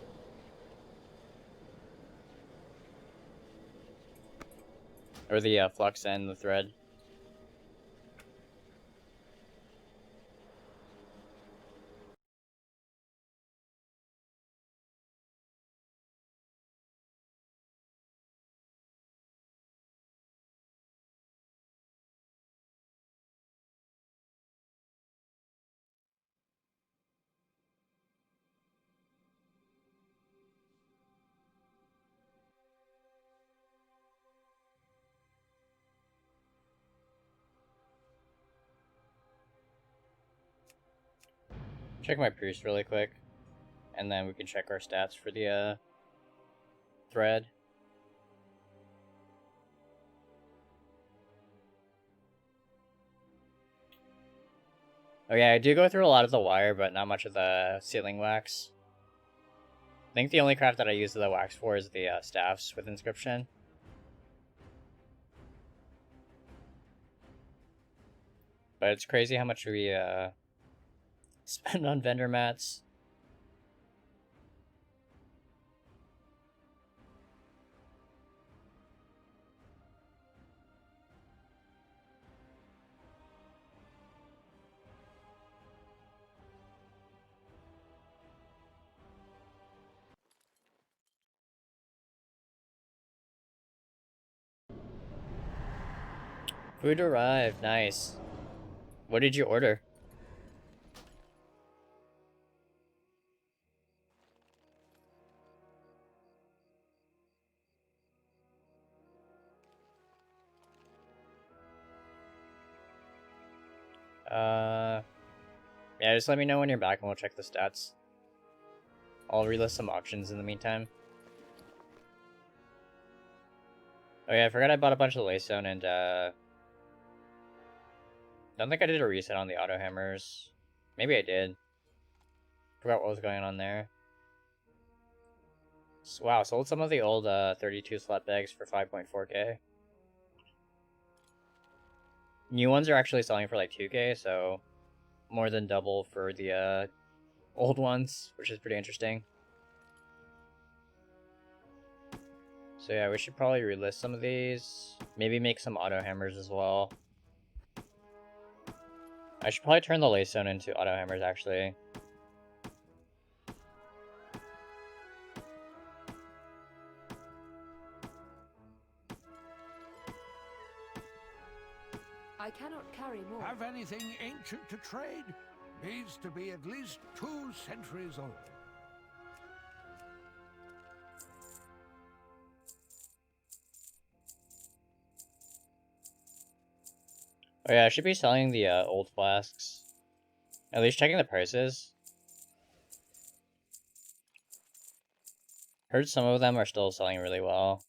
Or the flux and the thread. Check my priest really quick, and then we can check our stats for the thread. Oh yeah, I do go through a lot of the wire, but not much of the sealing wax. I think the only craft that I use the wax for is the staffs with inscription. But it's crazy how much we spend on vendor mats. Food arrived, nice. What did you order? Yeah, just let me know when you're back and we'll check the stats. I'll relist some auctions in the meantime. Oh yeah, I forgot I bought a bunch of laystone and don't think I did a reset on the auto hammers. Maybe I did. Forgot what was going on there. So, wow, sold some of the old 32 slot bags for 5.4k. New ones are actually selling for like 2k, so more than double for the old ones, which is pretty interesting. So yeah, we should probably relist some of these. Maybe make some auto hammers as well. I should probably turn the laystone into auto hammers actually. I cannot carry more. Have anything ancient to trade? Needs to be at least 2 centuries old. Oh yeah, I should be selling the old flasks. At least checking the prices. Heard some of them are still selling really well.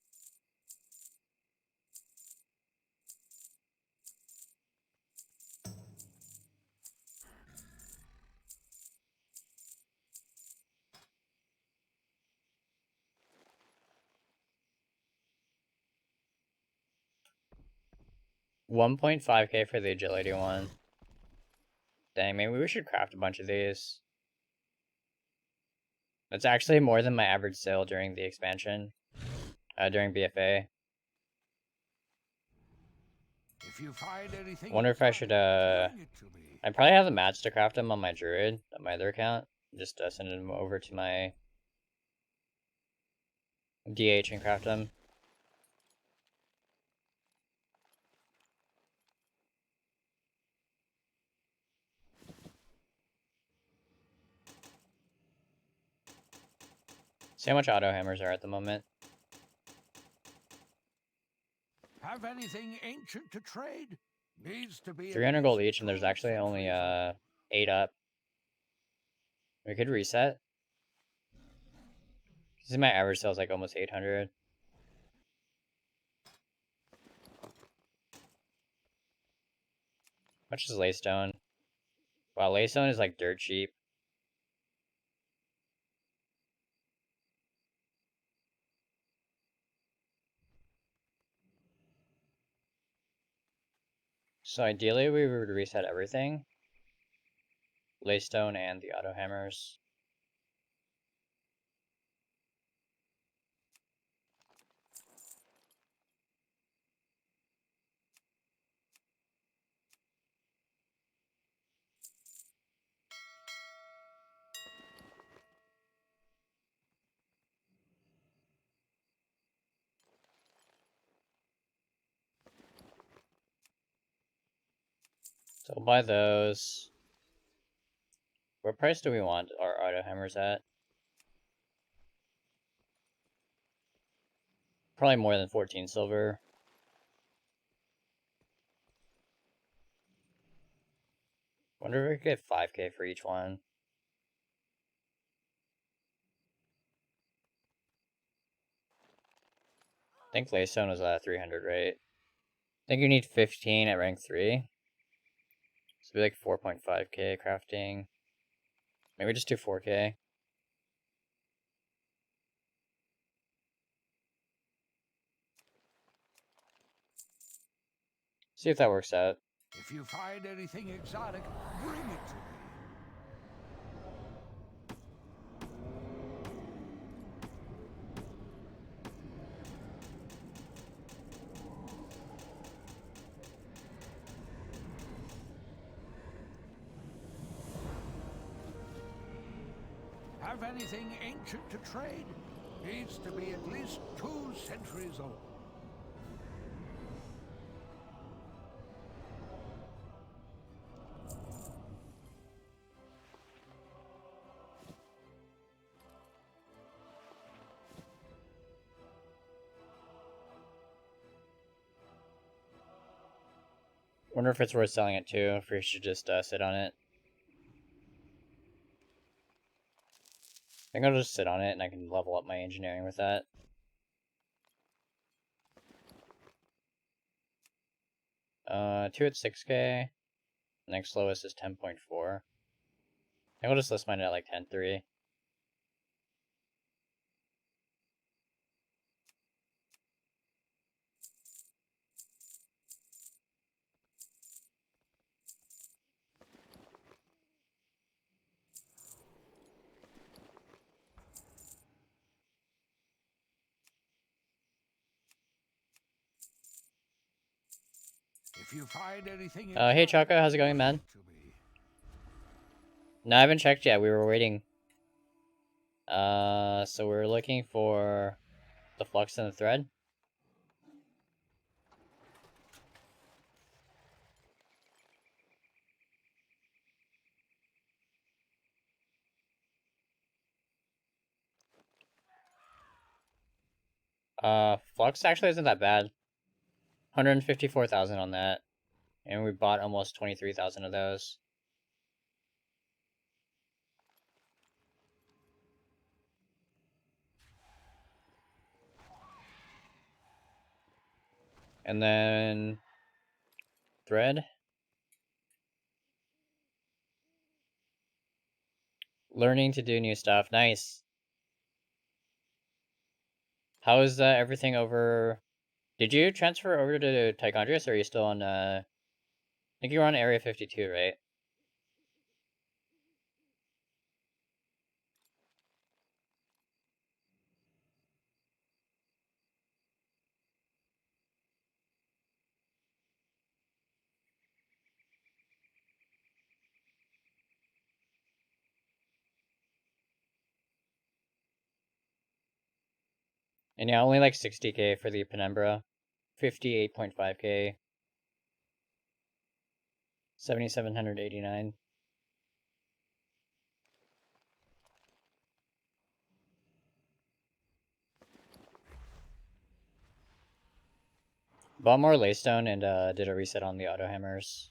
1.5k for the agility one. Dang, maybe we should craft a bunch of these. That's actually more than my average sale during the expansion, during BFA. If you find anything Wonder if I should, bring it to me. I probably have the mats to craft them on my druid, on my other account. Just send them over to my DH and craft them. See how much auto hammers are at the moment. Have anything ancient to trade? Needs to be 300 gold each, and there's actually only 8 up. We could reset. See, my average sale is like almost 800. How much is laystone? Wow, laystone is like dirt cheap. So ideally we would reset everything. Laystone and the auto hammers. So we'll buy those. What price do we want our auto hammers at? Probably more than 14 silver. Wonder if we could get 5k for each one. I think Laystone was at 300, right? I think you need 15 at rank 3. So it'd be like 4.5k crafting. Maybe just do 4k. See if that works out. If you find anything exotic, bring it to me. Have anything ancient to trade? Needs to be at least 2 centuries old. Wonder if it's worth selling it too, if we should just sit on it. I think I'll just sit on it and I can level up my engineering with that. Two at 6k. Next lowest is 10.4. I think I'll just list mine at like 10.3. If you find anything Hey Chaka, how's it going, man? No, I haven't checked yet. We were waiting. So we're looking for the flux and the thread. Flux actually isn't that bad. 154,000 on that. And we bought almost 23,000 of those. And then thread. Learning to do new stuff. Nice. How is everything over Did you transfer over to Tichondrius, or are you still on, I think you were on Area 52, right? And yeah, only like 60k for the Penumbra. 58.5k. 7,789. Bought more Laystone and did a reset on the auto hammers.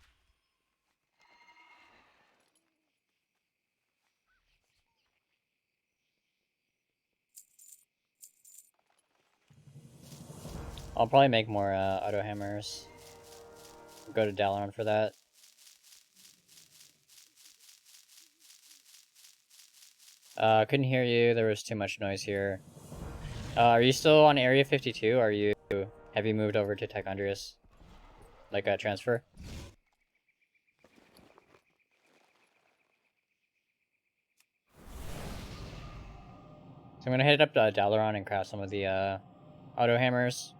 I'll probably make more auto hammers. Go to Dalaran for that. Couldn't hear you. There was too much noise here. Are you still on Area 52? Have you moved over to Tichondrius? Like a transfer? So I'm gonna head up to Dalaran and craft some of the auto hammers.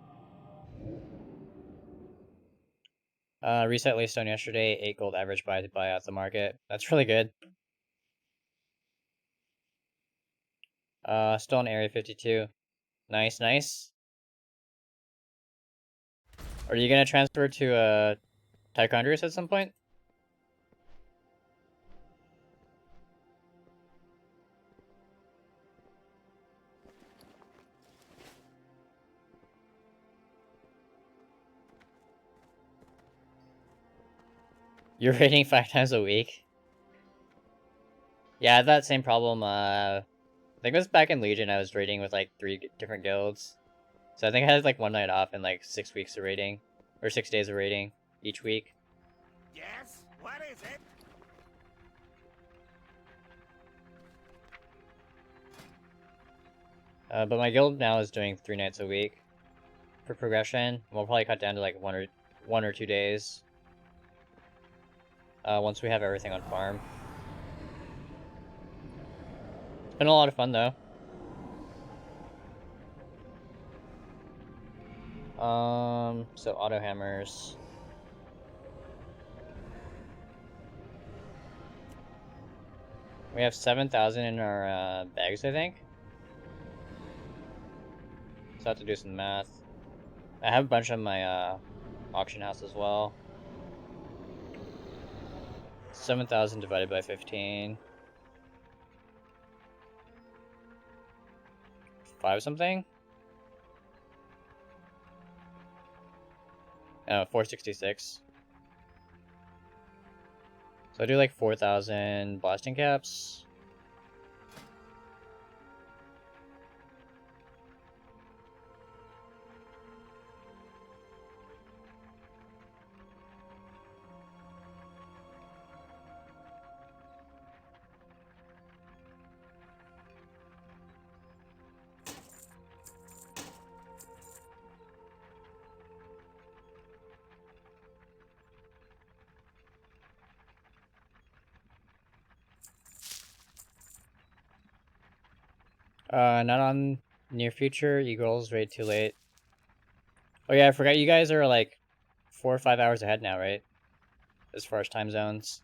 Reset Laystone yesterday, 8 gold average buy at the market. That's really good. Still in Area 52. Nice, nice. Are you gonna transfer to Tichondrius at some point? You're raiding 5 times a week? Yeah, I had that same problem. I think it was back in Legion. I was raiding with like 3 different guilds. So I think I had like 1 night off and like 6 weeks of raiding. Or 6 days of raiding each week. Yes? What is it? But my guild now is doing 3 nights a week for progression. We'll probably cut down to like 1 or 2 days. Once we have everything on farm. It's been a lot of fun though. So auto hammers. We have 7,000 in our bags, I think. So I have to do some math. I have a bunch on my auction house as well. 7,000 divided by 15. 5 something? Oh, 466. So I do like 4,000 blasting caps. Not on near future. Eagles raid too late. Oh yeah, I forgot you guys are like 4 or 5 hours ahead now, right? As far as time zones.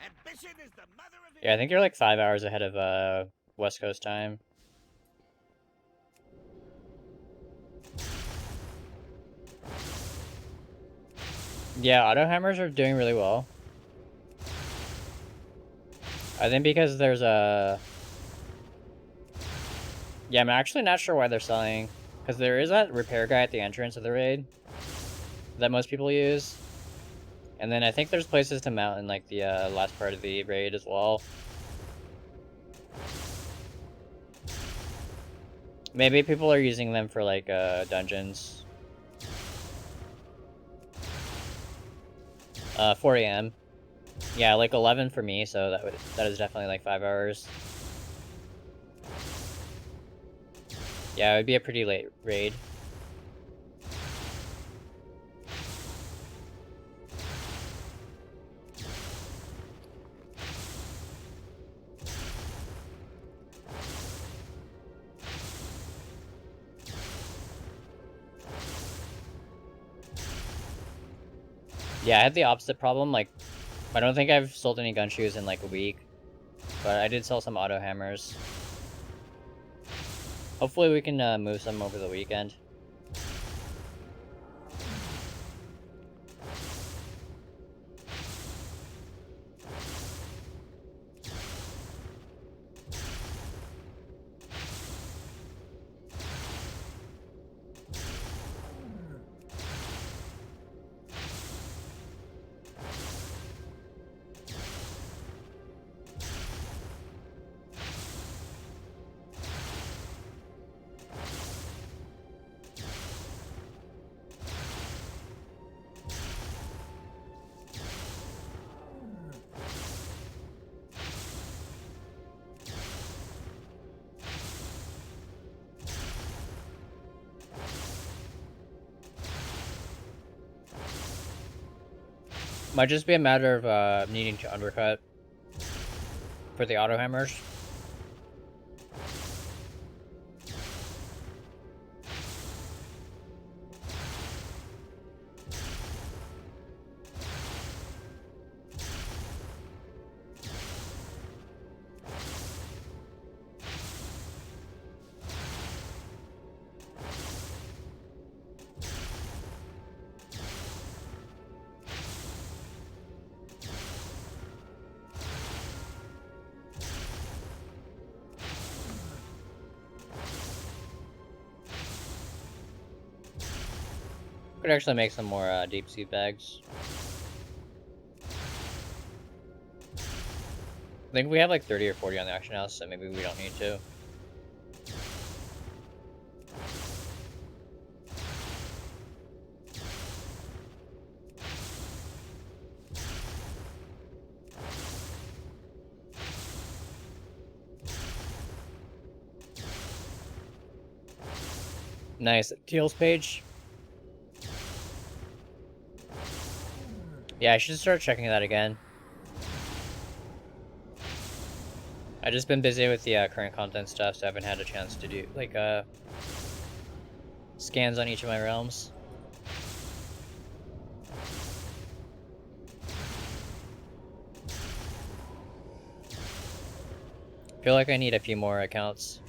Ambition is the mother of Yeah, I think you're like 5 hours ahead of West Coast time. Yeah, auto hammers are doing really well. I think because there's a... Yeah, I'm actually not sure why they're selling. Because there is that repair guy at the entrance of the raid that most people use. And then I think there's places to mount in like the last part of the raid as well. Maybe people are using them for like dungeons. 4 AM. Yeah, like 11 for me, so that is definitely like 5 hours. Yeah, it would be a pretty late raid. Yeah, I had the opposite problem. Like, I don't think I've sold any gun shoes in like a week, but I did sell some auto hammers. Hopefully we can move some over the weekend. Might just be a matter of needing to undercut for the auto hammers. Could actually make some more deep sea bags. I think we have like 30 or 40 on the auction house, so maybe we don't need to. Nice. Teals page. Yeah, I should start checking that again. I've just been busy with the current content stuff, so I haven't had a chance to do like scans on each of my realms. I feel like I need a few more accounts.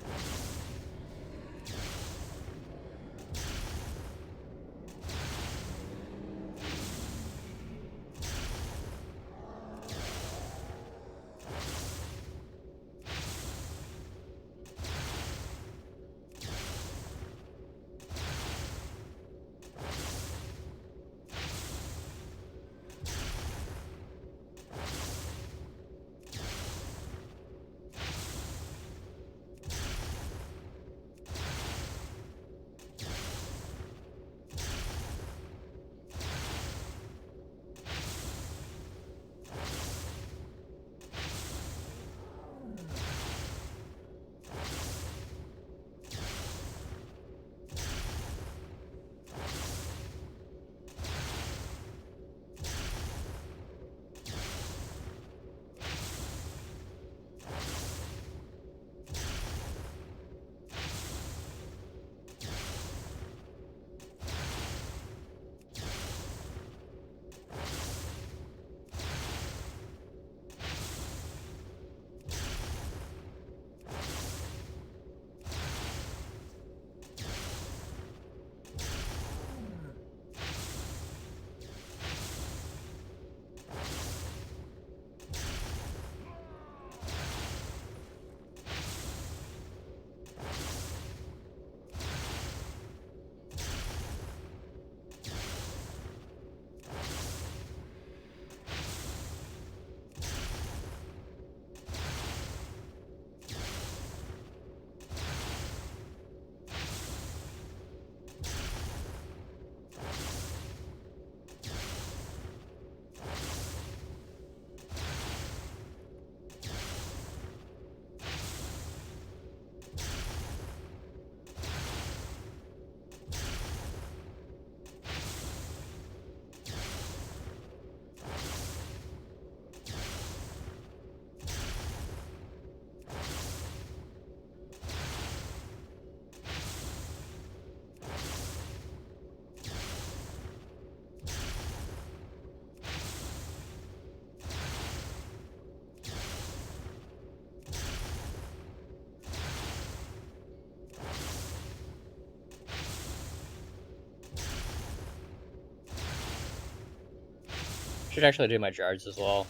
Should actually do my jars as well.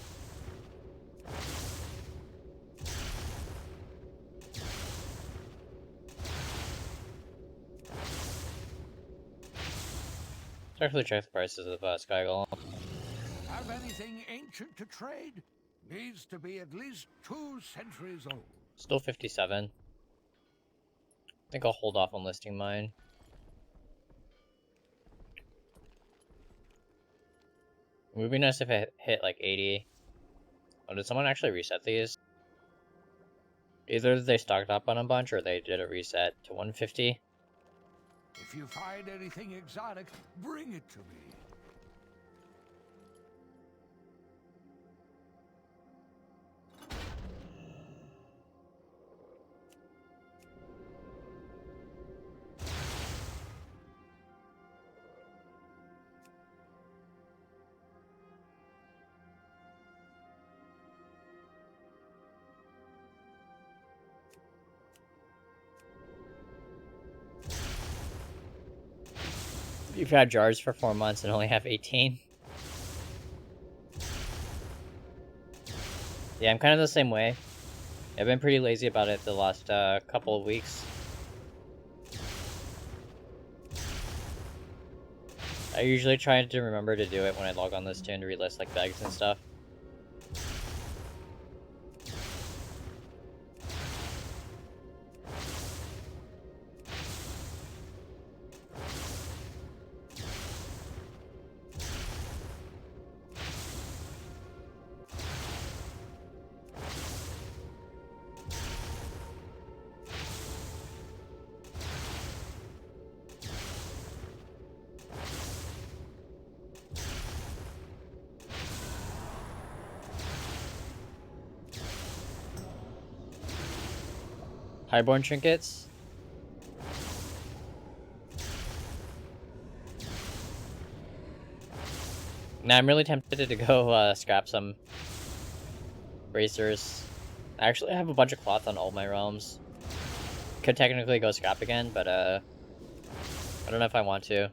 Let's actually check the prices of Sky Golem. Have anything ancient to trade? Needs to be at least 2 centuries old. Still 57. I think I'll hold off on listing mine. It would be nice if it hit like 80. Oh, did someone actually reset these? Either they stocked up on a bunch or they did a reset to 150. If you find anything exotic, bring it to me. You've had jars for 4 months and only have 18. Yeah, I'm kind of the same way. I've been pretty lazy about it the last couple of weeks. I usually try to remember to do it when I log on this tune to relist like bags and stuff. Highborn trinkets. Now I'm really tempted to go scrap some bracers. I actually have a bunch of cloth on all my realms. Could technically go scrap again, but I don't know if I want to.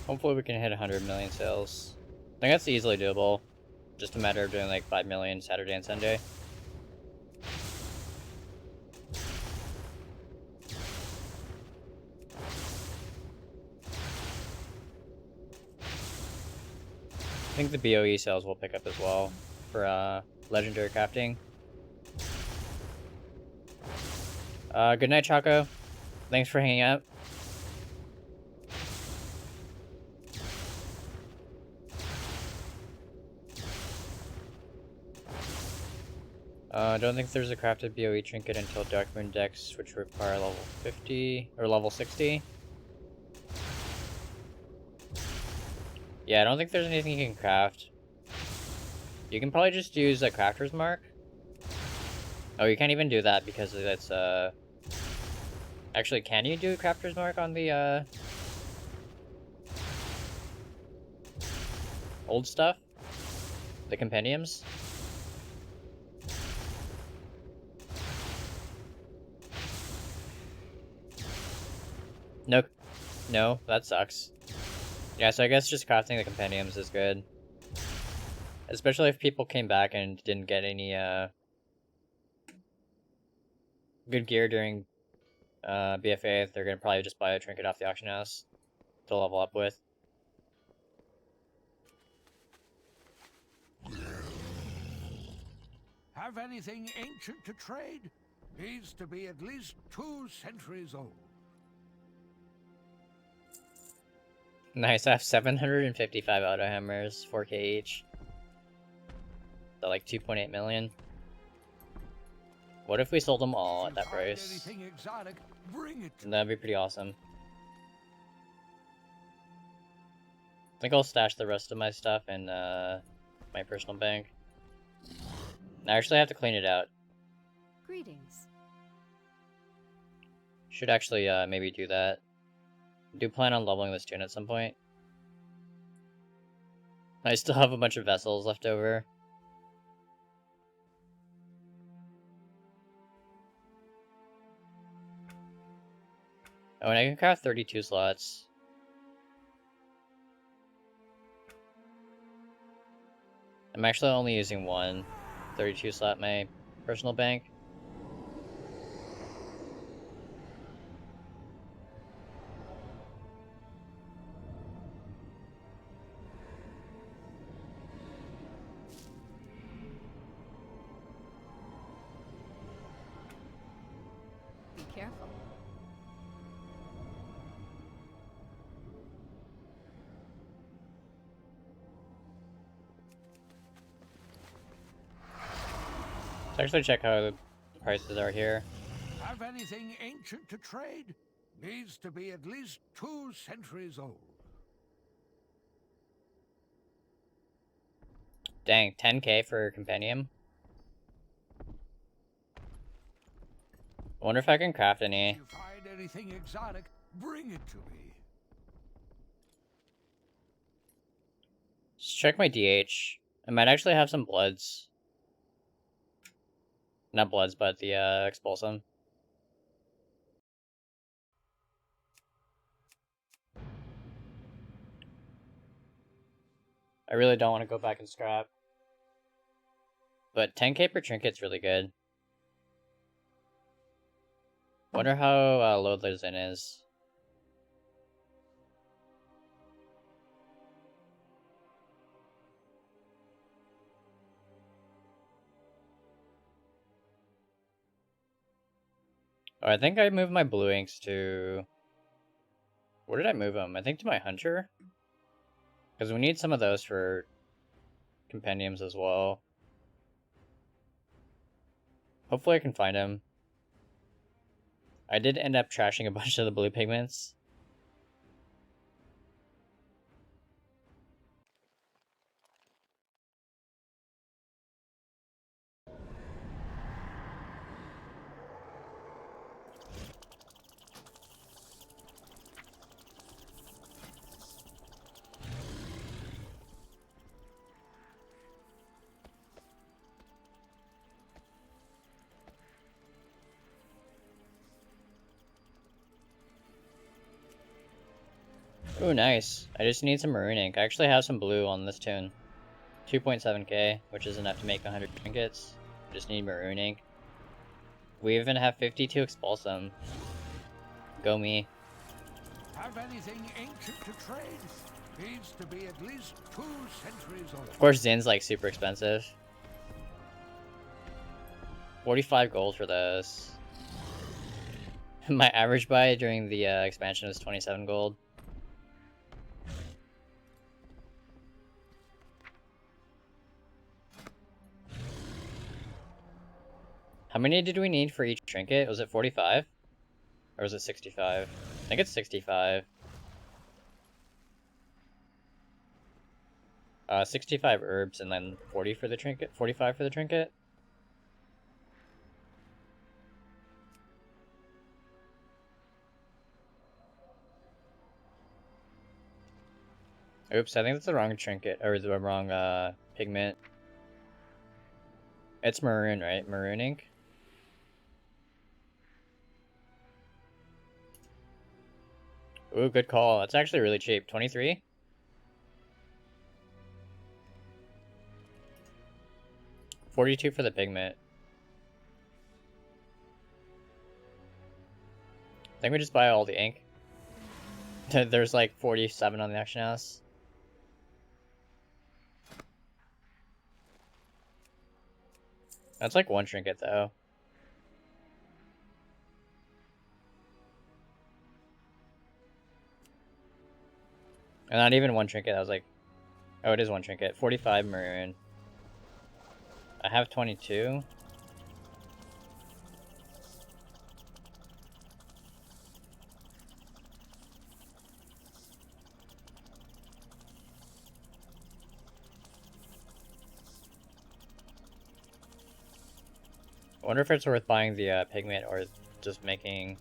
Hopefully we can hit 100 million sales. I think that's easily doable. Just a matter of doing like 5 million Saturday and Sunday. I think the BOE sales will pick up as well for legendary crafting. Good night, Choco. Thanks for hanging out. I don't think there's a crafted BOE trinket until Dark Moon decks, which require level 50 or level 60. Yeah, I don't think there's anything you can craft. You can probably just use a crafter's mark. Oh, you can't even do that because it's Actually, can you do a crafter's mark on the old stuff? The compendiums? No, no, that sucks. Yeah, so I guess just crafting the compendiums is good. Especially if people came back and didn't get any good gear during BFA, they're gonna probably just buy a trinket off the auction house to level up with. Have anything ancient to trade? Needs to be at least 2 centuries old. Nice, I have 755 auto hammers, 4k each. So like 2.8 million. What if we sold them all at that price? Anything exotic, bring it to That'd be pretty awesome. I think I'll stash the rest of my stuff in my personal bank. I actually have to clean it out. Greetings. Should actually maybe do that. Do plan on leveling this tune at some point. I still have a bunch of vessels left over. Oh, and I can craft 32 slots. I'm actually only using one 32 slot in my personal bank. Be careful. Let's actually check how the prices are here. Have anything ancient to trade? Needs to be at least 2 centuries old. Dang, 10k for a compendium. I wonder if I can craft any. If you find anything exotic, bring it to me. Let's check my DH. I might actually have some bloods. Not bloods, but the expulsum. I really don't want to go back and scrap. But 10k per trinket's really good. Wonder how low the Zen is. Oh, I think I moved my blue inks to... Where did I move them? I think to my hunter? Because we need some of those for compendiums as well. Hopefully I can find him. I did end up trashing a bunch of the blue pigments. Ooh, nice. I just need some maroon ink. I actually have some blue on this tune. 2.7k, which is enough to make 100 trinkets. Just need maroon ink. We even have 52 expulsum. Go me. Have anything ancient to trade? Needs to be at least 2 centuries old. Of course, Zin's like super expensive. 45 gold for those. My average buy during the expansion was 27 gold. How many did we need for each trinket? Was it 45? Or was it 65? I think it's 65. 65 herbs and then 40 for the trinket. 45 for the trinket. Oops, I think that's the wrong trinket, or the wrong pigment. It's maroon, right? Maroon ink? Ooh, good call. That's actually really cheap. 23? $42 for the pigment. I think we just buy all the ink. There's like 47 on the auction house. That's like one trinket though. And not even one trinket, that was like... Oh, it is one trinket. 45 maroon. I have 22. I wonder if it's worth buying the pigment or just making...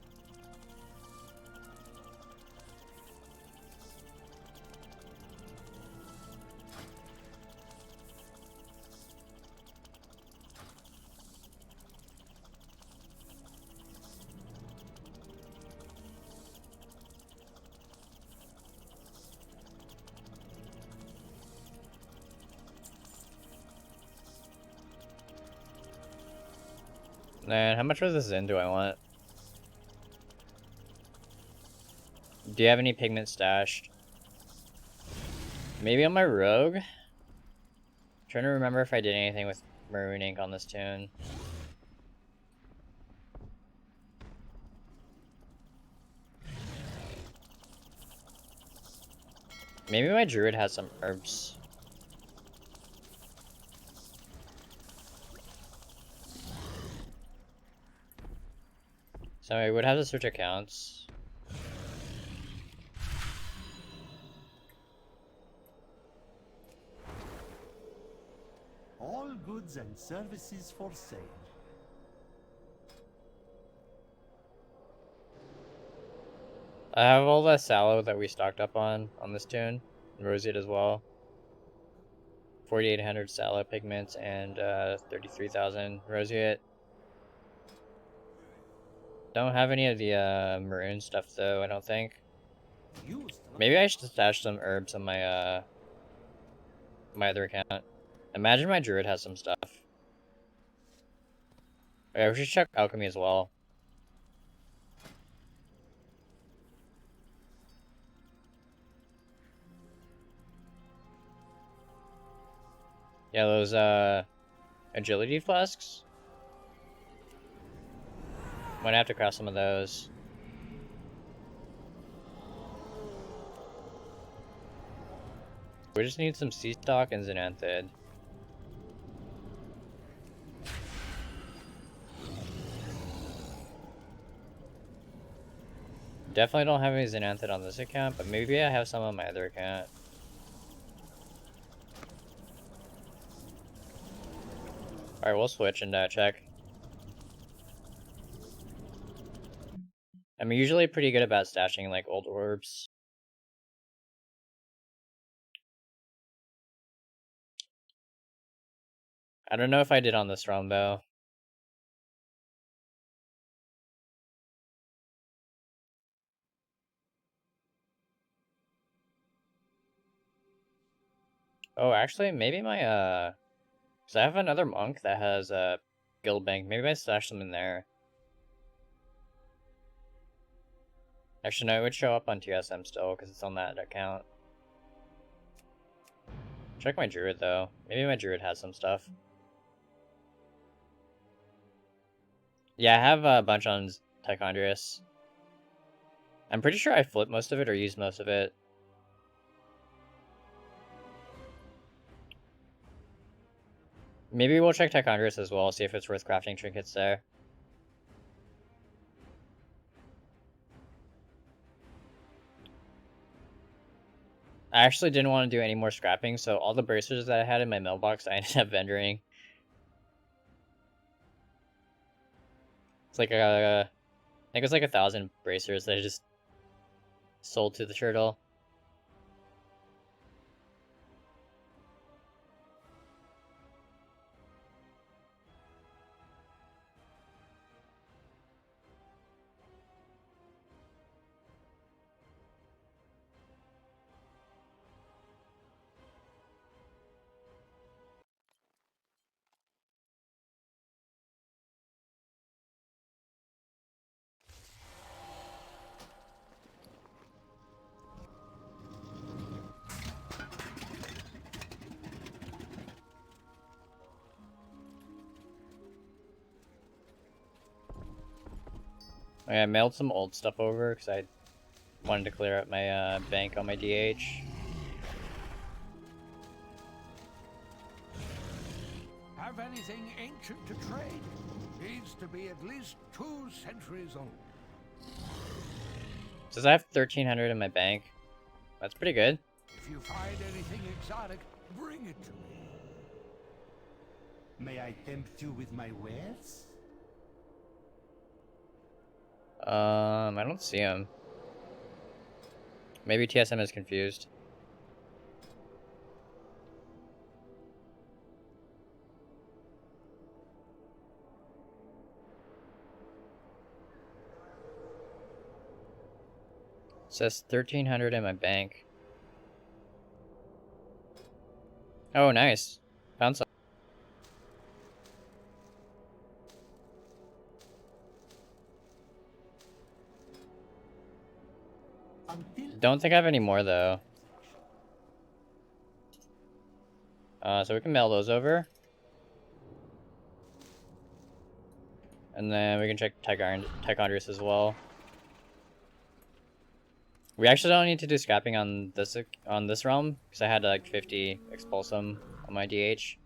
Man, how much of this in do I want? Do you have any pigment stashed? Maybe on my rogue? Trying to remember if I did anything with maroon ink on this tune. Maybe my druid has some herbs. So I would have to search accounts. All goods and services for sale. I have all the sallow that we stocked up on this tune. And roseate as well. 4,800 sallow pigments and 33,000 roseate. Don't have any of the maroon stuff though, I don't think. Maybe I should stash some herbs on my my other account. Imagine my druid has some stuff. Okay, we should check alchemy as well. Yeah, those agility flasks. Might have to cross some of those. We just need some sea stock and xanthid. Definitely don't have any xanthid on this account, but maybe I have some on my other account. Alright, we'll switch and check. I'm usually pretty good about stashing like old orbs. I don't know if I did on this run though. Oh, actually, maybe my because I have another monk that has a guild bank. Maybe I stashed them in there. Actually, no, it would show up on TSM still because it's on that account. Check my druid though. Maybe my druid has some stuff. Yeah, I have a bunch on Tichondrius. I'm pretty sure I flipped most of it or used most of it. Maybe we'll check Tichondrius as well, see if it's worth crafting trinkets there. I actually didn't want to do any more scrapping, so all the bracers that I had in my mailbox, I ended up vendoring. It's like I think it's like 1,000 bracers that I just sold to the turtle. I mailed some old stuff over because I wanted to clear up my bank on my DH. Have anything ancient to trade? Needs to be at least 2 centuries old. Says I have 1,300 in my bank. That's pretty good. If you find anything exotic, bring it to me. May I tempt you with my wares? I don't see him. Maybe TSM is confused. It says 1,300 in my bank. Oh, nice. Found some. Don't think I have any more though. So we can mail those over. And then we can check Tichondrius as well. We actually don't need to do scrapping on this realm because I had like 50 Expulsum on my DH.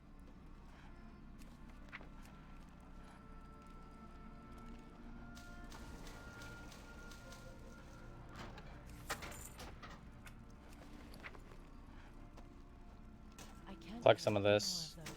I can't Collect some get of any this. more of those.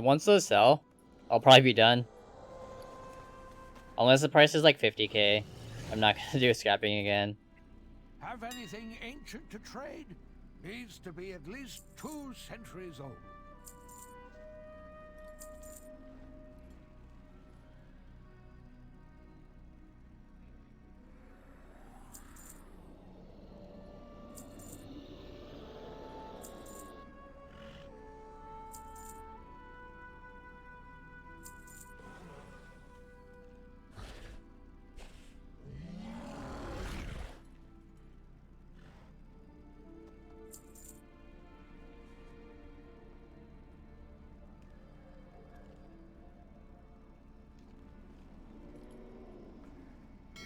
Once those sell, I'll probably be done. Unless the price is like 50k, I'm not gonna do scrapping again. Have anything ancient to trade? Needs to be at least 2 centuries old.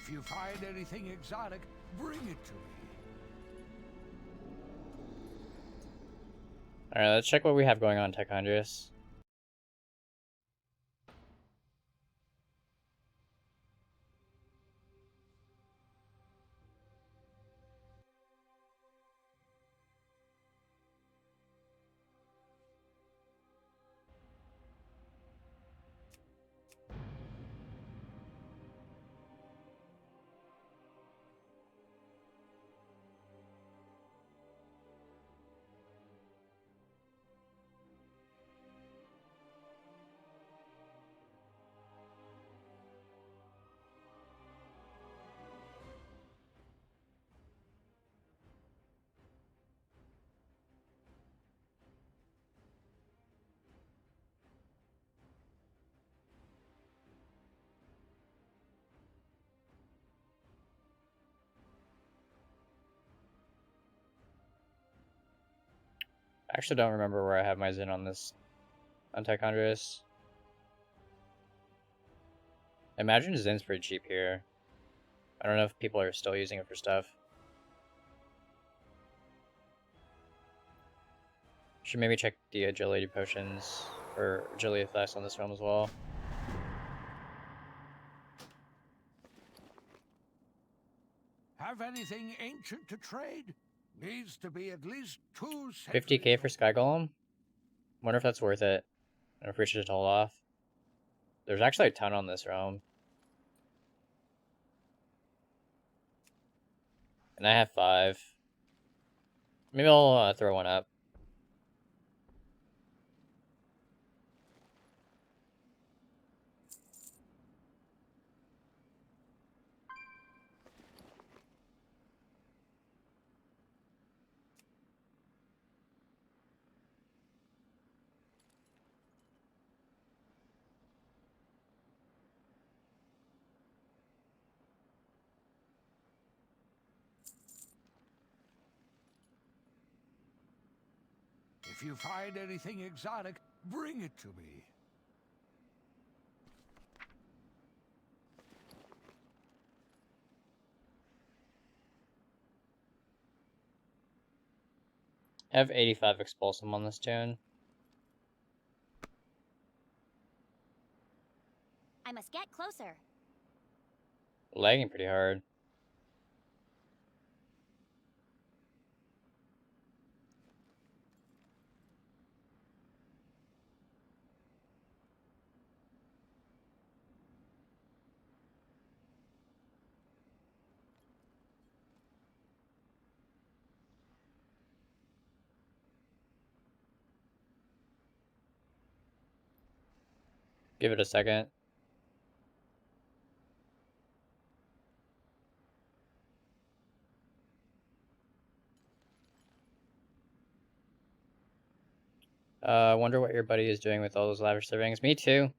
If you find anything exotic, bring it to me. Alright, let's check what we have going on, Tichondrius. I actually don't remember where I have my Zen on this Antichondrius. I imagine Zen's pretty cheap here. I don't know if people are still using it for stuff. Should maybe check the agility potions or agility effects on this realm as well. Have anything ancient to trade? Needs to be at least 2 50k for Sky Golem? Wonder if that's worth it. I don't know if we should just hold off. There's actually a ton on this realm. And I have 5. Maybe I'll throw one up. If you find anything exotic, bring it to me. I have 85 Expulsum on this tune. I must get closer. Lagging pretty hard. Give it a second. I wonder what your buddy is doing with all those lavish servings. Me too.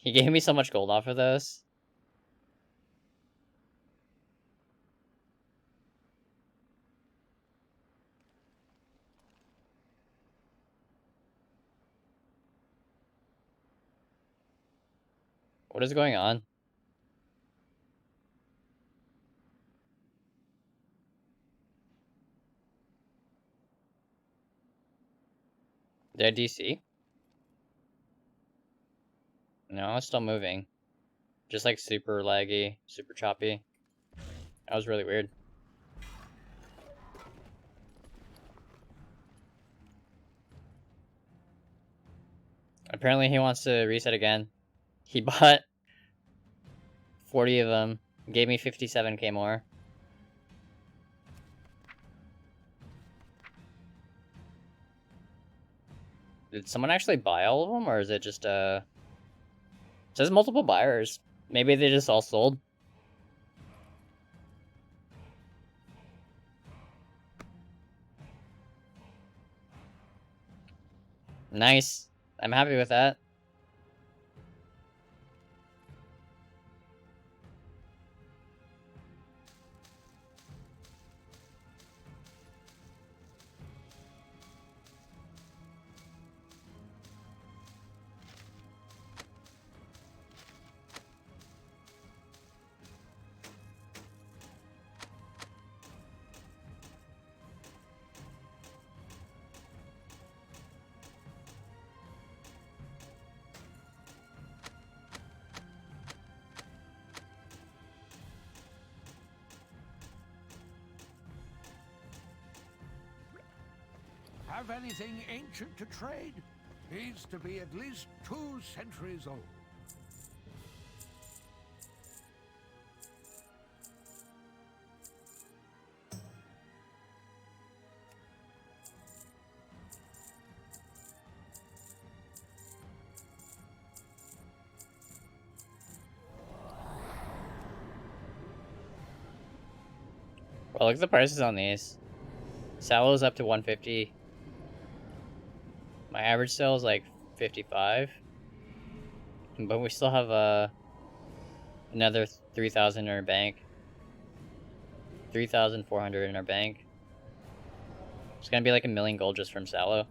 He gave me so much gold off of those. What is going on? Did I DC? No, it's still moving. Just like super laggy, super choppy. That was really weird. Apparently he wants to reset again. He bought 40 of them, gave me 57k more. Did someone actually buy all of them, or is it just it says multiple buyers. Maybe they just all sold. Nice. I'm happy with that. Have anything ancient to trade? Needs to be at least 2 centuries old. Well, look at the prices on these. Sallow's up to 150. My average sale is like 55. But we still have another 3,000 in our bank. 3,400 in our bank. It's gonna be like 1,000,000 gold just from Sallow.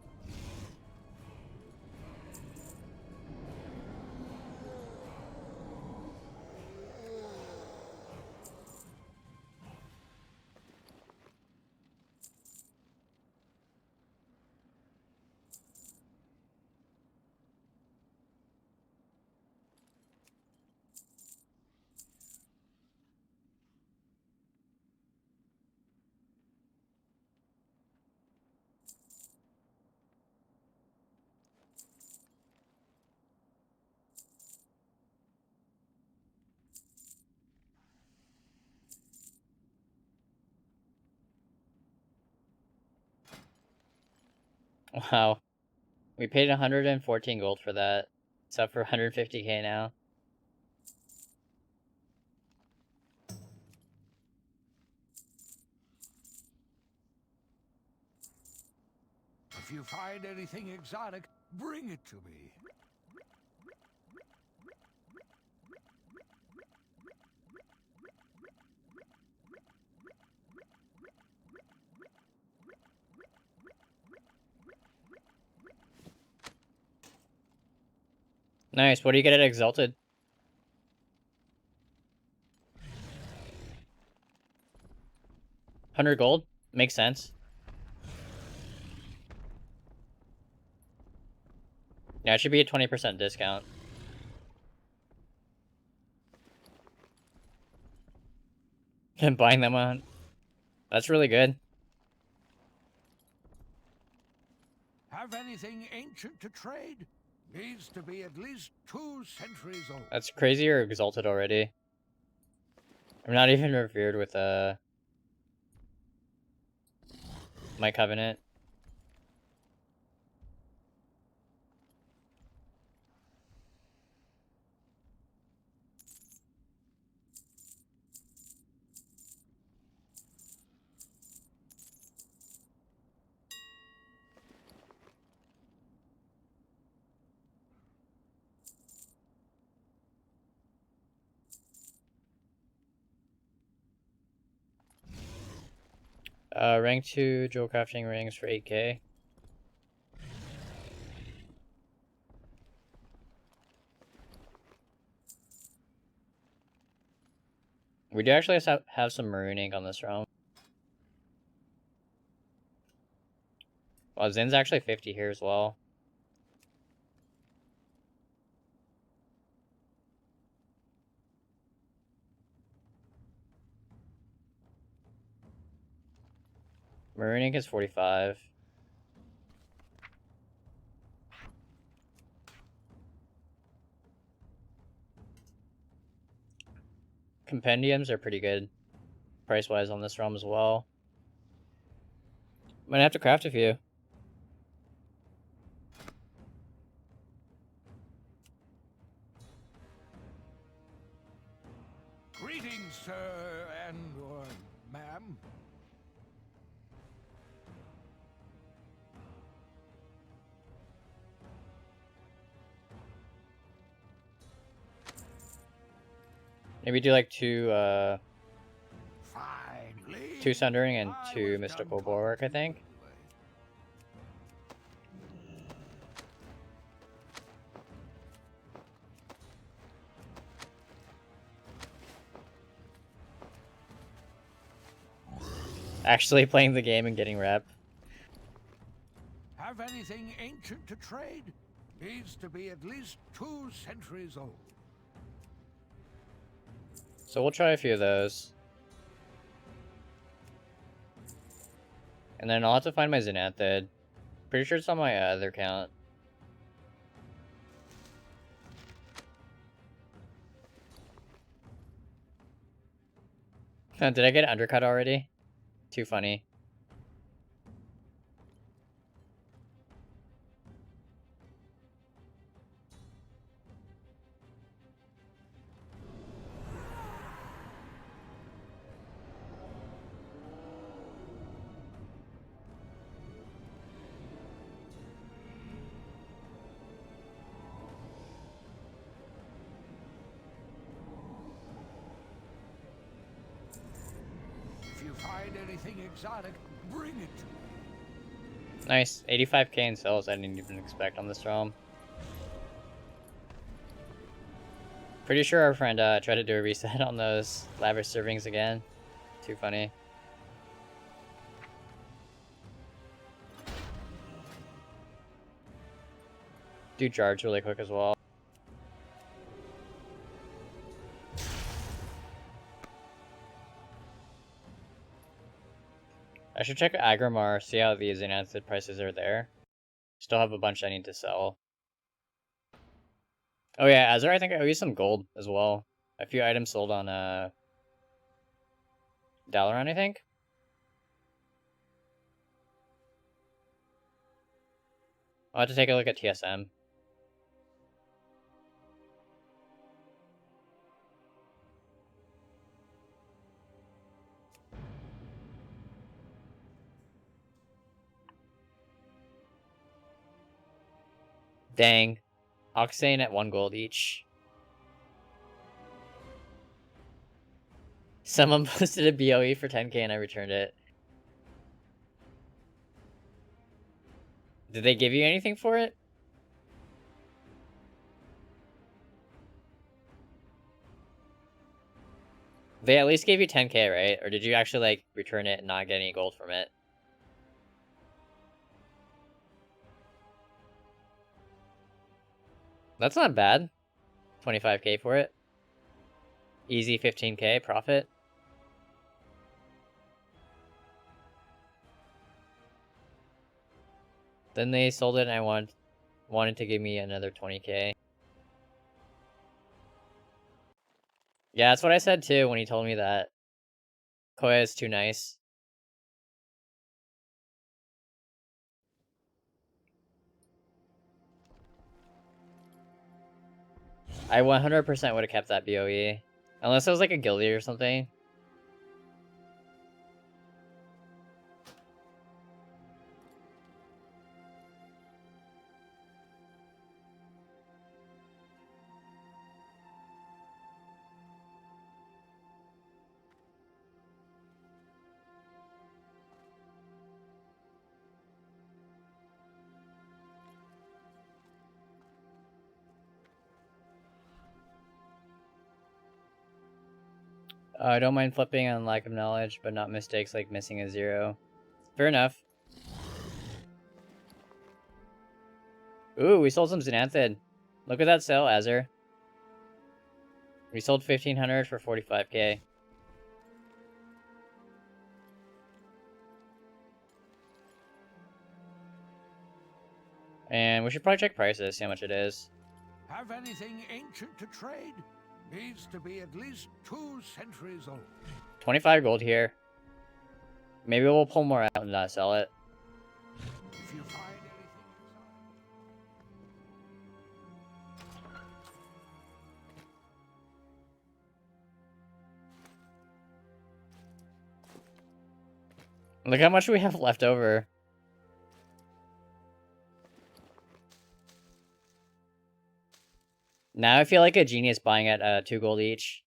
Wow. We paid 114 gold for that. It's up for 150k now. If you find anything exotic, bring it to me. Nice. What do you get at Exalted? 100 gold? Makes sense. Yeah, it should be a 20% discount. And buying them on. That's really good. Have anything ancient to trade? Needs to be at least 2 centuries old. That's crazy or Exalted already. I'm not even revered with my Covenant. Rank 2 jewel crafting rings for 8k. We do actually have some maroon ink on this realm. Well, Zin's actually 50 here as well. Maroon ink is 45. Compendiums are pretty good price-wise on this realm as well. Might have to craft a few. Greetings, sir and/or ma'am. Maybe do like two Finally, 2 Sundering and I 2 was Mystical done Bulwark, I talking think. anyway. Actually playing the game and getting rep. Have anything ancient to trade? Needs to be at least 2 centuries old. So we'll try a few of those. And then I'll have to find my Xanathid. Pretty sure it's on my other account. Did I get undercut already? Too funny. If you anything exotic, bring it to me. Nice. 85k in sales I didn't even expect on this realm. Pretty sure our friend tried to do a reset on those lavish servings again. Too funny. Do charge really quick as well. I should check Agrimar, see how these enhanced prices are there. Still have a bunch I need to sell. Oh yeah, Azure, I think I owe you some gold as well. A few items sold on Dalaran, I think. I'll have to take a look at TSM. Dang. Oxane at 1 gold each. Someone posted a BOE for 10k and I returned it. Did they give you anything for it? They at least gave you 10k, right? Or did you actually, like, return it and not get any gold from it? That's not bad. 25k for it. Easy 15k profit. Then they sold it and I wanted to give me another 20k. Yeah, that's what I said too when he told me that. Koya is too nice. I 100% would have kept that BOE. Unless it was like a guildie or something. I don't mind flipping on lack of knowledge, but not mistakes like missing a 0. Fair enough. Ooh, we sold some Xanthid. Look at that sale, Azure. We sold 1500 for 45k. And we should probably check prices, see how much it is. Have anything ancient to trade? Needs to be at least 2 centuries old. 25 gold here. Maybe we'll pull more out and sell it. If you find anything Look how much we have left over. Now I feel like a genius buying at 2 gold each.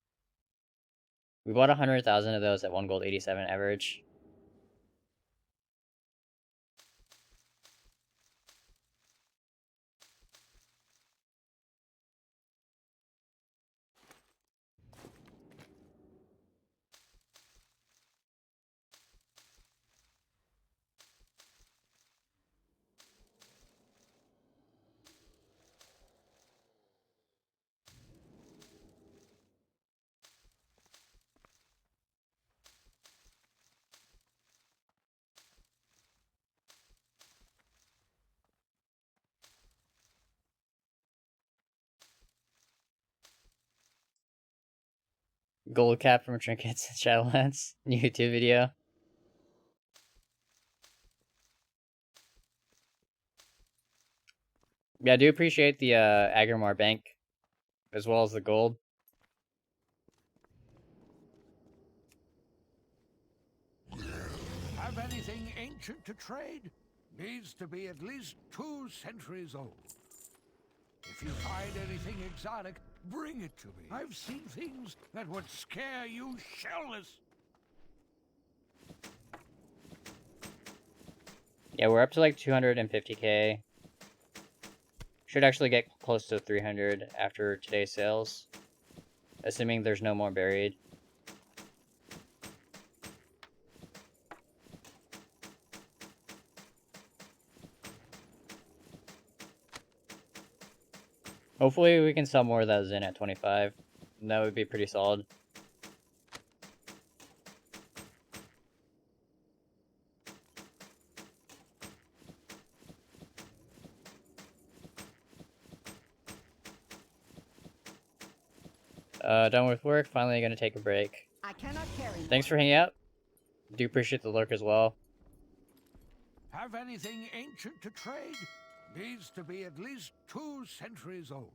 We bought 100,000 of those at 1 gold 87 average. Gold cap from Trinkets and Shadowlands. New YouTube video. Yeah, I do appreciate the Agrimar bank. As well as the gold. have anything ancient to trade? Needs to be at least 2 centuries old. If you find anything exotic, bring it to me. I've seen things that would scare you shellless. Yeah, we're up to like 250k. Should actually get close to 300 after today's sales. Assuming there's no more buried. Hopefully we can sell more of that Zen at 25. That would be pretty solid. Done with work, finally gonna take a break. I cannot carry Thanks for hanging out. Do appreciate the lurk as well. Have anything ancient to trade? Needs to be at least 2 centuries old.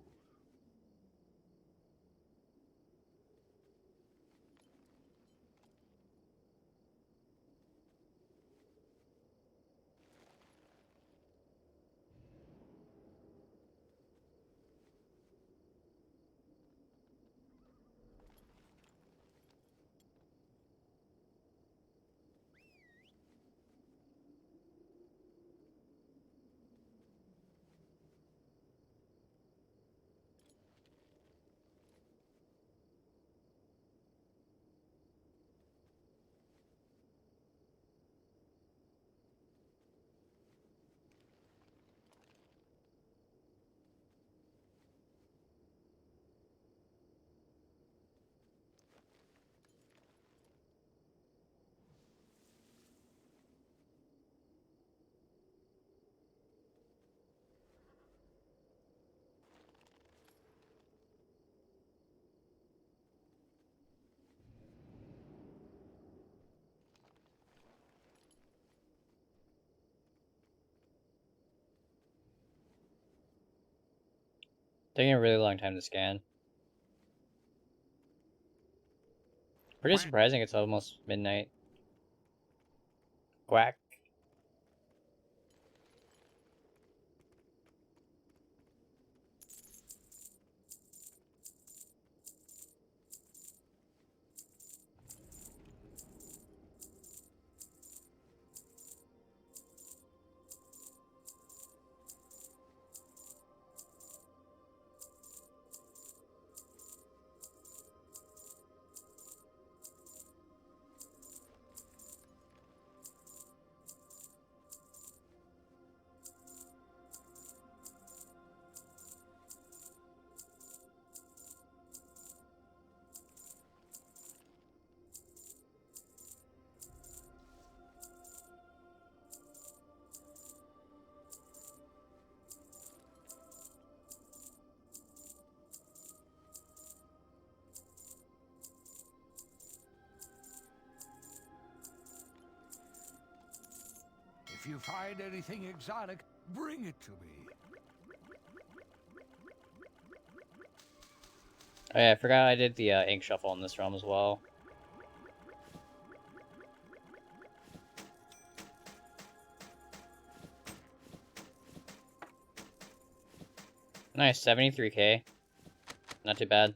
Taking a really long time to scan. Pretty surprising it's almost midnight. Quack. If you find anything exotic, bring it to me. Oh yeah, I forgot I did the ink shuffle in this realm as well. Nice, 73k. Not too bad.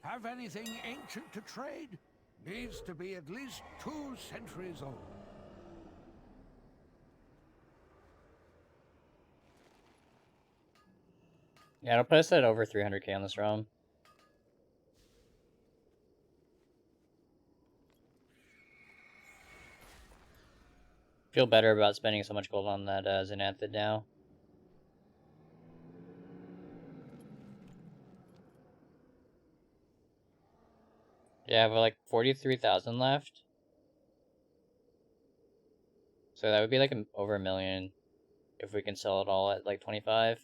Have anything ancient to trade? Needs to be at least 2 centuries old. Yeah, it'll put us at over 300k on this realm. Feel better about spending so much gold on that Xanathid now. Yeah, we're like 43,000 left. So that would be like over $1 million if we can sell it all at like 25.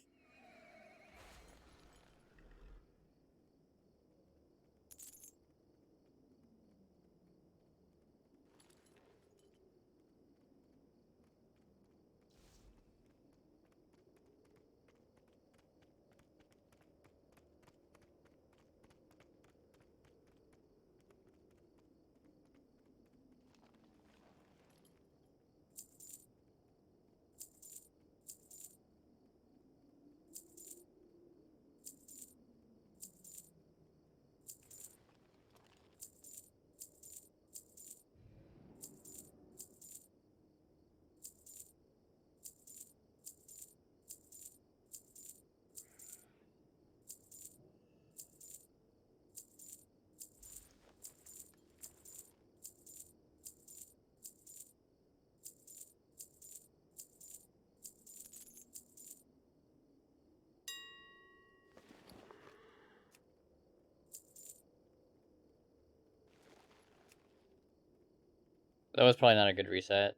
That was probably not a good reset.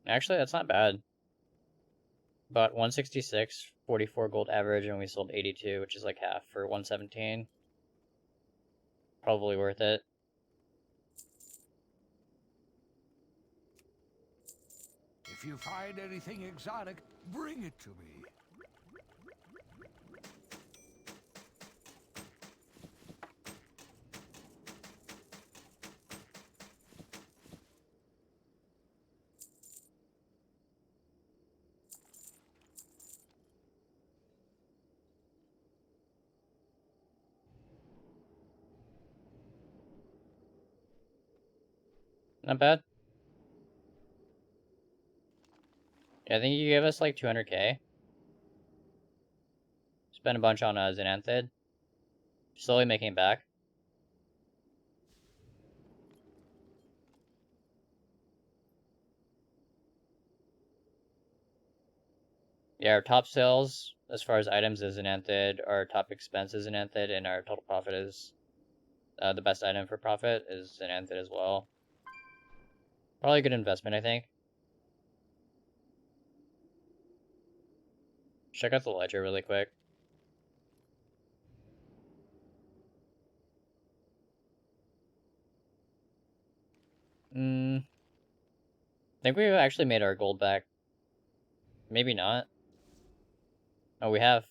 Actually, that's not bad. About 166, 44 gold average, and we sold 82, which is like half for 117. Probably worth it. If you find anything exotic, bring it to me. Not bad. Yeah, I think you gave us like 200k. Spent a bunch on Xenanthid. Slowly making it back. Yeah, our top sales as far as items is Xenanthid, our top expense is Xenanthid, and our total profit is the best item for profit is Xenanthid as well. Probably a good investment, I think. Check out the ledger really quick. I think we've actually made our gold back. Maybe not. Oh, we have.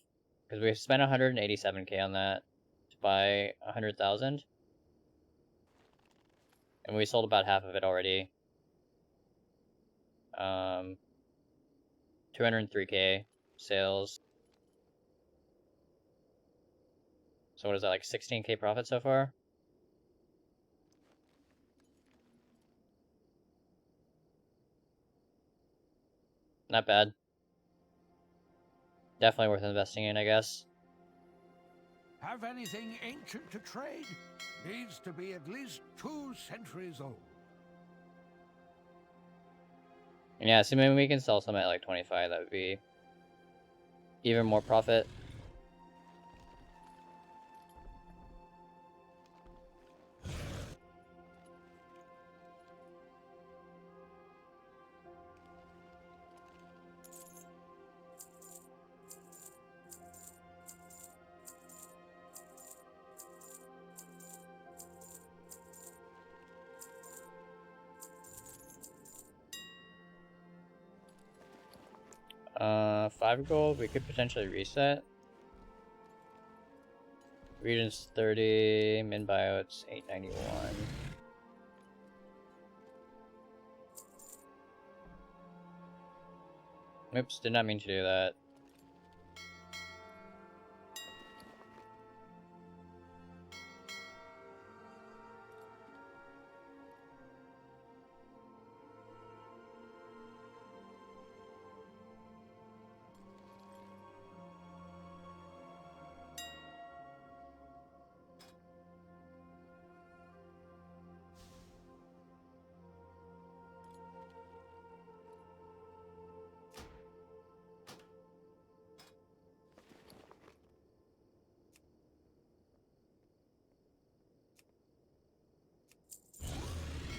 Because we spent 187k on that to buy 100,000. And we sold about half of it already. 203k sales. So what is that, like 16k profit so far? Not bad. Definitely worth investing in, I guess. Have anything ancient to trade? Needs to be at least 2 centuries old. And yeah, so maybe we can sell some at like 25. That would be even more profit. $5 gold, we could potentially reset. Regions 30, min bio it's 891. Oops, did not mean to do that.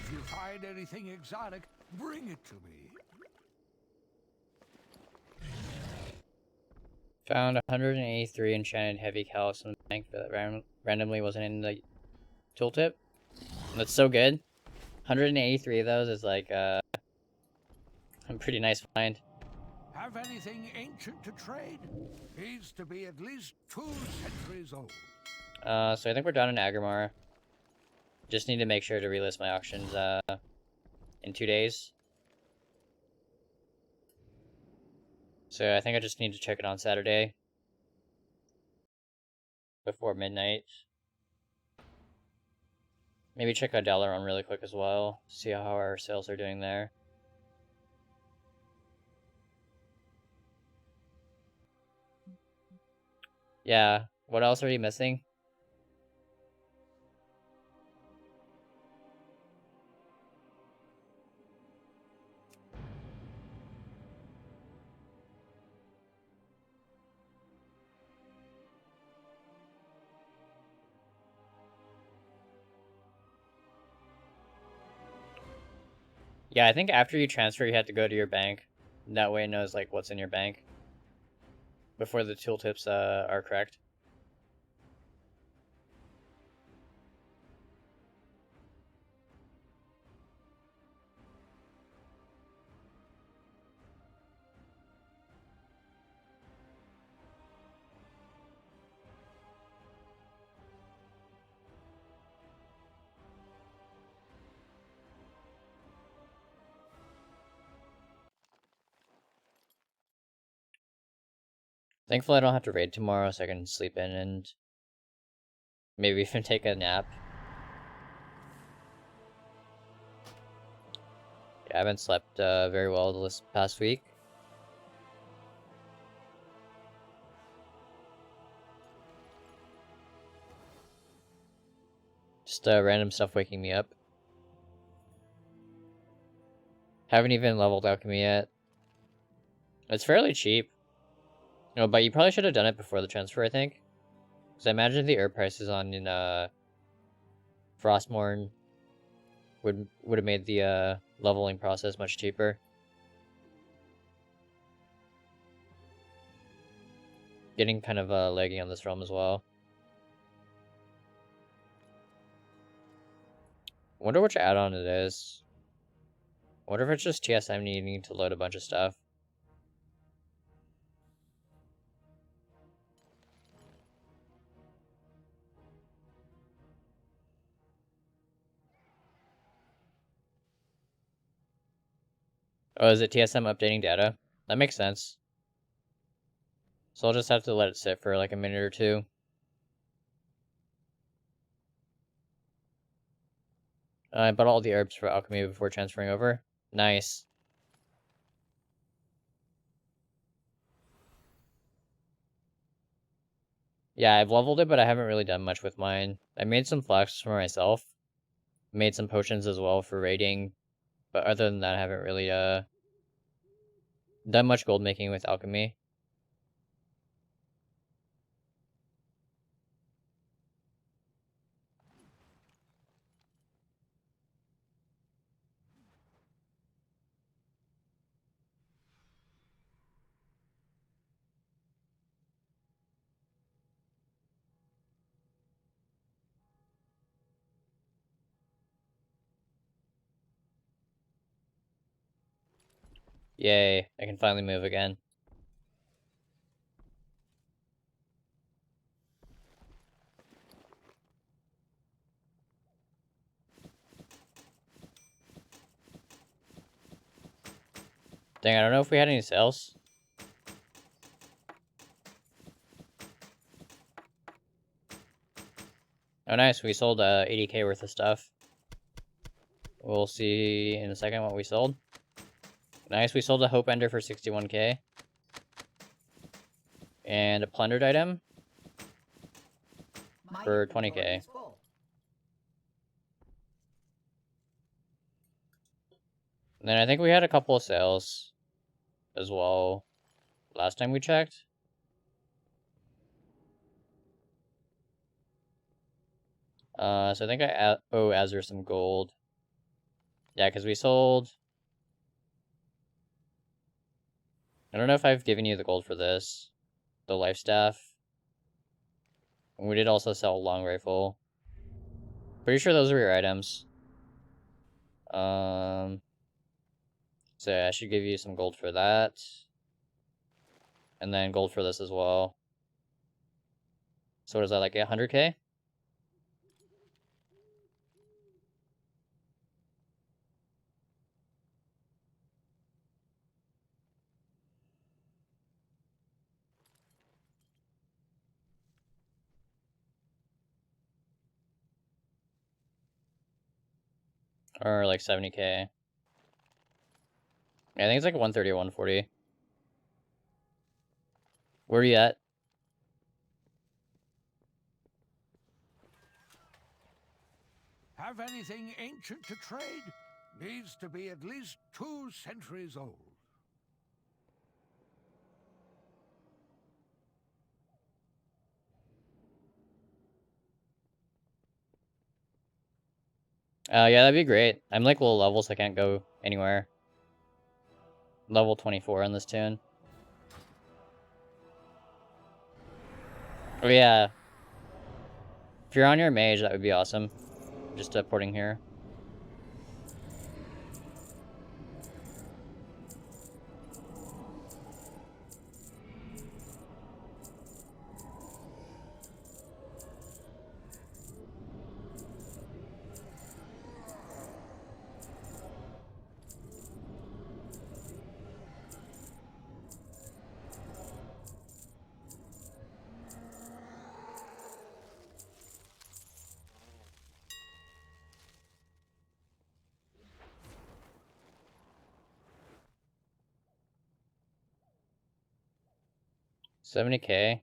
If you find anything exotic, bring it to me. Found 183 enchanted heavy callus in the bank that randomly wasn't in the tooltip. That's so good. 183 of those is like a pretty nice find. Have anything ancient to trade? Needs to be at least 2 centuries old. So I think we're done in Agrimar. Just need to make sure to relist my auctions in 2 days. So I think I just need to check it on Saturday before midnight. Maybe check out Dalaran really quick as well. See how our sales are doing there. Yeah, what else are you missing? Yeah, I think after you transfer, you have to go to your bank. That way it knows like what's in your bank before the tooltips are correct. Thankfully, I don't have to raid tomorrow, so I can sleep in and maybe even take a nap. Yeah, I haven't slept very well this past week. Just random stuff waking me up. Haven't even leveled alchemy yet. It's fairly cheap. No, but you probably should have done it before the transfer, I think. Because I imagine the herb prices on in Frostmourne would have made the leveling process much cheaper. Getting kind of laggy on this realm as well. Wonder which add-on it is. Wonder if it's just TSM needing to load a bunch of stuff. Oh, is it TSM updating data? That makes sense. So I'll just have to let it sit for like a minute or two. I bought all the herbs for alchemy before transferring over. Nice. Yeah, I've leveled it, but I haven't really done much with mine. I made some flasks for myself. Made some potions as well for raiding. But other than that, I haven't really done much gold making with alchemy. Yay, I can finally move again. Dang, I don't know if we had any sales. Oh nice, we sold 80k worth of stuff. We'll see in a second what we sold. Nice, we sold a Hope Ender for 61k. And a plundered item for 20k. And then I think we had a couple of sales as well last time we checked. So I think I owe Azure some gold. Yeah, because we sold... I don't know if I've given you the gold for this. The life staff. And we did also sell a long rifle. Pretty sure those were your items. So I should give you some gold for that. And then gold for this as well. So what is that, like 100k? Or like 70k. I think it's like 130 or 140. Where are you at? Have anything ancient to trade? Needs to be at least 2 centuries old. Yeah, that'd be great. I'm like low level, so I can't go anywhere. Level 24 on this tune. Oh yeah. If you're on your mage, that would be awesome. Just porting here. $70K.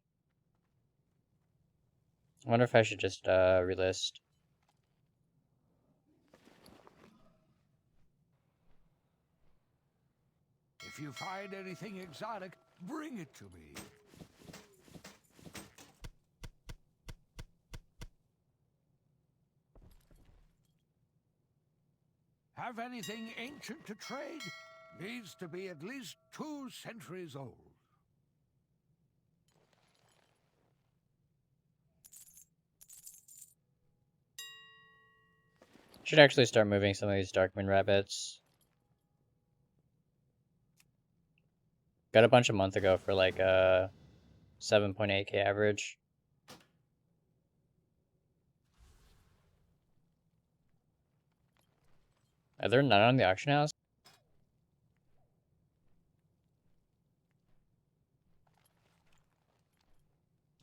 I wonder if I should just relist. If you find anything exotic, bring it to me. Have anything ancient to trade? Needs to be at least 2 centuries old. Should actually start moving some of these Darkmoon rabbits. Got a bunch a month ago for like 7.8K average. Are there none on the auction house?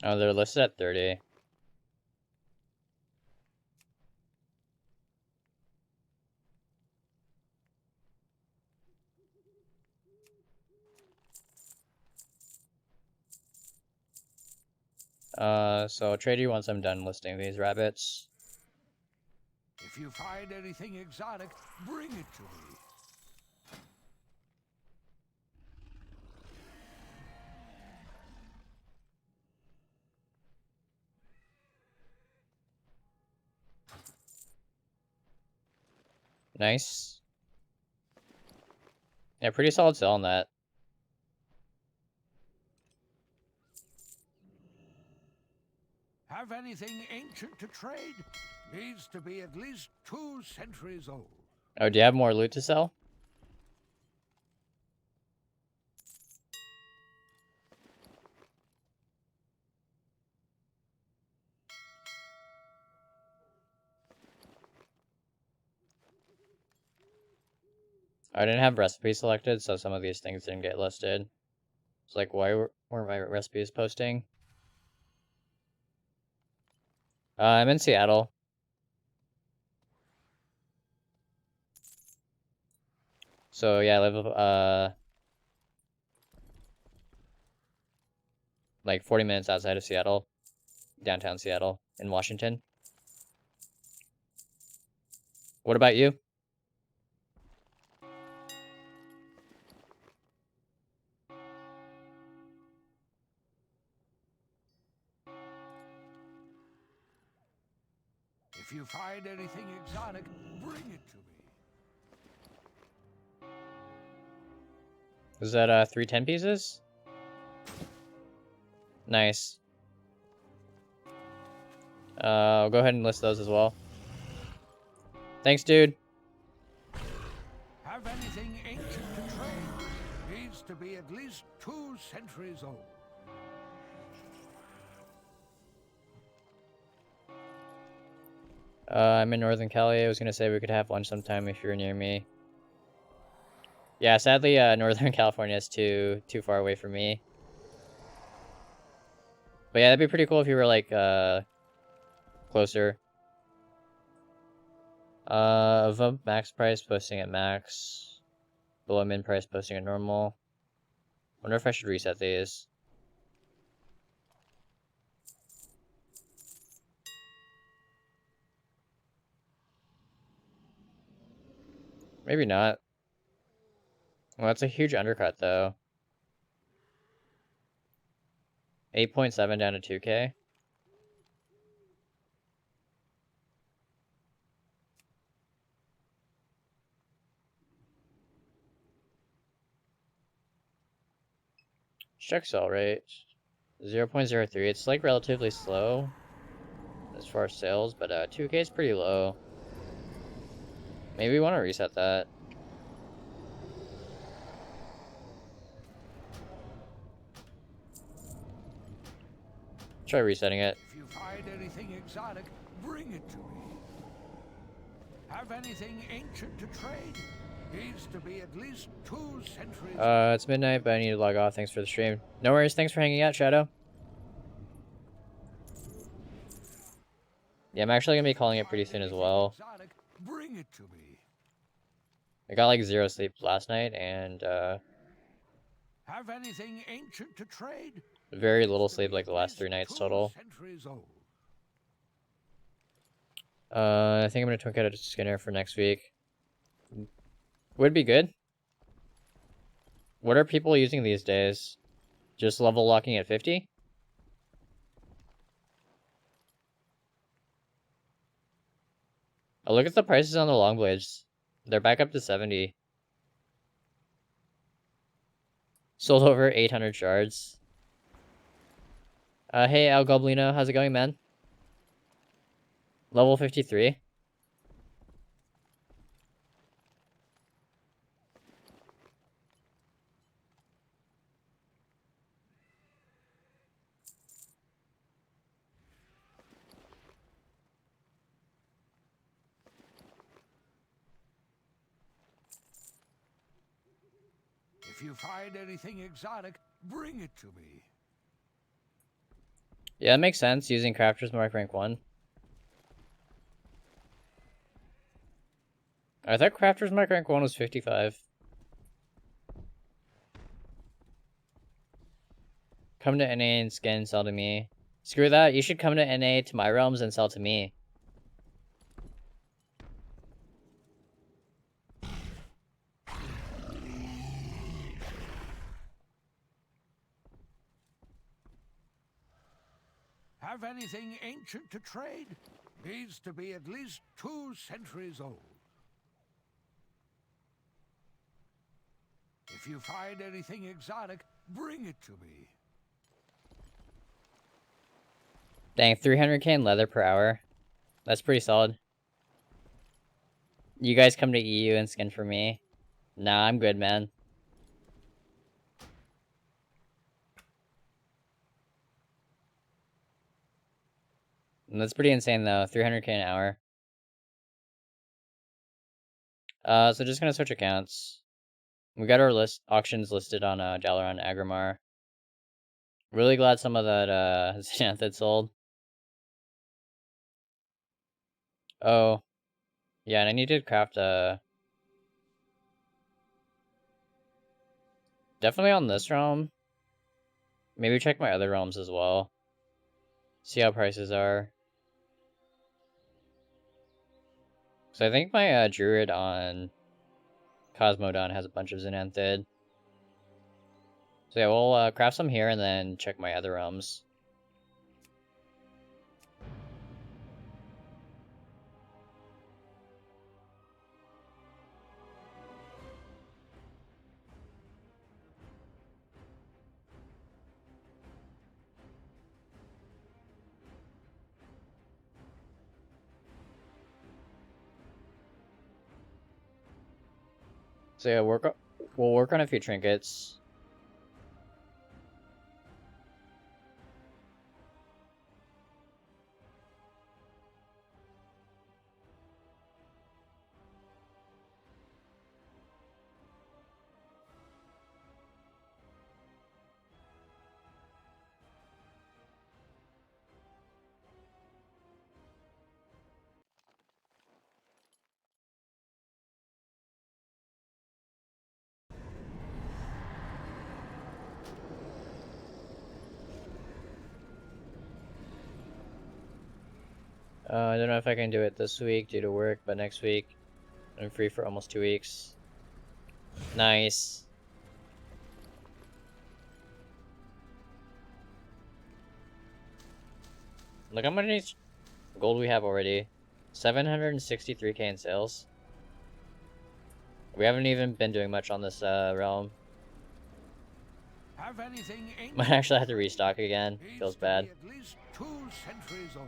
Oh, they're listed at 30. So I'll trade you once I'm done listing these rabbits. If you find anything exotic, bring it to me. Nice. Yeah, pretty solid sell on that. Have anything ancient to trade? Needs to be at least 2 centuries old. Oh, do you have more loot to sell? I didn't have recipes selected, so some of these things didn't get listed. It's like, why were my recipes posting? I'm in Seattle. So yeah, I live like 40 minutes outside of Seattle, downtown Seattle in Washington. What about you? If you find anything exotic, bring it to me. Is that 3 10 pieces? Nice. I'll go ahead and list those as well. Thanks, dude. Have anything ancient to trade? Needs to be at least 2 centuries old. I'm in Northern Cali. I was gonna say we could have lunch sometime if you're near me. Yeah, sadly, Northern California is too far away from me. But yeah, that'd be pretty cool if you were like closer. Above max price posting at max. Below min price posting at normal. Wonder if I should reset these. Maybe not. Well, that's a huge undercut though. 8.7 down to 2K. check sell rate. 0.03. It's like relatively slow as far as sales, but 2K is pretty low. Maybe we want to reset that. Try resetting it. If you find anything exotic, bring it to me. Have anything ancient to trade? Needs to be at least 2 centuries. It's midnight, but I need to log off. Thanks for the stream. No worries. Thanks for hanging out, Shadow. Yeah, I'm actually gonna be calling it pretty soon as well. Exotic, bring it to me. I got like 0 sleep last night, and Have anything ancient to trade? very little sleep like the last 3 nights total. I think I'm gonna tweak out a Skinner for next week. Would be good. What are people using these days? Just level locking at 50? Oh, look at the prices on the long blades. They're back up to 70. Sold over 800 shards. Hey Al Goblino, how's it going, man? Level 53. If you find anything exotic, bring it to me. Yeah, that makes sense, using Crafter's Mark rank 1. I thought Crafter's Mark rank 1 was 55. Come to NA and skin, sell to me. Screw that, you should come to NA to my realms and sell to me. Have anything ancient to trade? Needs to be at least 2 centuries old. If you find anything exotic, bring it to me. Dang, 300k in leather per hour. That's pretty solid. You guys come to EU and skin for me. Nah, I'm good, man. That's pretty insane, though. 300k an hour. So just gonna switch accounts. We got our auctions listed on Dalaran Agrimar. Really glad some of that Xanthid sold. Oh. Yeah, and I need to craft definitely on this realm. Maybe check my other realms as well. See how prices are. So I think my druid on Cosmodon has a bunch of Xanthid. So yeah, we'll craft some here and then check my other realms. So yeah, we'll work on a few trinkets. I don't know if I can do it this week due to work, but next week I'm free for almost 2 weeks. Nice. Look how much gold we have already. 763k in sales. We haven't even been doing much on this realm. Have anything ancient Might actually have to restock again. needs Feels to bad. be at least 2 centuries old.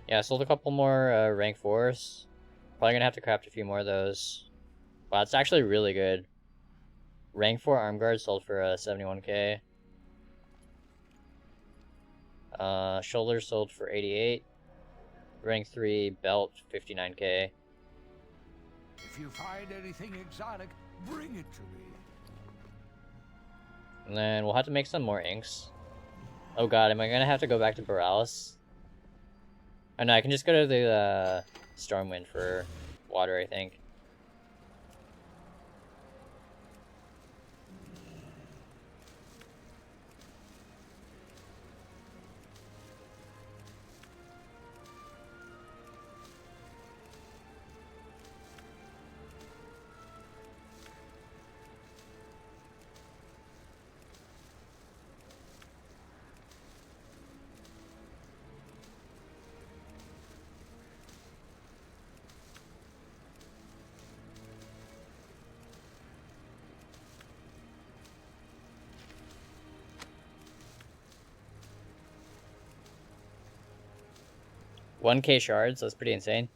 Yeah, I sold a couple more rank 4s. Probably gonna have to craft a few more of those. Wow, it's actually really good. Rank 4 arm guard sold for 71k. Shoulders sold for 88. Rank 3 belt 59k. If you find anything exotic, bring it to me. And then we'll have to make some more inks. Oh god, am I gonna have to go back to Borealis? Oh no, I can just go to the Stormwind for water, I think. $1k shards, that's pretty insane.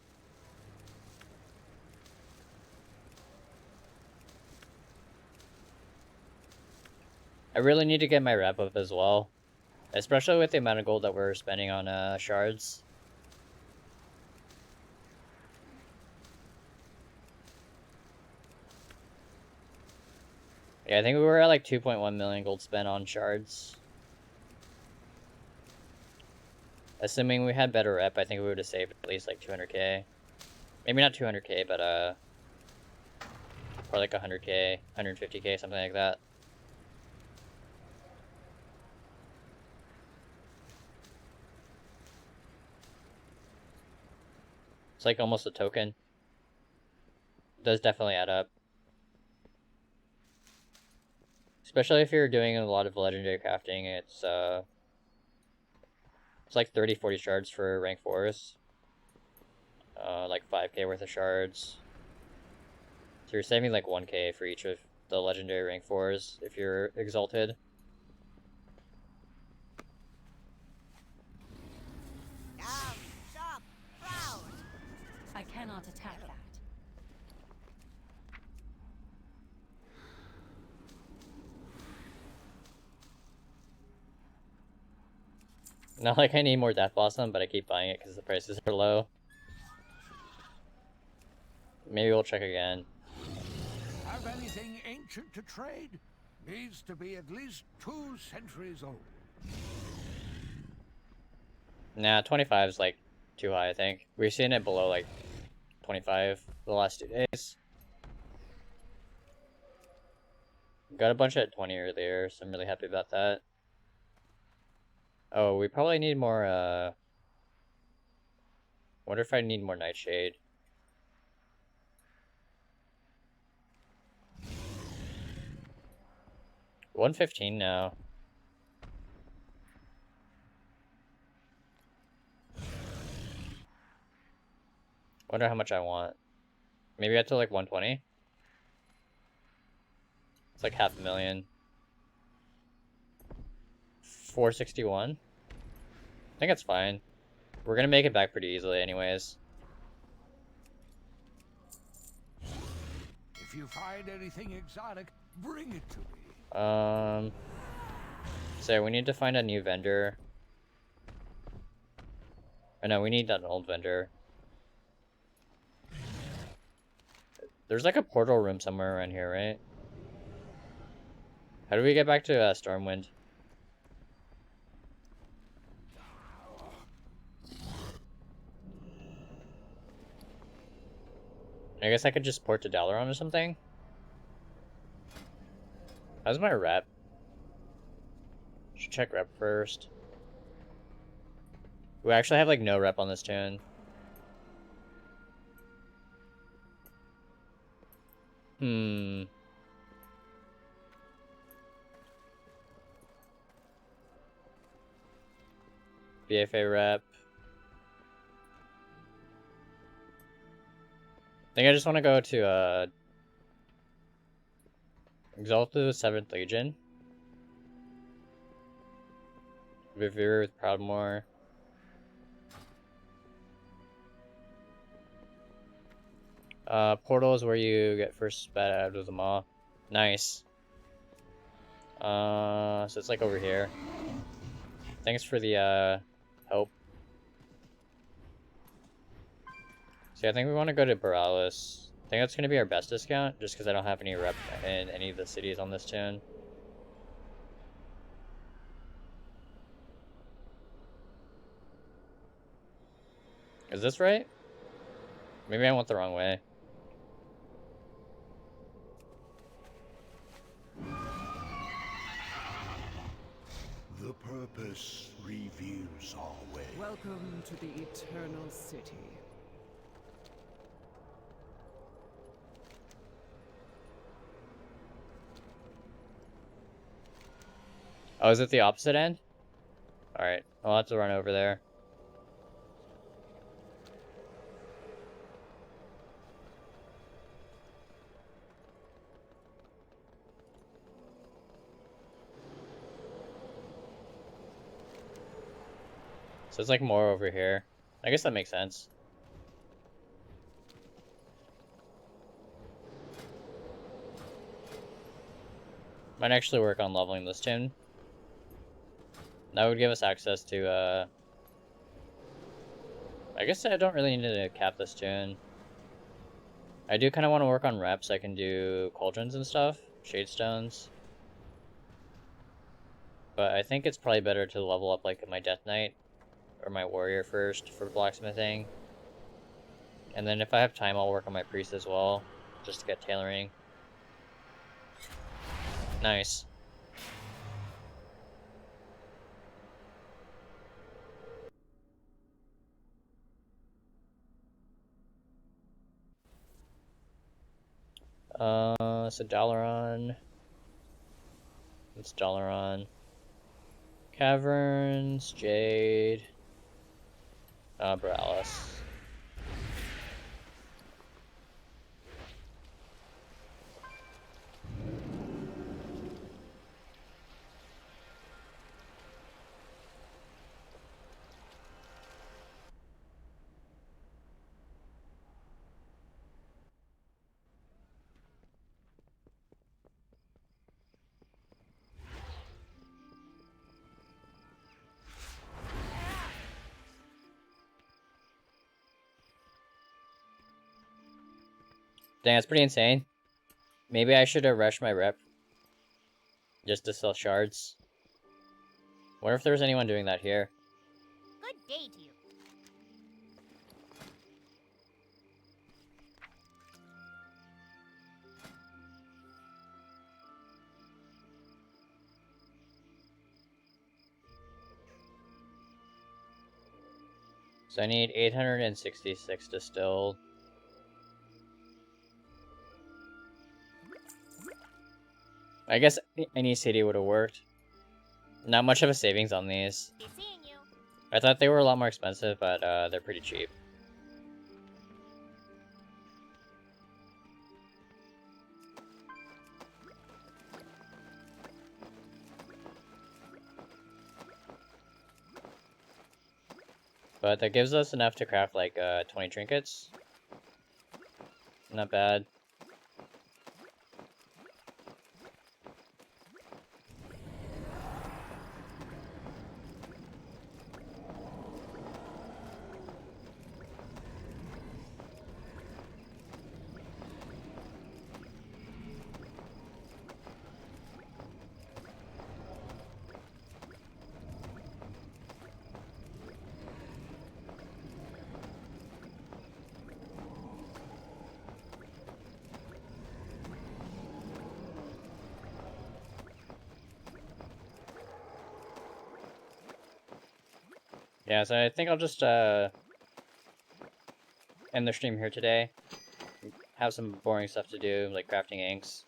I really need to get my rep up as well. Especially with the amount of gold that we're spending on shards. Yeah, I think we were at like 2.1 million gold spent on shards. Assuming we had better rep, I think we would have saved at least like 200k. Maybe not 200k, but or like 100k, 150k, something like that. It's like almost a token. It does definitely add up. Especially if you're doing a lot of legendary crafting, it's like 30-40 shards for rank 4s. Like 5k worth of shards. So you're saving like 1k for each of the legendary rank 4s if you're exalted. Stop! Browse! I cannot attack that. Not like I need more Death Blossom, but I keep buying it because the prices are low. Maybe we'll check again. Have anything ancient to trade? Needs to be at least 2 centuries old. Nah, 25 is like too high, I think. We've seen it below like 25 the last 2 days. Got a bunch at 20 earlier, so I'm really happy about that. Oh, we probably need more, wonder if I need more Nightshade. $115 now. Wonder how much I want. Maybe up to like 120? It's like $500,000. 461? I think it's fine. We're gonna make it back pretty easily anyways. If you find anything exotic, bring it to me. So we need to find a new vendor. Oh no, we need an old vendor. There's like a portal room somewhere around here, right? How do we get back to Stormwind? I guess I could just port to Dalaran or something? How's my rep? Should check rep first. We actually have like no rep on this tune. BFA rep. I think I just want to go to Exalted with 7th Legion. Revere with Proudmoore. Portal is where you get first spat out of them all. Nice. So it's like over here. Thanks for the help. See, I think we want to go to Borealis. I think that's going to be our best discount, just because I don't have any rep in any of the cities on this tune. Is this right? Maybe I went the wrong way. The purpose reveals our way. Welcome to the Eternal City. Oh, is it the opposite end? Alright, I'll have to run over there. So it's like more over here. I guess that makes sense. Might actually work on leveling this tune. That would give us access to, I guess I don't really need to cap this tune. I do kind of want to work on reps. I can do cauldrons and stuff, shade stones. But I think it's probably better to level up like my Death Knight or my warrior first for blacksmithing. And then if I have time, I'll work on my priest as well, just to get tailoring. Nice. So Dalaran. It's Dalaran. Caverns, Jade. Borealis. Dang, that's pretty insane. Maybe I should have rushed my rep. Just to sell shards. Wonder if there was anyone doing that here. Good day to you. So I need 866 distilled. I guess any city would have worked. Not much of a savings on these. Be seeing you. I thought they were a lot more expensive, but they're pretty cheap. But that gives us enough to craft like 20 trinkets. Not bad. Yeah, so I think I'll just end the stream here today. Have some boring stuff to do, like crafting inks.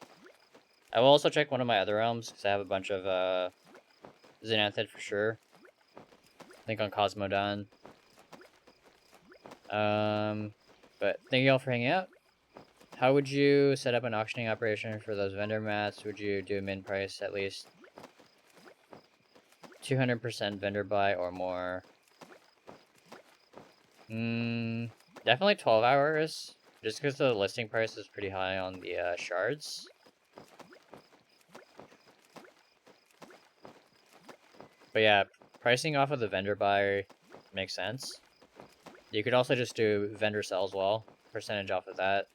I will also check one of my other realms, because I have a bunch of Xanathid for sure. I think on Cosmodon. But thank you all for hanging out. How would you set up an auctioning operation for those vendor mats? Would you do a min price at least 200% vendor buy or more? Definitely 12 hours, just because the listing price is pretty high on the shards. But yeah, pricing off of the vendor buy makes sense. You could also just do vendor sell as well, percentage off of that.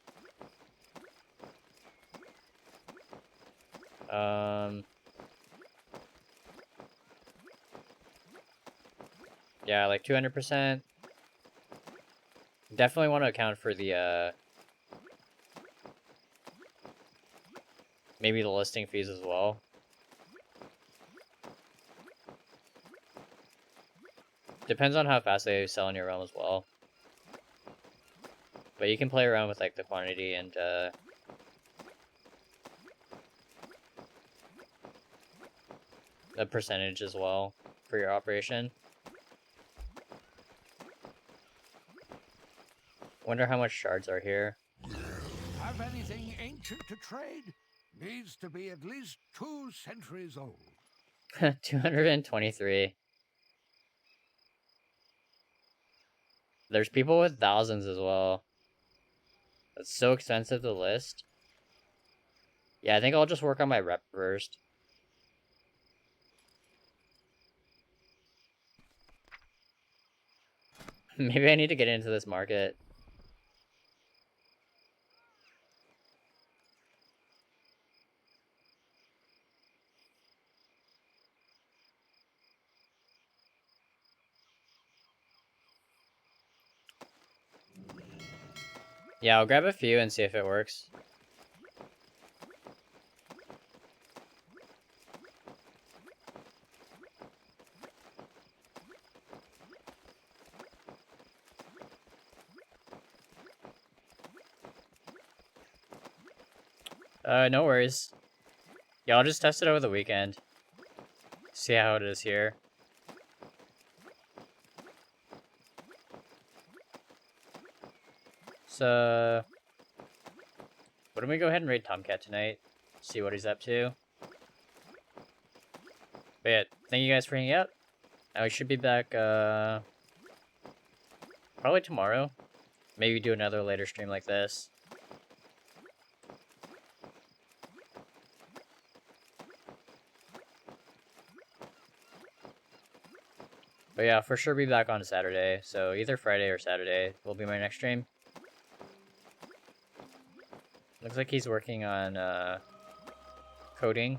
Yeah, like 200%. Definitely want to account for the, maybe the listing fees as well. Depends on how fast they sell in your realm as well. But you can play around with like the quantity and the percentage as well for your operation. Wonder how much shards are here. Have anything ancient to trade? Needs to be at least 2 centuries old. 223. There's people with thousands as well. It's so expensive to list. Yeah, I think I'll just work on my rep first. Maybe I need to get into this market. Yeah, I'll grab a few and see if it works. No worries. Yeah, I'll just test it over the weekend. See how it is here. So, why don't we go ahead and raid Tomcat tonight? See what he's up to. But yeah, thank you guys for hanging out. I should be back, probably tomorrow. Maybe do another later stream like this. But yeah, for sure be back on Saturday. So either Friday or Saturday will be my next stream. Looks like he's working on coding.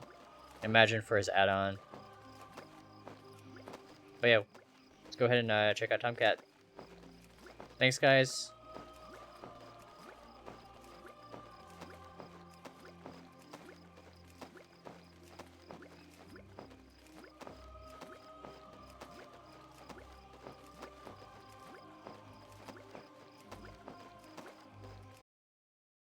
Imagine for his add-on. But yeah, let's go ahead and check out Tomcat. Thanks, guys.